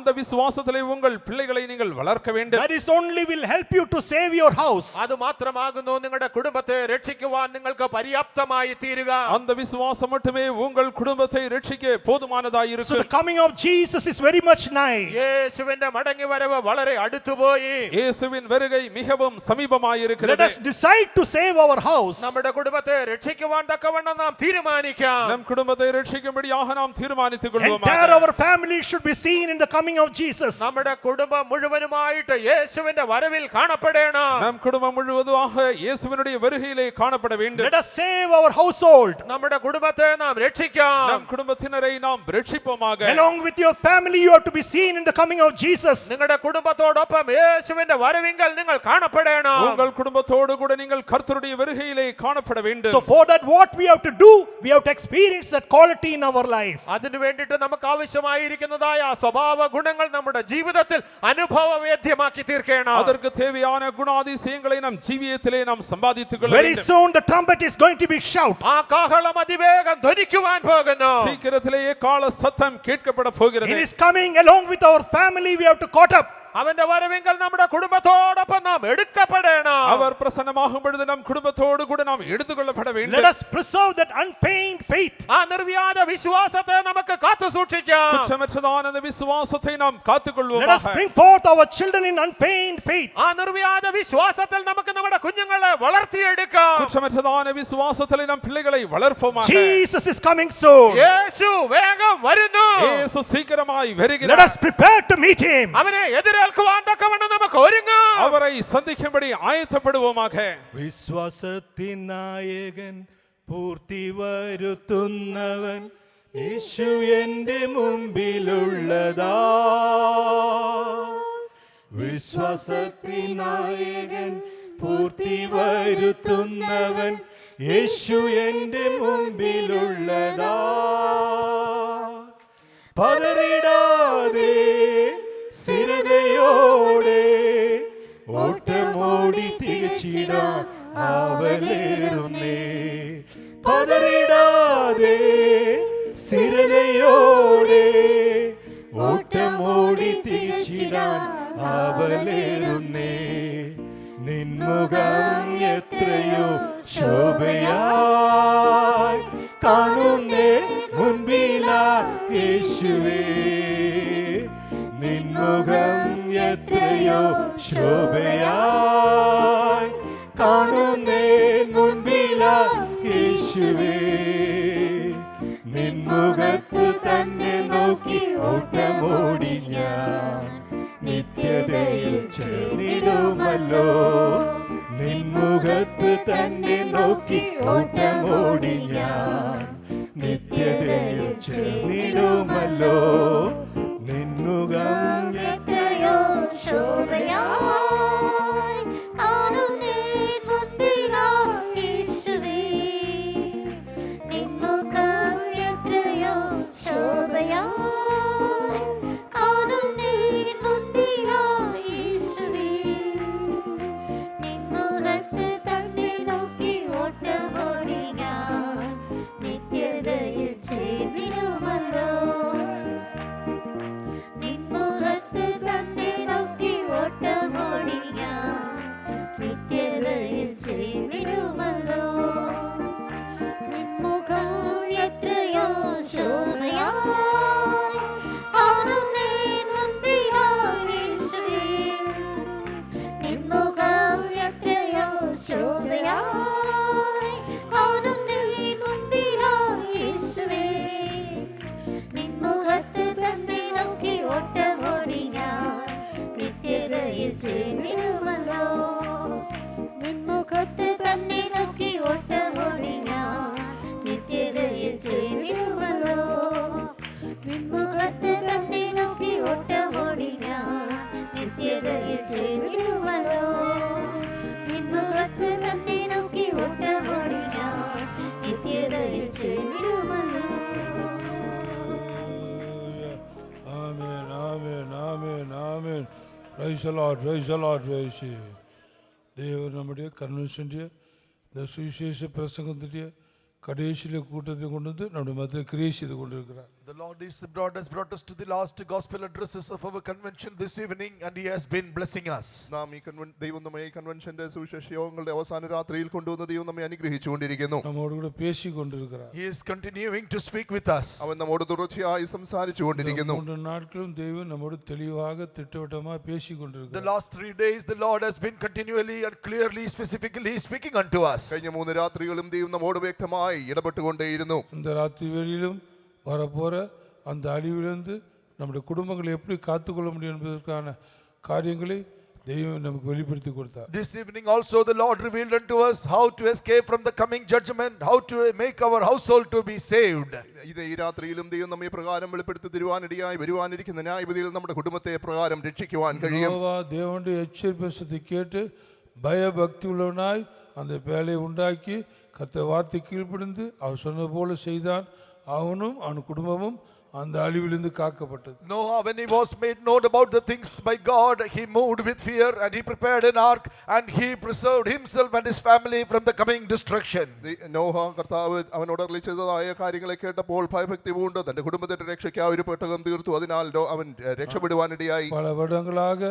அந்த விசுவாசத்திலே உங்கள் பிள்ளைகளை நீங்கள் வளர்க்க வேண்டும். That is only will help you to save your house. അത് മാത്രമാകുന്നു നിങ്ങളുടെ കുടുംബത്തെ രക്ഷിക്കുവാൻ നിങ്ങൾക്ക് പര്യാപ്തമായി തീരുക. அந்த விசுவாசம் மட்டுமே உங்கள் குடும்பத்தை ரட்சிக்க போதுமானதாய் So இருக்கும். the coming of Jesus is very much nigh. യേശുവിന്റെ മടങ്ങിവരവ് വളരെ അടുത്തുപോയി. இயேசுவின் வருகை மிகவும் சமீபமாய் Let இருக்கிறது. us decide to save our house. നമ്മുടെ കുടുംബത്തെ രക്ഷിക്കുവാൻ തക്കവണ്ണം നാം തീരുമാനിക്കാം. நம் குடும்பத்தை ரட்சிக்கும்படியாக நாம் தீர்மானித்துக் Entire கொள்வோமாக. our family should be seen in the coming of Jesus. നമ്മുടെ കുടുംബം മുഴുവനുമായിട്ട് യേശുവിന്റെ വരവിൽ കാണപ്പെടണം. நம் குடும்பம் முழுவதுமாக இயேசுவினுடைய வருகையிலே காணப்பட வேண்டும். Let us save our household. നമ്മുടെ കുടുംബത്തെ നാം രക്ഷിക്കാം. நம் குடும்பத்தினரை நாம் ரட்சிப்போமாக. Along with your family, you have to be seen in the coming of Jesus. നിങ്ങളുടെ കുടുംബത്തോടൊപ്പം യേശുവിന്റെ വരവിങ്കൽ നിങ്ങൾ കാണപ്പെടണം. உங்கள் குடும்பத்தோடு கூட நீங்கள் கர்த்தருடைய வருகையிலே காணப்பட வேண்டும். So for that, what we have to do, we have to experience that quality in our life. അതിനു വേണ്ടിയിട്ട് നമുക്ക് ആവശ്യമായിരിക്കുന്നതായ സ്വഭാവ ഗുണങ്ങൾ നമ്മുടെ ജീവിതത്തിൽ അനുഭവവേദ്യമാക്കി തീർക്കണം. அதற்கு தேவையான குணாதிசயங்களை நம் ஜீவியத்திலே நாம் சம்பாதித்துக் கொள்ள Very வேண்டும். soon the trumpet is going to be shout. ആ കാഹളം അതിവേഗം ധ്വനിക്കുവാൻ പോകുന്നു. சீக்கிரத்திலேயே கால சத்தம் கேட்கப்பட It போகிறது. is coming along with our family. We have to caught up. അവന്റെ വരവിങ്കൽ നമ്മുടെ കുടുംബത്തോടൊപ്പം നാം എടുക്കപ്പെടണം. அவர் பிரசன்னமாகும் பொழுது நம் குடும்பத்தோடு கூட நாம் எடுத்துக்கொள்ளப்பட Let வேண்டும். us preserve that unfeigned faith. ആ നിർവ്യാജ വിശ്വാസത്തെ നമുക്ക് കാത്തു സൂക്ഷിക്കാം. குற்றமற்றதான அந்த விசுவாசத்தை நாம் Let us காத்துக்கொள்வோமாக. bring forth our children in unfeigned faith. ആ നിർവ്യാജ വിശ്വാസത്തിൽ നമുക്ക് നമ്മുടെ കുഞ്ഞുങ്ങളെ വളർത്തിയെടുക്കാം. குற்றமற்றதான விசுவாசத்திலே நம் பிள்ளைகளை வளர்ப்போமாக. Jesus is coming soon. യേശു വേഗം വരുന്നു. இயேசு சீக்கிரமாய் Let வருகிறார். us prepare to meet him. അവനെ എതിരേൽക്കുവാൻ തക്കവണ്ണം നമുക്ക് ഒരുങ്ങാം. அவரை சந்திக்கும்படி ஆயத்தப்படுவோமாக. വിശ്വാസത്തിൻ നായകൻ പൂർത്തി വരുത്തുന്നവൻ യേശു എൻ്റെ മുമ്പിലുള്ളതാ. വിശ്വാസത്തിൻ നായകൻ പൂർത്തി വരുത്തുന്നവൻ യേശു എൻ്റെ മുമ്പിലുള്ളതാ. പതറിടാതെ സ്ഥിരതയോടെ ഓട്ടമോടി തികച്ചിടാൻ ആവലേറുന്നേ. പതറിടാതെ സ്ഥിരതയോടെ ഓട്ടമോടി തികച്ചിടാൻ ആവലേറുന്നേ. നിൻമുഖം എത്രയോ ശോഭയായി കാണുന്നേ മുൻപിലാ യേശുവേ. നിൻമുഖം എത്രയോ ശോഭയായി കാണുന്നേ മുൻപിലാ യേശുവേ. നിൻമുഖത്ത് തന്നെ നോക്കി ഓട്ടമോടി ഞാൻ നിത്യതയിൽ ചേർന്നിടുമല്ലോ. നിൻമുഖത്ത് തന്നെ നോക്കി ഓട്ടമോടി ഞാൻ നിത്യതയിൽ ചേർന്നിടുമല്ലോ. നിൻമുഖം എത്രയോ ശോഭയായി കാണുന്നേ മുൻപിലാ യേശുവേ. നിൻമുഖം എത്രയോ ശോഭയായി ചേർന്നിടുമല്ലോ നിൻമുഖത്ത് തന്നെ നോക്കി ഓട്ടമോടി ഞാൻ നിത്യതയിൽ ചേർന്നിടുമല്ലോ നിൻമുഖത്ത് തന്നെ നോക്കി ഓട്ടമോടി ഞാൻ നിത്യതയിൽ ചേർന്നിടുമല്ലോ നിൻമുഖത്ത് തന്നെ നോക്കി ഓട്ടമോടി ഞാൻ നിത്യതയിൽ ചേർന്നിടുമല്ലോ Amen, amen, amen, amen. Praise the Lord, praise the Lord, praise you. ദൈവം നമ്മുടെ കൺവെൻഷൻ്റെ സുവിശേഷ പ്രസംഗത്തിൻ്റെ കടേശിലെ കൂട്ടത്തെ കൊണ്ടത് നമ്മുടെ മധ്യ ക്രിയേറ്റ് ചെയ്ത് കൊണ്ടിരിക്കുകയാണ്. The Lord has brought us to the last gospel addresses of our convention this evening, and He has been blessing us. നാം ഈ ദൈവം നമ്മെ ഈ കൺവെൻഷന്റെ സുവിശേഷ യോഗങ്ങളുടെ അവസാന രാത്രിയിൽ കൊണ്ടുവന്ന ദൈവം നമ്മെ അനുഗ്രഹിച്ചുകൊണ്ടിരിക്കുന്നു. നമ്മോട് കൂടെ പേശിക്കൊണ്ടിരിക്കുകയാണ്. He is continuing to speak with us. അവൻ നമ്മോട് തുടർച്ചയായി സംസാരിച്ചുകൊണ്ടിരിക്കുന്നു. 3 നാட்களும் ദൈവം നമ്മോട് തെളിവാக തിട്ടവട്ടമായി The പേശിക്കൊണ്ടിരിക്കുകയാണ്. last 3 days, the Lord has been continually and clearly, specifically speaking unto us. കഴിഞ്ഞ 3 രാത്രികളും ദൈവം നമ്മോട് വ്യക്തമായി ഇടപെട്ടുകൊണ്ടേയിരുന്നു. இந்த ராத்திரி வேளையிலும் வரப்போற அந்த அழிவிலிருந்து நம்முடைய குடும்பங்களை எப்படி காத்துக்கொள்ள முடியும் என்பதற்கான காரியங்களை தெய்வம் நமக்கு வெளிப்படுத்தி கொடுத்தார். This evening also the Lord revealed unto us how to escape from the coming judgment, how to make our household to be saved. ഇത് ഈ രാത്രിയിലും ദൈവം നമ്മെ പ്രകാരം വെളിപ്പെടുത്തി തരുവാനിടയായി വരുവാനിരിക്കുന്ന ന്യായവിധിയിൽ നമ്മുടെ കുടുംബത്തെ പ്രകാരം രക്ഷിക്കുവാൻ കഴിയും. யெகோவா தேவனுடைய எச்சரிப்பை கேட்டு பயபக்தி உள்ளவனாய் அந்த வேலையை உண்டாக்கி கர்த்தர் வார்த்தை கீழ்ப்படிந்து அவர் சொன்னது போல செய்தான். அவனும் அவன் குடும்பமும் அந்த அழிவிலிருந்து காக்கப்பட்டது. Noah, when he was made known about the things by God, he moved with fear and he prepared an ark and he preserved himself and his family from the coming destruction. Noah കർത്താവ് അവനോട് അരുളിച്ചതായ കാര്യങ്ങളെ കേട്ടപ്പോൾ ഭയഭക്തി പൂണ്ട് തന്റെ കുടുംബത്തിന്റെ രക്ഷയ്ക്കായി ഒരു പെട്ടകം തീർത്തു. അതിനാൽ അവൻ രക്ഷപ്പെടുവാനിടയായി. பல வருடங்களாக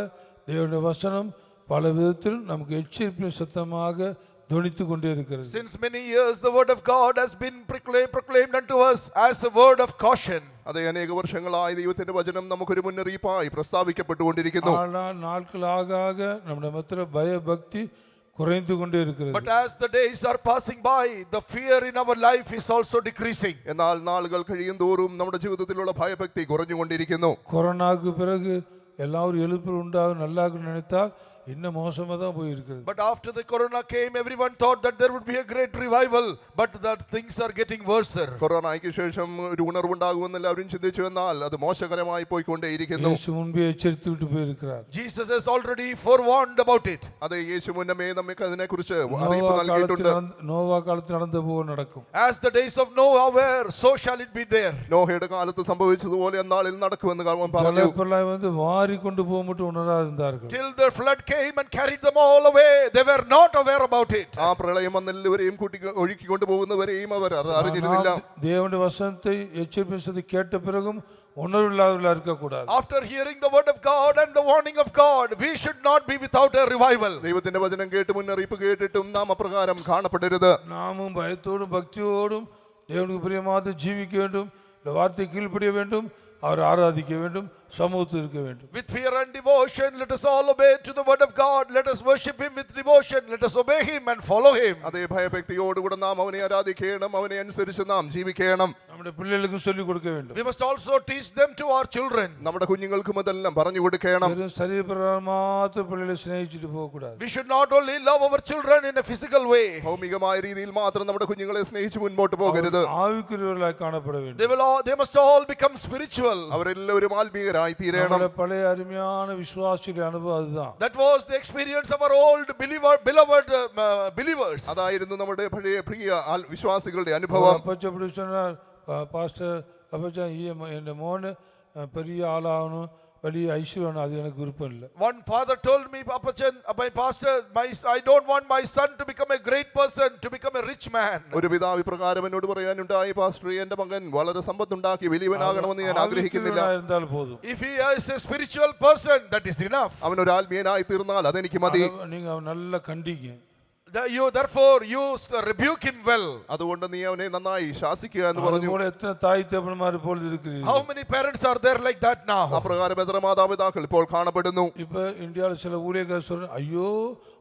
தேவனுடைய வசனம் பல விதத்தில் நமக்கு எச்சரிப்பின் சத்தமாக துணித்து கொண்டே இருக்கிறது. Since many years the word of God has been proclaimed unto us as a word of caution. അതേ അനേക വർഷങ്ങളായി ദൈവത്തിന്റെ വചനം നമുക്കൊരു മുന്നറിയിപ്പായി പ്രസ്താവിക്കപ്പെട്ടുകൊണ്ടിരിക്കുന്നു. ஆனால் நாட்கள் ஆக நம்முடைய மத்திய பயபக்தி குறைந்து கொண்டே இருக்கிறது. But as the days are passing by, the fear in our life is also decreasing. എന്നാൽ നാളുകൾ കഴിയുന്തോറും നമ്മുടെ ജീവിതത്തിലുള്ള ഭയഭക്തി കുറഞ്ഞുകൊണ്ടിരിക്കുന്നു. கொரோனாவுக்கு பிறகு எல்லாரும் எழுப்புதல் உண்டாகும் நல்லாக நினைத்தால் இன்னும் மோசமாக தான் போயிருக்கிறது. But after the corona came, everyone thought that there would be a great revival, but that things are getting worse. കൊറോണയ്ക്ക് ശേഷം ഒരു ഉണർവുണ്ടാകുമെന്ന് എല്ലാവരും ചിന്തിച്ചു, എന്നാൽ അത് മോശകരമായി പോയിക്കൊണ്ടേയിരിക്കുന്നു. യേശു മുൻപേ എച്ചരിத்து വിட்டு പോയിരിக்கிறார். Jesus has already forewarned about it. അതെ, യേശു മുന്നമേ നമുക്ക് അതിനെക്കുറിച്ച് അറിയിപ്പ് നൽകിയിട്ടുണ്ട്. നോവ കാലത്ത് നടന്ന പോലെ നടക്കും. As the days of Noah were, so shall it be there. നോഹയുടെ കാലത്ത് സംഭവിച്ചതുപോലെ എന്നാളിൽ നടക്കുമെന്ന് അവൻ പറഞ്ഞു. ജലപ്രളയം வந்து വാരി കൊണ്ടുപോകാൻ மட்டும் ഉണരാതിരുந்தார்கள். Till the flood came and carried them all away, they were not aware about it. ആ പ്രളയം വന്നെല്ലാവരെയും ഒഴുക്കി കൊണ്ടുപോകുന്നവരെയും അവർ അറിഞ്ഞിരുന്നില്ല. தேவனுடைய வசனத்தை எச்சரிப்பை கேட்ட பிறகும் உணர்வில்லாதவர்களாக இருக்கக்கூடாது. After hearing the word of God and the warning of God, we should not be without a revival. ദൈവത്തിന്റെ വചനം കേട്ട് മുന്നറിയിപ്പ് കേട്ടിട്ടും നാം അപ്രകാരം കാണപ്പെടരുത്. நாமும் பயத்தோடும் பக்தியோடும் தேவனுக்கு பிரியமாக ஜீவிக்க வேண்டும். இந்த வார்த்தை கீழ்ப்படிய வேண்டும். அவர் ஆராதிக்க வேண்டும். சமூகத்தில் இருக்க வேண்டும். With fear and devotion, let us all obey to the word of God. Let us worship Him with devotion. Let us obey Him and follow Him. അതേ ഭയഭക്തിയോടുകൂടെ നാം അവനെ ആരാധിക്കണം, അവനെ അനുസരിച്ച് നാം ജീവിക്കണം. നമ്മുടെ പിള്ളേർക്കും ചൊല്ലി കൊടുക്ക வேண்டும். We must also teach them to our children. നമ്മുടെ കുഞ്ഞുങ്ങൾക്കും അതെല്ലാം പറഞ്ഞു കൊടുക്കണം. ശരീരപ്രകാരം മാത്രം പിള്ളേരെ സ്നേഹിച്ചിട്ട് പോകக்கூடாது. We should not only love our children in a physical way. ഭൗമികമായ രീതിയിൽ മാത്രം നമ്മുടെ കുഞ്ഞുങ്ങളെ സ്നേഹിച്ച് മുൻപോട്ട് പോകരുത്. ആവിക്കുര്യവരായി കാണപ്പെട வேண்டும். They must all become spiritual. അവരെല്ലാവരും ആത്മീയരായി തീരണം. നമ്മുടെ പഴയ അരുമயான വിശ്വാസിയുടെ അനുഭവം അതുதான். That was the experience of our old beloved believers. അതായിരുന്നു നമ്മുടെ പഴയ പ്രിയ വിശ്വാസികളുടെ അനുഭവം. அப்படி சொன்னார் பாஸ்டர் அப்பச்சா என் மோன் பெரிய ஆளாகணும், വലിയ ഐശ്വര്യമാണ്, അത് എനിക്ക് വിരുപ്പമില്ല. One father told me, Appachan, my pastor, I don't want my son to become a great person, to become a rich man. ഒരു പിതാവ് ഇപ്രകാരം എന്നോട് പറയാനുണ്ടായി, പാസ്റ്റർ, എന്റെ മകൻ വളരെ സമ്പത്തുണ്ടാക്കി വലിയവനാകണമെന്ന് ഞാൻ ആഗ്രഹിക്കുന്നില്ല. If he is a spiritual person, that is enough. അവൻ ഒരു ആത്മീയനായി തീർന്നാൽ അതെനിക്ക് മതി. നിങ്ങൾ നല്ല കണ്ടിക്കുക. Therefore you rebuke him well. അതുകൊണ്ട് നീ അവനെ നന്നായി ശാസിക്കുക എന്ന് പറഞ്ഞു. എത്ര തായ് തേപ്പന്മാർ ഇപ്പോൾ ഇരിക്കുന്നു. How many parents are there like that now? അപ്രകാരം എത്ര മാതാപിതാക്കൾ ഇപ്പോൾ കാണപ്പെടുന്നു. ഇപ്പൊ ഇന്ത്യയിൽ ചില ഊഴിയക്കാർ അയ്യോ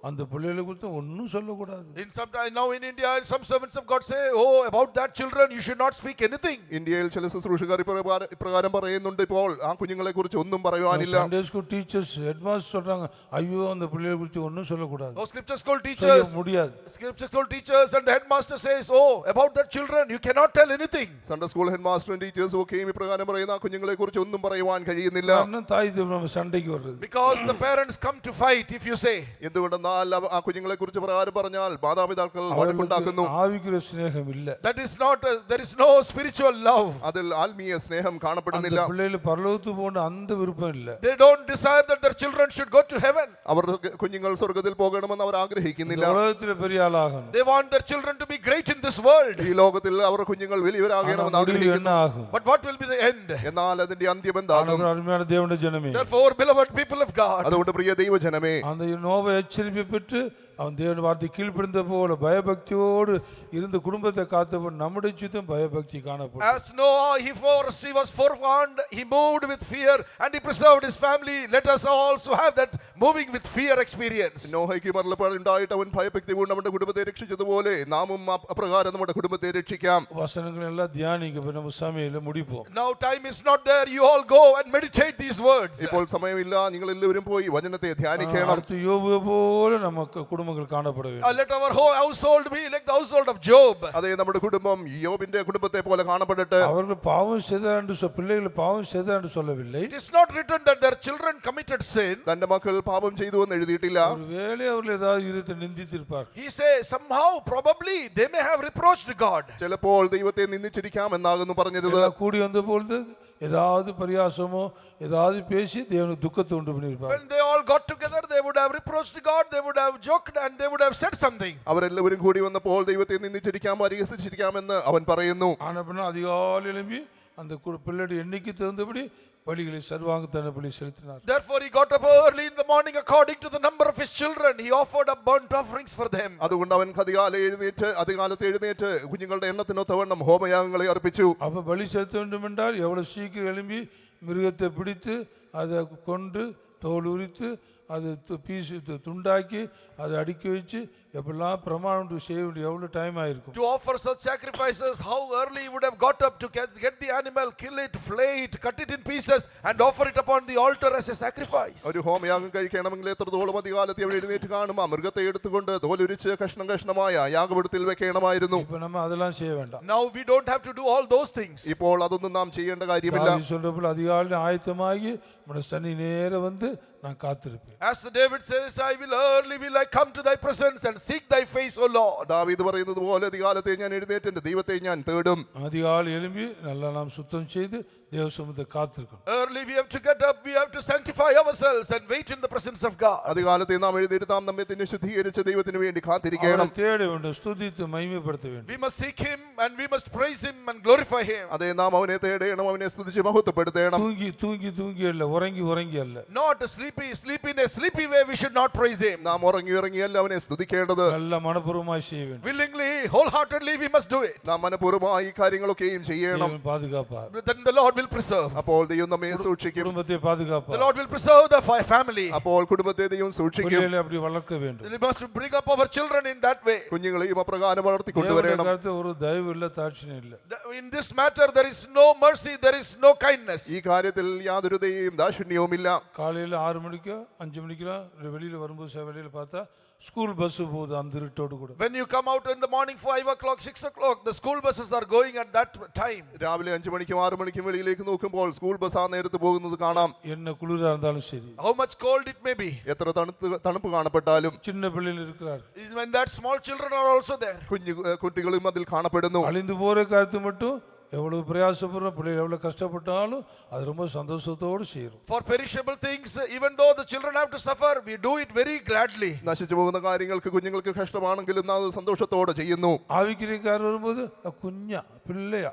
அந்த பிள்ளைகளை குறித்து ஒன்றும் சொல்லக்கூடாது. In some time now in India, some servants of God say, oh, about that children you should not speak anything. ഇന്ത്യയിൽ ചില ശുശ്രൂഷകർ ഇപ്രകാരം പറയുന്നുണ്ട്, ഇപ്പോൾ ആ കുഞ്ഞുങ്ങളെ കുറിച്ച് ഒന്നും പറയുവാനില്ല. சண்டே ஸ்கூல் டீச்சர்ஸ் ஹெட்மாஸ்டர் சொல்றாங்க, ஐயோ அந்த பிள்ளைகளை குறித்து ஒன்றும் சொல்லக்கூடாது. Oh, scripture school teachers, முடியாது. scripture school teachers and the headmaster says, oh, about that children you cannot tell anything. Sunday school head മാസ്റ്ററും ടീച്ചേഴ്സും ഒക്കെയും ഇപ്രകാരം പറയുന്ന ആ കുഞ്ഞുങ്ങളെ കുറിച്ച് ഒന്നും പറയുവാൻ കഴിയുന്നില്ല. കാരണം തായ് நம்ம சண்டைக்கு வர்றது. Because the parents come to fight if you say. എന്തുകൊണ്ടെന്നാൽ ആ കുഞ്ഞുങ്ങളെ കുറിച്ച് പ്രകാരം പറഞ്ഞാൽ മാതാപിതാക്കൾ വഴക്കുണ്ടാക്കുന്നു. ആവിക്കുള്ള സ്നേഹം ഇല്ല. That is not there is no spiritual love. അതിൽ ആത്മീയ സ്നേഹം കാണപ്പെടുന്നില്ല. പിള്ളേര് പരലോകത്ത് പോകേണ്ട അന്ത വിരുപ്പം ഇല്ല. They don't desire that their children should go to heaven. അവരുടെ കുഞ്ഞുങ്ങൾ സ്വർഗ്ഗത്തിൽ പോകണമെന്ന് അവർ ആഗ്രഹിക്കുന്നില്ല. ലോകത്തിലെ Periya ആളാകണം. They want their children to be great in this world. ഈ ലോകത്തിൽ അവരുടെ കുഞ്ഞുങ്ങൾ വലിയവരാകണമെന്ന് ആഗ്രഹിക്കുന്നു. But what will be the end? എന്നാൽ അതിന്റെ അന്ത്യം എന്താകും? അരുമയാന ദേവന്റെ ജനമേ, Therefore, beloved people of God, അതുകൊണ്ട് പ്രിയ ദൈവജനമേ, அந்த நோவை எச்சரிப்பை பெற்று அவன் தேவன் வார்த்தை கீழ்ப்படிந்த போல பயபக்தியோடு இருந்து குடும்பத்தை காத்தவன் நம்முடைய சுத்தம் பயபக்தி காணப்படும். as Noah he was forewarned, he moved with fear and he preserved his family. Let us also have that moving with fear experience. നോഹയ്ക്ക് മരണപ്പാടുണ്ടായിട്ട് അവൻ ഭയഭക്തി കൊണ്ട് നമ്മുടെ കുടുംബത്തെ രക്ഷിച്ചതുപോലെ നാമും അപ്രകാരം നമ്മുടെ കുടുംബത്തെ രക്ഷിക്കാം. വചനങ്ങൾ എല്ലാം ധ്യാനിക്കുക, നമ്മൾ സമയമില്ല മുടിപ്പോ. Now time is not there, you all go and meditate these words. ഇപ്പോൾ സമയമില്ല, നിങ്ങൾ എല്ലാവരും പോയി വചനത്തെ ധ്യാനിക്കണം. യോബ് പോലെ നമുക്ക് കുടുംബങ്ങൾ കാണപ്പെട வேண்டும். Let our whole household be like the household of Job. അതേ, നമ്മുടെ കുടുംബം യോബിന്റെ കുടുംബത്തെ പോലെ കാണപ്പെടട്ടെ. അവർക്ക് പാവം ചെയ്താണ്ട് പിള്ളേകൾ പാവം ചെയ്താണ്ട് சொல்லவில்லை. It is not written that their children committed sin. തന്റെ മക്കൾ പാപം ചെയ്തു എന്ന് എഴുതിയിട്ടില്ല. ഒരുവേളை അവர்கள் ஏதாவது ഇരുത്തി നിന്ദിച്ചിരിപ്പാർ. He says somehow probably they may have reproached God. ചിലപ്പോൾ ദൈവത്തെ നിന്ദിച്ചിരിക്കാം എന്നാകുന്നു പറഞ്ഞത്. കൂടി വന്നപ്പോൾ ஏதாவது பரியாசமோ ஏதாவது பேசி தேவனுக்கு துக்கத்தை உண்டு பண்ணியிருப்பார். When they all got together, they would have reproached God, they would have joked and they would have said something. അവരെല്ലാവരും കൂടി വന്നപ്പോൾ ദൈവത്തെ നിന്ദിച്ചിരിക്കാം, പരിഹസിച്ചിരിക്കാമെന്ന് അവൻ പറയുന്നു. ആനപ്പന அதிகாலை எழும்பி அந்த பிள்ளைയുടെ എണ്ണിക്ക് തകുന്നபடி ബലിகளை സർവാംഗതനബലി செலுத்தினார். Therefore he got up early in the morning according to the number of his children. He offered up burnt offerings for them. അതുകൊണ്ട് അവൻ അതികാലത്ത് എഴുന്നേറ്റ് കുഞ്ഞുങ്ങളുടെ എണ്ണത്തിനൊത്തവണ്ണം ഹോമയാഗങ്ങളെ അർപ്പിച്ചു. அப்ப பலி செலுத்த வேண்டும் என்றால் எவ்வளவு சீக்கிரம் எழும்பி மிருகத்தை பிடித்து அதை கொண்டு தோல் உரித்து அது பீஸ் துண்டாக்கி அதை அடுக்கி வச்சு எப்பெல்லாம் பிரமாணம் செய்ய வேண்டிய எவ்வளவு டைம் ஆயிருக்கும். To offer such sacrifices, how early he would have got up to get the animal, kill it, flay it, cut it in pieces and offer it upon the altar as a sacrifice. ഒരു ഹോമയാഗം കഴിക്കണമെങ്കിൽ എത്രത്തോളം അതികാലത്തെ അവൻ എഴുന്നേറ്റ് കാണും. ആ മൃഗത്തെ എടുത്തുകൊണ്ട് തോലുരിച്ച് കഷ്ണമായ യാഗപീഠത്തിൽ വെക്കണമായിരുന്നു. இப்ப நம்ம அதெல்லாம் செய்ய வேண்டாம். Now we don't have to do all those things. ഇപ്പോൾ അതൊന്നും നാം ചെയ്യേണ്ട കാര്യമില്ല. சொல்றപ്പോൾ அதிகாலை ஆயத்தமாகி നമ്മുടെ സന്നി നേരെ വന്ന് ഞാൻ കാത്തിരിപ്പேன். As David says, I will come to thy presence and seek thy face, O Lord. ദാവീദ് പറയുന്നത് പോലെ അതികാലത്തെ ഞാൻ എഴുന്നേറ്റ് എൻ്റെ ദൈവത്തെ ഞാൻ തേടും. அதிகாலை எழும்பி நல்லா நாம் சுத்தம் செய்து தேவ சமூகத்தை காத்திருக்கணும். Early we have to get up, we have to sanctify ourselves and wait in the presence of God. അതികാലത്തെ നാം എഴുന്നേറ്റ് നാം നമ്മെ തന്നെ ശുദ്ധീകരിച്ച് ദൈവത്തിന് വേണ്ടി കാത്തിരിക്കണം. തേട வேண்டும், സ്തുതിத்து മഹിമപ്പെടുത്ത வேண்டும். We must seek him and we must praise him and glorify him. അതേ, നാം അവനെ തേടണം, അവനെ സ്തുതിച്ച് മഹത്വപ്പെടുത്തണം. തൂങ്ങി അല്ല, ഉറങ്ങി അല്ല. Not sleepy in a sleepy way we should not praise him. നാം ഉറങ്ങിയല്ല അവനെ സ്തുതിക്കേണ്ടത്. നല്ല മനപൂർവമായി ചെയ്യ வேண்டும். Willingly, wholeheartedly we must do it. നാം മനപൂർവമായി ഈ കാര്യങ്ങളൊക്കെയും ചെയ്യണം. പാതുകാപ്പാർ. Then the Lord will preserve. അപ്പോൾ ദൈവം നമ്മെ സൂക്ഷിക്കും. കുടുംബത്തെ പാതുകാപ്പാർ. The Lord will preserve the family. അപ്പോൾ കുടുംബത്തെ ദൈവം സൂക്ഷിക്കും. പിള്ളേരെ அப்படி வளர்க்க வேண்டும். We must bring up our children in that way. കുഞ്ഞുങ്ങളെയും അപ്രകാരം വളർത്തി കൊണ്ടുവരണം. ഒരു ദയവില്ല, താഴ്ചയും ഇല്ല. In this matter there is no mercy, there is no kindness. ഈ കാര്യത്തിൽ യാതൊരു ദയയും ദാക്ഷിണ്യവുമില്ല. காலையில 6 மணிக்கோ 5 மணிக்கோ வெளியில வரும்போது வெளியில பார்த்தா ஸ்கூல் பஸ் போகுது அந்த இருட்டோடு கூட. When you come out in the morning 5 o'clock, 6 o'clock, the school buses are going at that time. രാവിലെ 5 മണിക്കും 6 മണിക്കും വെളിയിലേക്ക് നോക്കുമ്പോൾ സ്കൂൾ ബസ് ആ നേരത്ത് പോകുന്നത് കാണാം. என்ன കുളിരാ இருந்தாலும் சரி, How much cold it may be, എത്ര തണുപ്പ് കാണപ്പെട്ടാലും சின்ன பிள்ளைகள் இருக்கிறார், when that small children are also there. കുട്ടികളും അതിൽ കാണപ്പെടുന്നു. அழிந்து போற காரியத்தை மட்டும் எவ்வளவு பிரயாசப்படுறோம், பிள்ளைகள் எவ்வளவு கஷ்டப்பட்டாலும் அது ரொம்ப சந்தோஷத்தோடு செய்யறோம். For perishable things, even though the children have to suffer, we do it very gladly. നശിച്ചു പോകുന്ന കാര്യങ്ങൾക്ക് കുഞ്ഞുങ്ങൾക്ക് കഷ്ടമാണെങ്കിലും നാം സന്തോഷത്തോടെ ചെയ്യുന്നു. ആവിക്രിയക്കാർ വരുമ്പോൾ കുഞ്ഞ പിള്ളയാ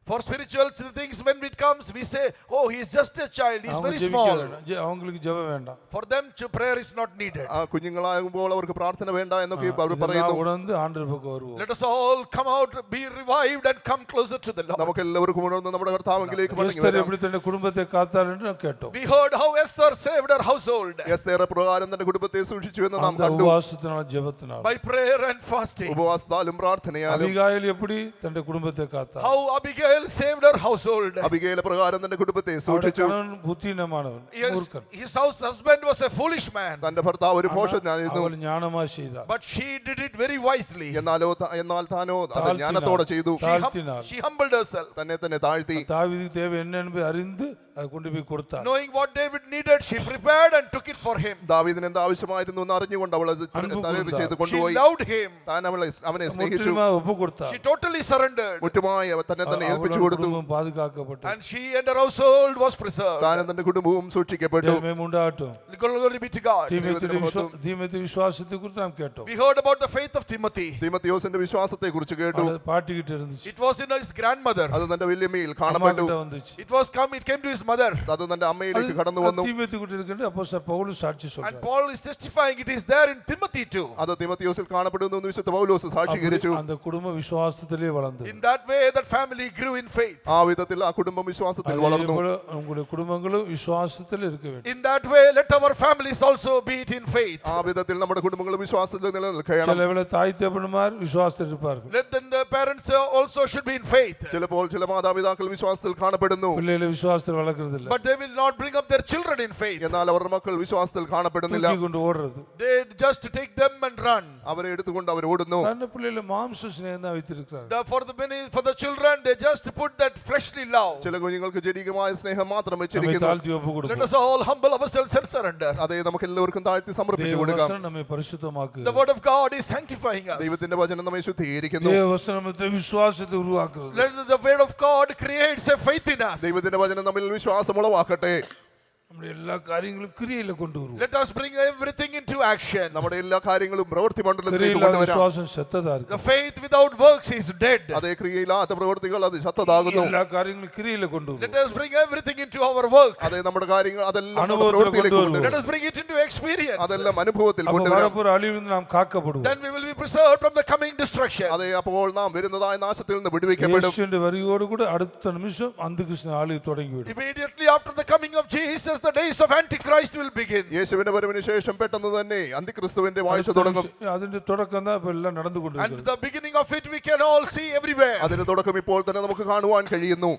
For spiritual things, when it comes, we say, oh, he is just a child, he is அவங்க very ஜெபிக்க small. வேண்டாம். அவங்களுக்கு ஜெபம் வேண்டாம். For them, prayer is not needed. ആ കുഞ്ഞുങ്ങളാകുമ്പോൾ അവർക്ക് പ്രാർത്ഥന വേണ്ട എന്നൊക്കെ അവർ இதெல்லாம் പറയുന്നു. உணர்ந்து ஆண்டவர் பக்கம் வருவோம். Let us all come out, be revived and come closer to the Lord. നമുക്ക് എല്ലാവർക്കും ഉണർന്ന് നമ്മുടെ കർത്താവിലേക്ക് മടങ്ങി எஸ்தர் വരാം. எப்படி தன்னுடைய குடும்பத்தை காத்தார் என்று நாம் கேட்டோம். We heard how Esther saved her household Esther പ്രകാരം തന്റെ കുടുംബത്തെ സൂക്ഷിച്ചു എന്ന് നാം அந்த കണ്ടു. உபவாசத்தினால ஜெபத்தினால. by prayer and fasting. ഉപവാസത്താലും പ്രാർത്ഥനയാലും. அபிகாயில் எப்படி தன்னுடைய குடும்பத்தை காத்தார். How Abigail saved her household. അബിഗയിലെ പ്രകാരം തന്റെ കുടുംബത്തെ அவருடைய സൂക്ഷിച്ചു. கணவன் புத்தினமானவன், மூர்க்கன். His husband was a foolish man, തന്റെ ഭർത്താവ് ഒരു ഭോഷനായിരുന്നു. அவள் ஞானமாய் செய்தார். but she did it very wisely. എന്നാൽ താനോ അത് ജ്ഞാനത്തോടെ ചെയ്തു. தாழ்த்தினார். She humbled herself. തന്നെ താഴ്ത്തി. தாவீதுக்கு தேவை என்ன என்பதை அறிந்து அதை கொண்டு போய் கொடுத்தார். Knowing what David needed, she prepared and took it for him. ദാവീദിന് എന്ത് ആവശ്യമായിരുന്നു എന്ന് അറിഞ്ഞുകൊണ്ട് അവൾ അത് തയ്യാർ ചെയ്ത് She കൊണ്ടുപോയി. loved him. താൻ അവനെ സ്നേഹിച്ചു. முற்றிலுமாக ஒப்பு கொடுத்தார். She totally surrendered. മുറ്റുമായി തന്നെ ഏൽപ്പിച്ചു കൊടുത്തു. குடும்பம் பாதுகாக்கப்பட்டது. And she and her household was preserved. താനും തന്റെ കുടുംബവും സൂക്ഷിക്കപ്പെട്ടു. தேவமே உண்டாகட்டும். Glory be to God. தீமோத்தேயு விசுவாசத்தை குறித்து நாம் கேட்டோம். We heard about the faith of Timothy. തീമോഥെയോസിന്റെ വിശ്വാസത്തെ കുറിച്ച് കേട്ടു. அது பாட்டிக்கிட்ட இருந்துச்சு. It was in his grandmother. അത് തന്റെ വല്യമ്മയിൽ அம்மா കാണപ്പെട്ടു. கிட்ட வந்துச்சு. It came to his mother. അത് തന്റെ അമ്മയിലേക്ക് കടന്നു വന്നു. தீமோத்தேயு கிட்ட இருக்குன்னு அப்போஸ்தலர் பவுல் சாட்சி And சொல்றார். Paul is testifying it is there in Timothy too. അത് തീമോഥെയോസിൽ കാണപ്പെടുന്നു എന്ന് വിശുദ്ധ പൗലോസ് സാക്ഷീകരിച്ചു. அந்த குடும்ப விசுவாசத்திலே வளர்ந்தது. In that way that family grew in faith. ആ വിധത്തിൽ ആ കുടുംബം വിശ്വാസത്തിൽ വളർന്നു. உங்களுடைய குடும்பங்களும் விசுவாசத்தில் இருக்க வேண்டும். In that way let our families also be it in faith. ആ വിധത്തിൽ നമ്മുടെ കുടുംബങ്ങൾ വിശ്വാസത്തിൽ നിലനിൽക്കണം. ചിലവേളை தாய் தகப்பன்மார் விசுவாசத்தில் இருப்பார்கள். Let then the parents also should be in faith. ചിലപ്പോൾ ചില മാതാപിതാക്കൾ വിശ്വാസത്തിൽ കാണപ്പെടുന്നു. பிள்ளைகளை விசுவாசத்தில் வளர்க்கறதில்ல. But they will not bring up their children in faith. എന്നാൽ അവരുടെ മക്കൾ വിശ്വാസത്തിൽ കാണപ്പെടുന്നില്ല. தூக்கி கொண்டு ஓடுறது. They just take them and run. അവരെ എടുത്തുകൊണ്ട് അവർ ഓടുന്നു. அந்த பிள்ளைகளை மாம்ச ஸ்நேகம் தான் வைத்திருக்கிறார்கள். For the children they just put that fleshly love. ചില കുഞ്ഞുങ്ങൾക്ക് ജഡികമായ സ്നേഹം മാത്രം நம்மை വെച്ചിരിക്കുന്നു. தாழ்த்தி ஒப்பு Let கொடுப்போம். us all humble ourselves and surrender. അതേ നമുക്ക് എല്ലാവർക്കും താഴ്ത്തി സമർപ്പിച്ചു കൊടുക്കാം. தேவவசனம் நம்மை பரிசுத்தமாக்குகிறது. The word of God is sanctifying us. ദൈവത്തിന്റെ വചനം നമ്മെ ശുദ്ധീകരിക്കുന്നു. தேவவசனம் நம்மை விசுவாசத்தை உருவாக்குகிறது. Let the word of God creates a faith in us. ദൈവത്തിന്റെ വചനം നമ്മിൽ വിശ്വാസം ഉളവാക്കട്ടെ. நம்முடைய எல்லா காரியங்களும் கிரியையில கொண்டு வருவோம். Let us bring everything into action. നമ്മുടെ എല്ലാ കാര്യങ്ങളും പ്രവൃത്തി മണ്ഡലത്തിലേക്ക് கிரியையில்லாத കൊണ്ടുവരാം. விசுவாசம் செத்ததா இருக்கு. The faith without works is dead. അതേ ക്രിയയില്ലാത്ത പ്രവൃത്തികൾ അത് ശത്തതാകുന്നു. எல்லா காரியங்களும் கிரியையில கொண்டு Let வருவோம். us bring everything into our work. അതേ നമ്മുടെ കാര്യങ്ങൾ അതെല്ലാം നമ്മുടെ അനുഭവത്തിൽ പ്രവൃത്തിയിലേക്ക് കൊണ്ടുവരുന്നു. Let കൊണ്ടുവരും. us bring it into experience. അതെല്ലാം അനുഭവത്തിൽ அப்ப കൊണ്ടുവരാം. வரப்போற அழிவிலிருந்து நாம் காக்கப்படுவோம். Then we will be preserved from the coming destruction. അതേ അപ്പോൾ നാം വരുന്നതായ നാശത്തിൽ നിന്ന് വിടുവിക്കപ്പെടും. இயேசுவின் வருகையோடு கூட அடுத்த நிமிஷம் அந்திகிறிஸ்து ஆளுகை தொடங்கிவிடும். Immediately after the coming of Jesus, the days of Antichrist will begin. യേശുവിന്റെ വരവിന് ശേഷം പെട്ടെന്ന് തന്നെ അന്തിക്രിസ്തുവിന്റെ വാഴ്ച തുടങ്ങും. അതിന്റെ തുടക്കം தான் இப்ப എല്ലാം And നടന്നുകൊണ്ടിരിക്കുന്നത്. the beginning of it we can all see everywhere. അതിന്റെ തുടക്കം ഇപ്പോൾ തന്നെ നമുക്ക് കാണുവാൻ കഴിയുന്നു.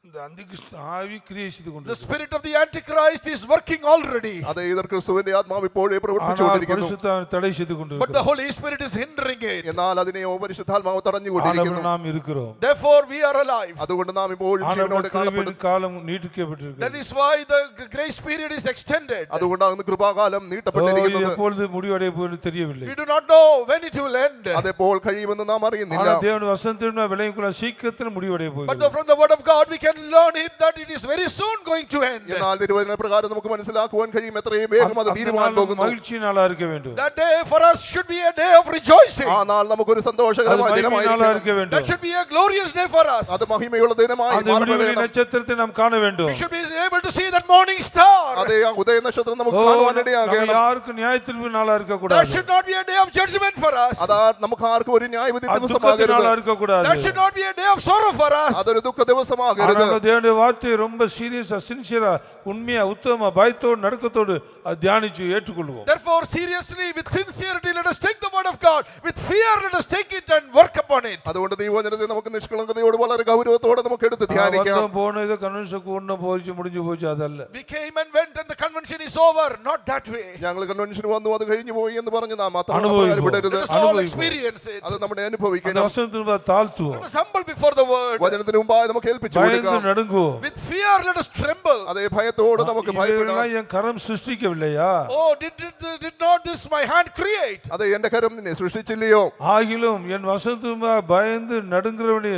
இந்த அந்திகிறிஸ்து ஆவி கிரியை செய்து The கொண்டிருக்கிறது. spirit of the Antichrist is working already. അതേ എതിർ ക്രിസ്തുവിന്റെ ആത്മാവ് ഇപ്പോഴേ ஆனால் പ്രവർത്തിച്ചുകൊണ്ടിരിക്കുന്നു. பரிசுத்தாவி தடை செய்து But the கொண்டிருக்கிறது. Holy Spirit is hindering it. എന്നാൽ അതിനെയോ പരിശുദ്ധാത്മാവ് ஆனவர்கள் തടഞ്ഞുകൊണ്ടിരിക്കുന്നു. நாம் இருக்கிறோம். Therefore we are alive. അതുകൊണ്ട് നാം ഇപ്പോഴും ஆனவர்கள் ജീവനോടെ കാണപ്പെടുന്നു. கிருபையின் காலம் That நீட்டிக்கப்பட்டிருக்கிறது. is why the grace period is extended. അതുകൊണ്ടാണ് കൃപാകാലം இது നീട്ടപ്പെട്ടിരിക്കുന്നത്. எப்பொழுது முடிவடைய போகிறது தெரியவில்லை. We do not know when it will end. അതെപ്പോൾ കഴിയുമെന്ന് നാം അറിയുന്നില്ല. ஆனால் தேவனுடைய வசனத்தின் விளைவுக்குள்ள சீக்கிரத்தில் முடிவடைய But போகிறது. from the word of God we can learn it that it is very soon going to end. എന്നാൽ തിരുവചന പ്രകാരം നമുക്ക് മനസ്സിലാക്കുവാൻ കഴിയും എത്രയും വേഗം അത് அந்த തീരുമാനം நாள் പോകുന്നു. மகிழ்ச்சி நாளா இருக்க வேண்டும். That day for us should be a day of rejoicing. ആ നാൾ നമുക്കൊരു அது സന്തോഷകരമായ மகிமை நாளா ദിനമായിരിക്കണം. இருக்க வேண்டும். That should be a glorious day for us. അത് മഹിമയുള്ള ദിനമായി அந்த விடுதலை മാറണം. நட்சத்திரத்தை நாம் காண வேண்டும். We should be able to see that morning star. അതേ ആ ഉദയ നക്ഷത്രം ஓ, നമുക്ക് കാണുവാൻ நம்ம ഇടയാകണം. யாருக்கும் நியாயத்தீர்ப்பு நாளா இருக்க That கூடாது. should not be a day of judgment for us. അതാ നമുക്ക് ആർക്കും ഒരു ന്യായവിധി அது துக்கத்தின் ദിവസമാകരുത്. நாளா இருக்க கூடாது. That should not be a day of sorrow for us. അതൊരു ദുഃഖ ദിവസമാകരുത്. ஆனால் தேவனுடைய வார்த்தையை ரொம்ப சீரியஸா சின்சியரா உண்மையா உத்தமமா பயத்தோடு நடுக்கத்தோடு அது தியானிச்சு ஏற்றுக்கொள்வோம். Therefore, seriously, with sincerity, let us take the word of God. With fear, let us take it and work upon it. അതുകൊണ്ട് ദൈവവചനത്തെ നമുക്ക് നിഷ്കളങ്കതയോട് വളരെ ഗൗരവത്തോടെ നമുക്ക് എടുത്ത് ധ്യാനിക്കാം. வந்தோம் போனோம் இதை கன்வென்ஷன் கூடணும் போயிடுச்சு முடிஞ்சு போச்சு അതല്ല. We came and went and the convention is over. Not that way. ഞങ്ങൾ കൺവെൻഷന് വന്നു അത് കഴിഞ്ഞു പോയി എന്ന് പറഞ്ഞ് നാം മാത്രം അനുഭവിക്കും. വിടരുത്. Let us all experience it. അത് നമ്മുടെ அந்த അനുഭവിക്കണം. வசனத்தின் மேல் தாழ்த்துவோம். Let us humble before the word. വചനത്തിന് മുമ്പായി നമുക്ക് ഏൽപ്പിച്ചു பயந்து കൊടുക്കാം. நடுங்குவோம். With fear, let us tremble. അതേ ഭയത്തോട് നമുക്ക് ഭയപ്പെടാം. இவைகளெல்லாம் என் கரம் சிருஷ்டிக்கவில்லையா? Oh, did not this my hand create? അതെ എന്റെ കരം നിന്നെ സൃഷ്ടിച്ചില്ലയോ? ஆகிலும் என் வசனத்தின் மேல் பயந்து நடுங்குறவனே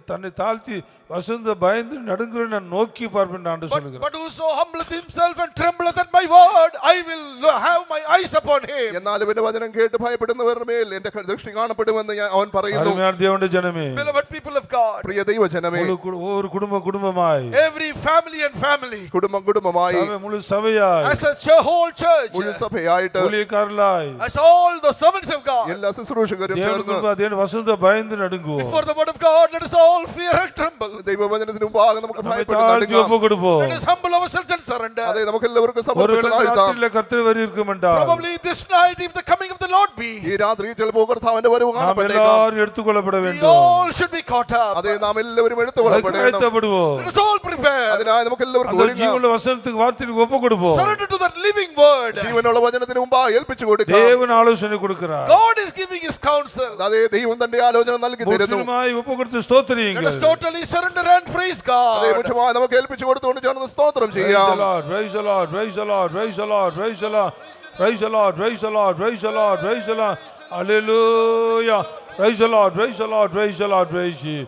தன்னை தாழ்த்தி வசந்த பயந்து நடுங்குறவனை நான் நோக்கி பார்ப்பேன் ஆண்டு சொல்லுகிறேன். But whoso humbleth himself and trembleth at my my word, I will have my eyes upon him. എന്നാൽ ഇവന്റെ വചനം കേട്ട് ഭയപ്പെടുന്നവരുടെ മേൽ എന്റെ ദൃഷ്ടി കാണപ്പെടുമെന്ന് അവൻ പറയുന്നു. அருமையான தேவனுடைய ஜனமே, Beloved people of God, പ്രിയ ദൈവജനമേ, ஒவ்வொரு குடும்பமாய், every family and family, കുടുംബമായി, சபை முழு சபையாய், as a whole church, മുഴു സഭയായിട്ട്, ஊழியக்காரர்களாய், as all the servants of God, എല്ലാ ശുശ്രൂഷകരും தேவன் ചേർന്ന് கிருபை தேவன் வசனத்தை பயந்து நடுங்குவோம். before the word of God, let us all fear and tremble. ദൈവവചനത്തിന് മുമ്പാകെ നമുക്ക് நம்மை ഭയപ്പെട്ട് தாழ்த்தி നടുങ്ങാം. ஒப்பு கொடுப்போம். Let us humble ourselves and surrender. അതെ, നമുക്ക് എല്ലാവർക്കും ஒருவேளை സമർപ്പിച്ചതാഴ്ത്താം. ராத்திரியில கர்த்தர் வரி இருக்கும் என்றால், Probably this night, if the coming of the Lord be, ഈ രാത്രി ചിലപ്പോൾ കർത്താവിന്റെ വരവ് நாம் കാണപ്പെട്ടേക്കാം. எல்லாரும் எடுத்துக்கொள்ளப்பட we வேண்டும். all should be caught up. അതെ, നാം എല്ലാവരും എടുത്തുകൊള്ളപ്പെടണം. ஆயத்தப்படுவோம். Let us all prepare. അതിനായി നമുക്ക് എല്ലാവർക്കും அந்த ഒരുങ്ങാം. ஜீவனுள்ள வசனத்துக்கு வார்த்தைக்கு ஒப்பு கொடுப்போம். Surrender to that living word. ജീവനുള്ള വചനത്തിന് മുമ്പായി ഏൽപ്പിച്ചു കൊടുക്കാം. தேவன் ஆலோசனை கொடுக்கிறார். God is giving his counsel. അതെ, ദൈവം തന്റെ ആലോചന നൽകി തരുന്നു. முற்றிலுமாய் ஒப்பு கொடுத்து Let us ஸ்தோத்திரியுங்கள். totally surrender and praise അതെ, God. മുഖ്യമായി നമുക്ക് ഏൽപ്പിച്ചു കൊടുത്തുകൊണ്ട് ചേർന്ന് സ്തോത്രം Praise the ചെയ്യാം. Lord, praise the Lord, praise the Lord, praise the Lord, praise the Lord, praise the Lord, praise the Lord, praise the Lord, praise the Lord, hallelujah, praise the Lord, praise the Lord, praise the Lord, praise you.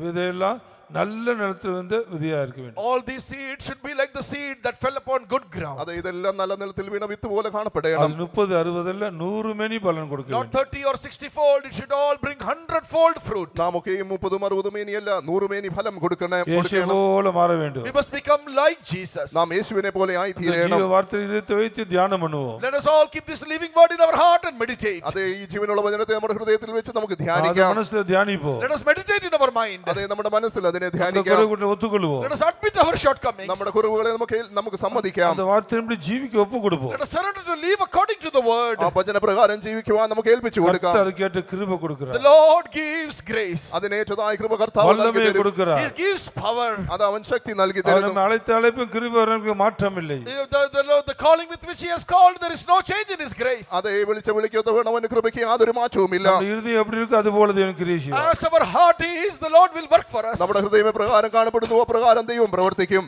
இதையெல்லாம் நல்ல நிலத்தில் வந்து விதையா இருக்க வேண்டும். All these seeds should be like the seed that fell upon good ground. അതെ, ഇതെല്ലാം നല്ല നിലത്തിൽ വീണ വിത്ത് പോലെ அது കാണപ്പെടണം. 30, 60 அல்ல 100 மேனி பலன் கொடுக்க Not வேண்டும். 30 or 60 fold, it should all bring 100-fold fruit. നാം ഒക്കെയും 30, 60 മേനിയല്ല 100 മേനി ഫലം കൊടുക്കണം. இயேசு போல மாற வேண்டும். We must become like Jesus. നാം യേശുവിനെ പോലെ ആയി இந்த തീരണം. ஜீவ வார்த்தை இதயத்தை வைத்து தியானம் பண்ணுவோம். Let us all keep this living word in our heart and meditate. അതെ, ഈ ജീവനുള്ള വചനത്തെ നമ്മുടെ ഹൃദയത്തിൽ വെച്ച് നമുക്ക് அதை ധ്യാനിക്കാം. மனசுல தியானிப்போம். Let us meditate in our mind. അതെ, നമ്മുടെ മനസ്സിൽ അതിനെ அந்த ധ്യാനിക്കാം. குறைகளை ஒத்துக்கொள்வோம். Let us admit our shortcomings. നമ്മുടെ കുറവുകളെ നമുക്ക് സമ്മതിക്കാം. அந்த வார்த்தையின்படி ஜீவிக்க ஒப்பு கொடுப்போம். Let us surrender to live according to the word. ആ വചനപ്രകാരം ജീവിക്കുവാൻ നമുക്ക് ഏൽപ്പിച്ചു കൊടുക്കാം. கர்த்தர் கேட்ட கிருபை The கொடுக்கிறார். Lord gives grace. അതിനേറ്റതായ കൃപ കർത്താവ് നൽകി வல்லமையை തരും. கொடுக்கிறார். He gives power. അത് അവൻ ശക്തി നൽകി அவர் തരുന്നു. நம்மை அழைத்த அழைப்பும் கிருபை வரனுக்கு மாற்றம் இல்லை. The calling with which he has called, there is no change in his grace. അതെ, വിളിക്കാത്ത വേണം അവന്റെ കൃപയ്ക്ക് യാതൊരു മാറ്റവുമില്ല. നമ്മുടെ இருதயம் எப்படி இருக்கு அது போல தேவன் கிரியை செய்வார். As our heart is, the Lord will work for us. നമ്മുടെ ഹൃദയം പ്രകാരം കാണപ്പെടുന്നു, പ്രകാരം ദൈവം പ്രവർത്തിക്കും.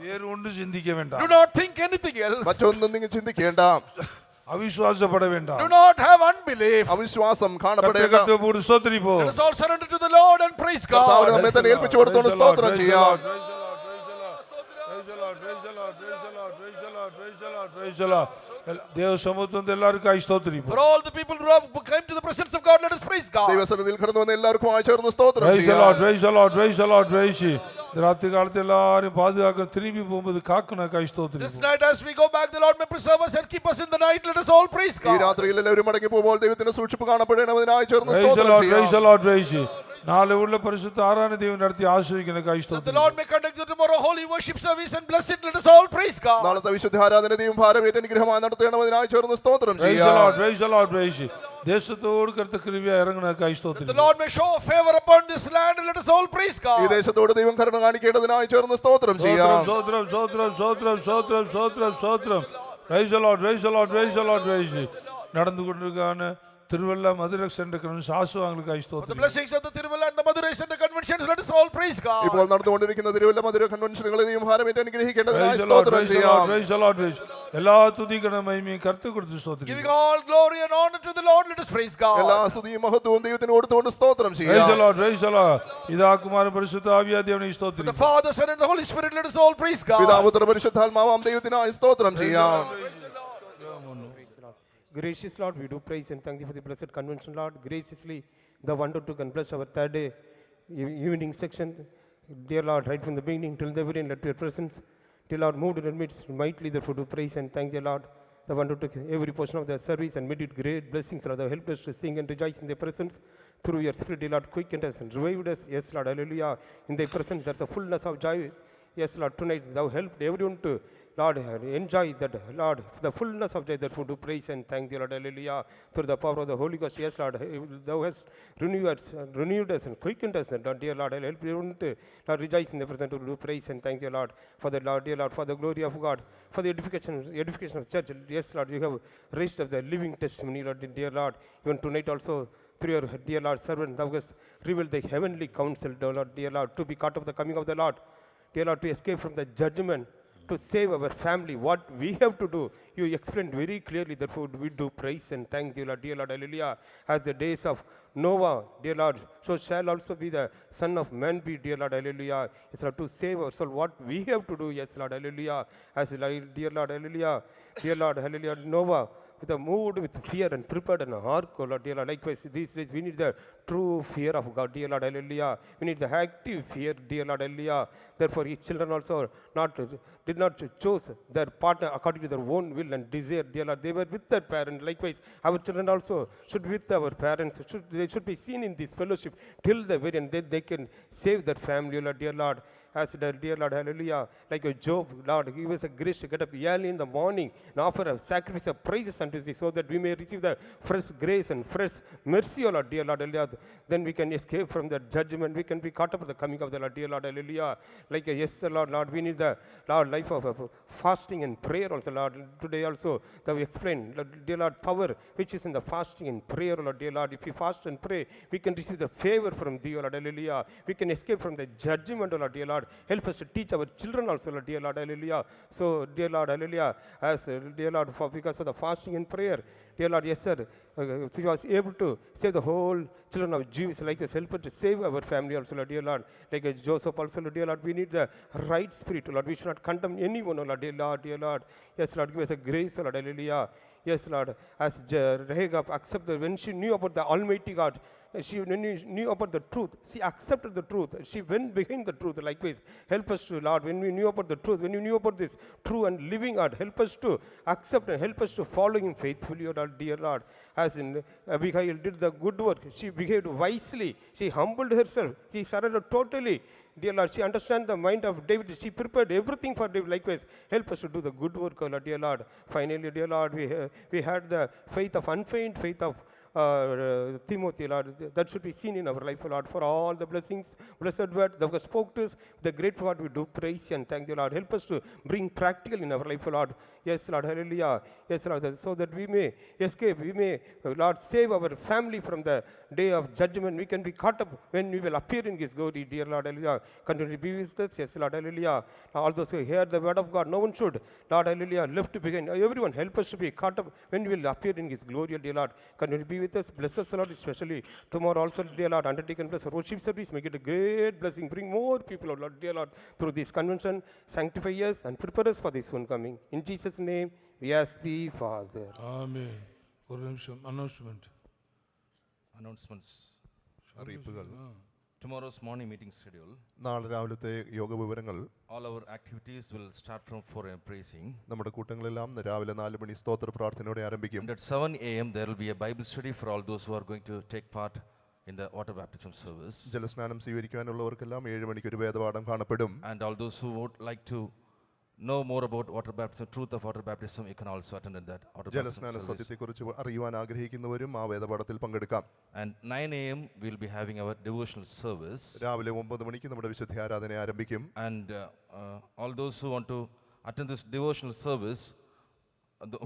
வேறு ஒன்று சிந்திக்க Do வேண்டாம். not think anything else. മറ്റൊന്നും നിങ്ങൾ ചിന്തിക്കേണ്ട. அவிசுவாசப்பட வேண்டாம். Do not have unbelief. അവിശ്വാസം கர்த்தரை കാണപ്പെടേണ്ട. கர்த்தரை போடு ஸ்தோத்திரிப்போம். Let us all surrender to the Lord and praise കർത്താവിന് God. നമ്മെ തന്നെ ഏൽപ്പിച്ചു കൊടുത്തോണ്ട് സ്തോത്രം ചെയ്യാം. தேவ சமூகத்தில் எல்லாருக்கும் ஸ்தோத்திரிப்போம். For all the people who came to the presence of God, let us praise God. ദൈവസന്നിധിയിൽ കടന്നു വന്ന എല്ലാവർക്കും ചേർന്ന് സ്തോത്രം Praise the ചെയ്യാം. Lord, praise the Lord, praise the Lord, praise you. இந்த ராத்திரி காலத்தில் எல்லாரும் பாதுகாக்க திரும்பி போகும்போது காக்கனாக்காய் This ஸ்தோத்திரிப்போம். night, as we go back, the Lord may preserve us and keep us in the night. Let us all praise ഈ God. രാത്രിയിൽ എല്ലാവരും മടങ്ങി പോകുമ്പോൾ ദൈവത്തിന്റെ സൂക്ഷിപ്പ് കാണപ്പെടേണ്ടതിനായി ചേർന്ന് Praise the സ്തോത്രം Lord, praise the ചെയ്യാം. Lord, praise you. நாளை உள்ள பரிசுத்த ஆராதனை தேவன் நடத்தி ஆசீர்வதிக்கிறதுக்காய் That the ஸ்தோத்திரம். Lord may conduct you tomorrow holy worship service and bless it. Let us all praise God. നാളത്തെ വിശുദ്ധ ആരാധനയും ഭാരമേറ്റ അനുഗ്രഹമായി നടത്തേണ്ടതിനായി ചേർന്ന് സ്തോത്രം Praise the ചെയ്യാം. Lord, praise the Lord, praise you. தேசத்தோடு கர்த்தர் கிருபையா இறங்குனதுக்காய் That the ஸ்தோத்திரம். Lord may show favor upon this land. Let us all praise ഈ God. ദേശത്തോട് ദൈവം കരുണ കാണിക്കേണ്ടതിനായി ചേർന്ന് സ്തോത്രം ചെയ്യാം. ஸ்தோத்திரம், ஸ்தோத்திரம், ஸ்தோத்திரம், ஸ்தோத்திரம், ஸ்தோத்திரம், ஸ்தோத்திரம். Praise the Lord, praise the Lord, praise the Lord, praise you. நடந்து கொண்டிருக்கான திருவள்ளா மதுரை சென்ற கன்வென்ஷன் ஆசுவாங்களுக்காய் For the ஸ்தோத்திரம். blessings of the Tiruvalla and the Madurai Center conventions, let us all praise God. ഇപ്പോൾ നടന്നുകൊണ്ടിരിക്കുന്ന തിരുവല്ല മധുര കൺവെൻഷനുകളെ ദൈവം ഭാരമേറ്റ് അനുഗ്രഹിക്കേണ്ടതിനായി Praise the Lord, സ്തോത്രം praise the Lord, ചെയ്യാം. praise the Lord, praise. எல்லா துதிகன மகிமையும் கர்த்தர் கொடுத்து ஸ்தோத்திரம். Giving all glory and honor to the Lord, let us praise എല്ലാ God. സ്തുതിയും മഹത്വവും ദൈവത്തിന് കൊടുത്തുകൊണ്ട് സ്തോത്രം Praise the ചെയ്യാം. Lord, praise the Lord. இதா குமார பரிசுத்த ஆவியா தேவனை The ஸ்தோத்திரம். Father, Son, and the Holy Spirit, let us all praise God. പിതാപുത്ര പരിശുദ്ധാത്മാവാം ദൈവത്തിനായി സ്തോത്രം ചെയ്യാം. Gracious Lord, we do praise and thank you for the blessed convention, Lord. Graciously, the wonder took and bless our third day evening section. Dear Lord, right from the beginning till the very end, let your presence, dear Lord, moved in our midst mightily, therefore do praise and thank you, Lord. The wonder took every portion of their service and made it great blessings, Lord. Thou helped us to sing and rejoice in their presence through your spirit, dear Lord, quickened us and revived us. Yes, Lord, hallelujah. In their presence, there's a fullness of joy. Yes, Lord, tonight thou helped everyone to, Lord, enjoy that, Lord, the fullness of joy that would do praise and thank you, Lord, hallelujah, through the power of the Holy Ghost. Yes, Lord, thou hast renewed us and quickened us, and Lord, dear Lord, help everyone to, Lord, rejoice in the present to do praise and thank you, Lord, for the Lord, dear Lord, for the glory of God, for the edification of church. Yes, Lord, you have raised up the living testimony, Lord, dear Lord, even tonight also, through your dear Lord servant, thou hast revealed the heavenly counsel, Lord, dear Lord, to be caught of the coming of the Lord, dear Lord, to escape from the judgment. to save our family, what we have to do. You explained very clearly, therefore we do praise and thank you, Lord, dear Lord, hallelujah. As the days of Noah, dear Lord, so shall also be the Son of Man be, dear Lord, hallelujah. Yes, Lord, to save our soul, what we have to do, yes, Lord, hallelujah. As dear Lord, hallelujah, dear Lord, hallelujah, Noah, with a mood with fear and prepared an ark, oh Lord, dear Lord. Likewise, these days we need the true fear of God, dear Lord, hallelujah. We need the active fear, dear Lord, hallelujah. Therefore, his children also did not choose their partner according to their own will and desire, dear Lord. They were with their parents. Likewise, our children also should be with our parents. They should be seen in this fellowship till the very end. Then they can save their family, Lord, dear Lord. As the dear Lord, hallelujah, like a Job, Lord, give us a grace to get up early in the morning and offer a sacrifice of praises unto thee, so that we may receive the fresh grace and fresh mercy, O Lord, dear Lord, hallelujah. Then we can escape from the judgment. We can be caught up with the coming of the Lord, dear Lord, hallelujah. Like a yes, the Lord, we need the Lord life of fasting and prayer also, Lord. Today also, that we explain, Lord, dear Lord, power which is in the fasting and prayer, O Lord, dear Lord. If we fast and pray, we can receive the favor from thee, O Lord, hallelujah. We can escape from the judgment, O Lord, dear Lord. Help us to teach our children also, Lord, dear Lord, hallelujah. So, dear Lord, hallelujah, as dear Lord, because of the fasting and prayer, dear Lord, yes, sir, she was able to save the whole children of Jews. Likewise, help us to save our family also, Lord, dear Lord. Like Joseph also, Lord, dear Lord, we need the right spirit, Lord. We should not condemn anyone, Lord, dear Lord, dear Lord. Yes, Lord, give us a grace, Lord, hallelujah. Yes, Lord, as Rahab accepted, when she knew about the Almighty God, when you knew about the truth, she accepted the truth. She went behind the truth. Likewise, help us to, Lord, when we knew about the truth, when you knew about this true and living God, help us to accept and help us to follow Him faithfully, O Lord, dear Lord. As in Abigail did the good work, she behaved wisely, she humbled herself, she surrendered totally. Dear Lord, she understands the mind of David. She prepared everything for David. Likewise, help us to do the good work, O Lord, dear Lord. Finally, dear Lord, we had the faith of unfeigned faith of Timothy, Lord, that should be seen in our life, Lord, for all the blessings, blessed word that spoke to us. The great word we do praise you and thank you, Lord. Help us to bring practical in our life, Lord. Yes, Lord, hallelujah. Yes, Lord, so that we may escape, we may, Lord, save our family from the day of judgment. We can be caught up when we will appear in His glory, dear Lord, hallelujah. Continue to be with us, yes, Lord, hallelujah. All those who hear the word of God, no one should, Lord, hallelujah, left behind. Everyone, help us to be caught up when we will appear in His glory, dear Lord. Continue to be with us. Bless us, Lord, especially tomorrow also, dear Lord, undertake and bless our worship service. Make it a great blessing. Bring more people, Lord, dear Lord, through this convention. Sanctify us and prepare us for this one coming. In Jesus' name, we ask thee, Father. Amen. ഒരു നിമിഷം announcement. Announcements അറിയിപ്പുകൾ Tomorrow's morning meeting schedule. നാളെ രാവിലത്തെ യോഗ വിവരങ്ങൾ. All our activities will start from 4 a.m. praising. നമ്മുടെ കൂട്ടങ്ങളെല്ലാം രാവിലെ 4 മണി സ്തോത്ര പ്രാർത്ഥനയോടെ ആരംഭിക്കും. And at 7 a.m. there will be a Bible study for all those who are going to take part in the water baptism service. ജലസ്നാനം സ്വീകരിക്കാനുള്ളവർക്കെല്ലാം 7 മണിക്ക് ഒരു വേദപാഠം കാണപ്പെടും. And all those who would like to know more about water baptism, truth of water baptism, you can also attend in that water baptism ജലസ്നാന service. സത്യത്തെക്കുറിച്ച് അറിയുവാൻ ആഗ്രഹിക്കുന്നവരും ആ വേദപാഠത്തിൽ പങ്കെടുക്കാം. And 9 a.m. we'll be having our devotional service. രാവിലെ 9 മണിക്ക് നമ്മുടെ വിശുദ്ധ ആരാധന ആരംഭിക്കും. And all those who want to attend this devotional service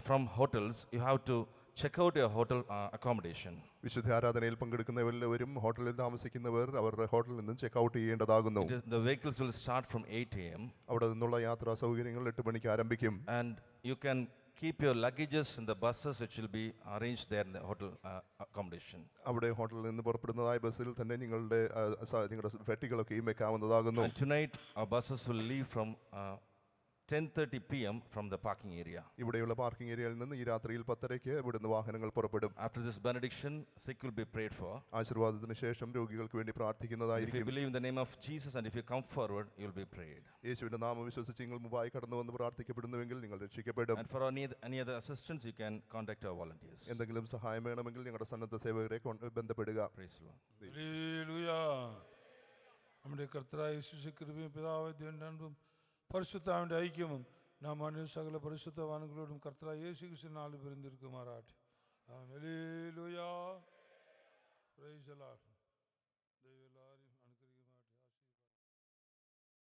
from hotels, you have to check out your hotel accommodation. വിശുദ്ധ ആരാധനയിൽ പങ്കെടുക്കുന്നവരെല്ലാവരും ഹോട്ടലിൽ താമസിക്കുന്നവർ അവരുടെ ഹോട്ടലിൽ നിന്നും ചെക്ക് ഔട്ട് ചെയ്യേണ്ടതാകുന്നു. The vehicles will start from 8 a.m. അവിടെ നിന്നുള്ള യാത്രാ സൗകര്യങ്ങൾ 8 മണിക്ക് ആരംഭിക്കും. And you can keep your luggages in the buses which will be arranged there in the hotel accommodation. അവിടെ ഹോട്ടലിൽ നിന്ന് പുറപ്പെടുന്നതായ ബസ്സിൽ തന്നെ നിങ്ങളുടെ പെട്ടികളൊക്കെയും വെക്കാവുന്നതാകുന്നു. And tonight our buses will leave from 10:30 p.m. from the parking area. ഇവിടെയുള്ള പാർക്കിംഗ് ഏരിയയിൽ നിന്ന് ഈ രാത്രിയിൽ 10:30ക്ക് ഇവിടുന്ന് വാഹനങ്ങൾ പുറപ്പെടും. After this benediction, sick will be prayed for. ആശീർവാദത്തിന് ശേഷം രോഗികൾക്ക് വേണ്ടി പ്രാർത്ഥിക്കുന്നതായിരിക്കും. If you believe in the name of Jesus and if you come forward, you will be prayed. യേശുവിന്റെ നാമം വിശ്വസിച്ച് നിങ്ങൾ മുമ്പായി കടന്നു വന്ന് പ്രാർത്ഥിക്കപ്പെടുന്നുവെങ്കിൽ നിങ്ങൾ രക്ഷിക്കപ്പെടും. And for any other assistance, you can contact our volunteers. എന്തെങ്കിലും സഹായം വേണമെങ്കിൽ ഞങ്ങളുടെ സന്നദ്ധ സേവകരെ ബന്ധപ്പെടുക. Praise the Lord. ഹല്ലേലൂയ. നമ്മുടെ കർത്താവായ യേശുവിന്റെ കൃപയും പിതാവായ ദൈവത്തിന്റെ അൻപും പരിശുദ്ധാവിന്റെ ഐക്യവും നാം സകല പരിശുദ്ധവാന്കളോടും കർത്താവായ യേശു ക്രിസ്തുവിനാൽ പിരിഞ്ഞിരിക്കുമാറാട്ടെ. ഹല്ലേലൂയ. Praise the Lord.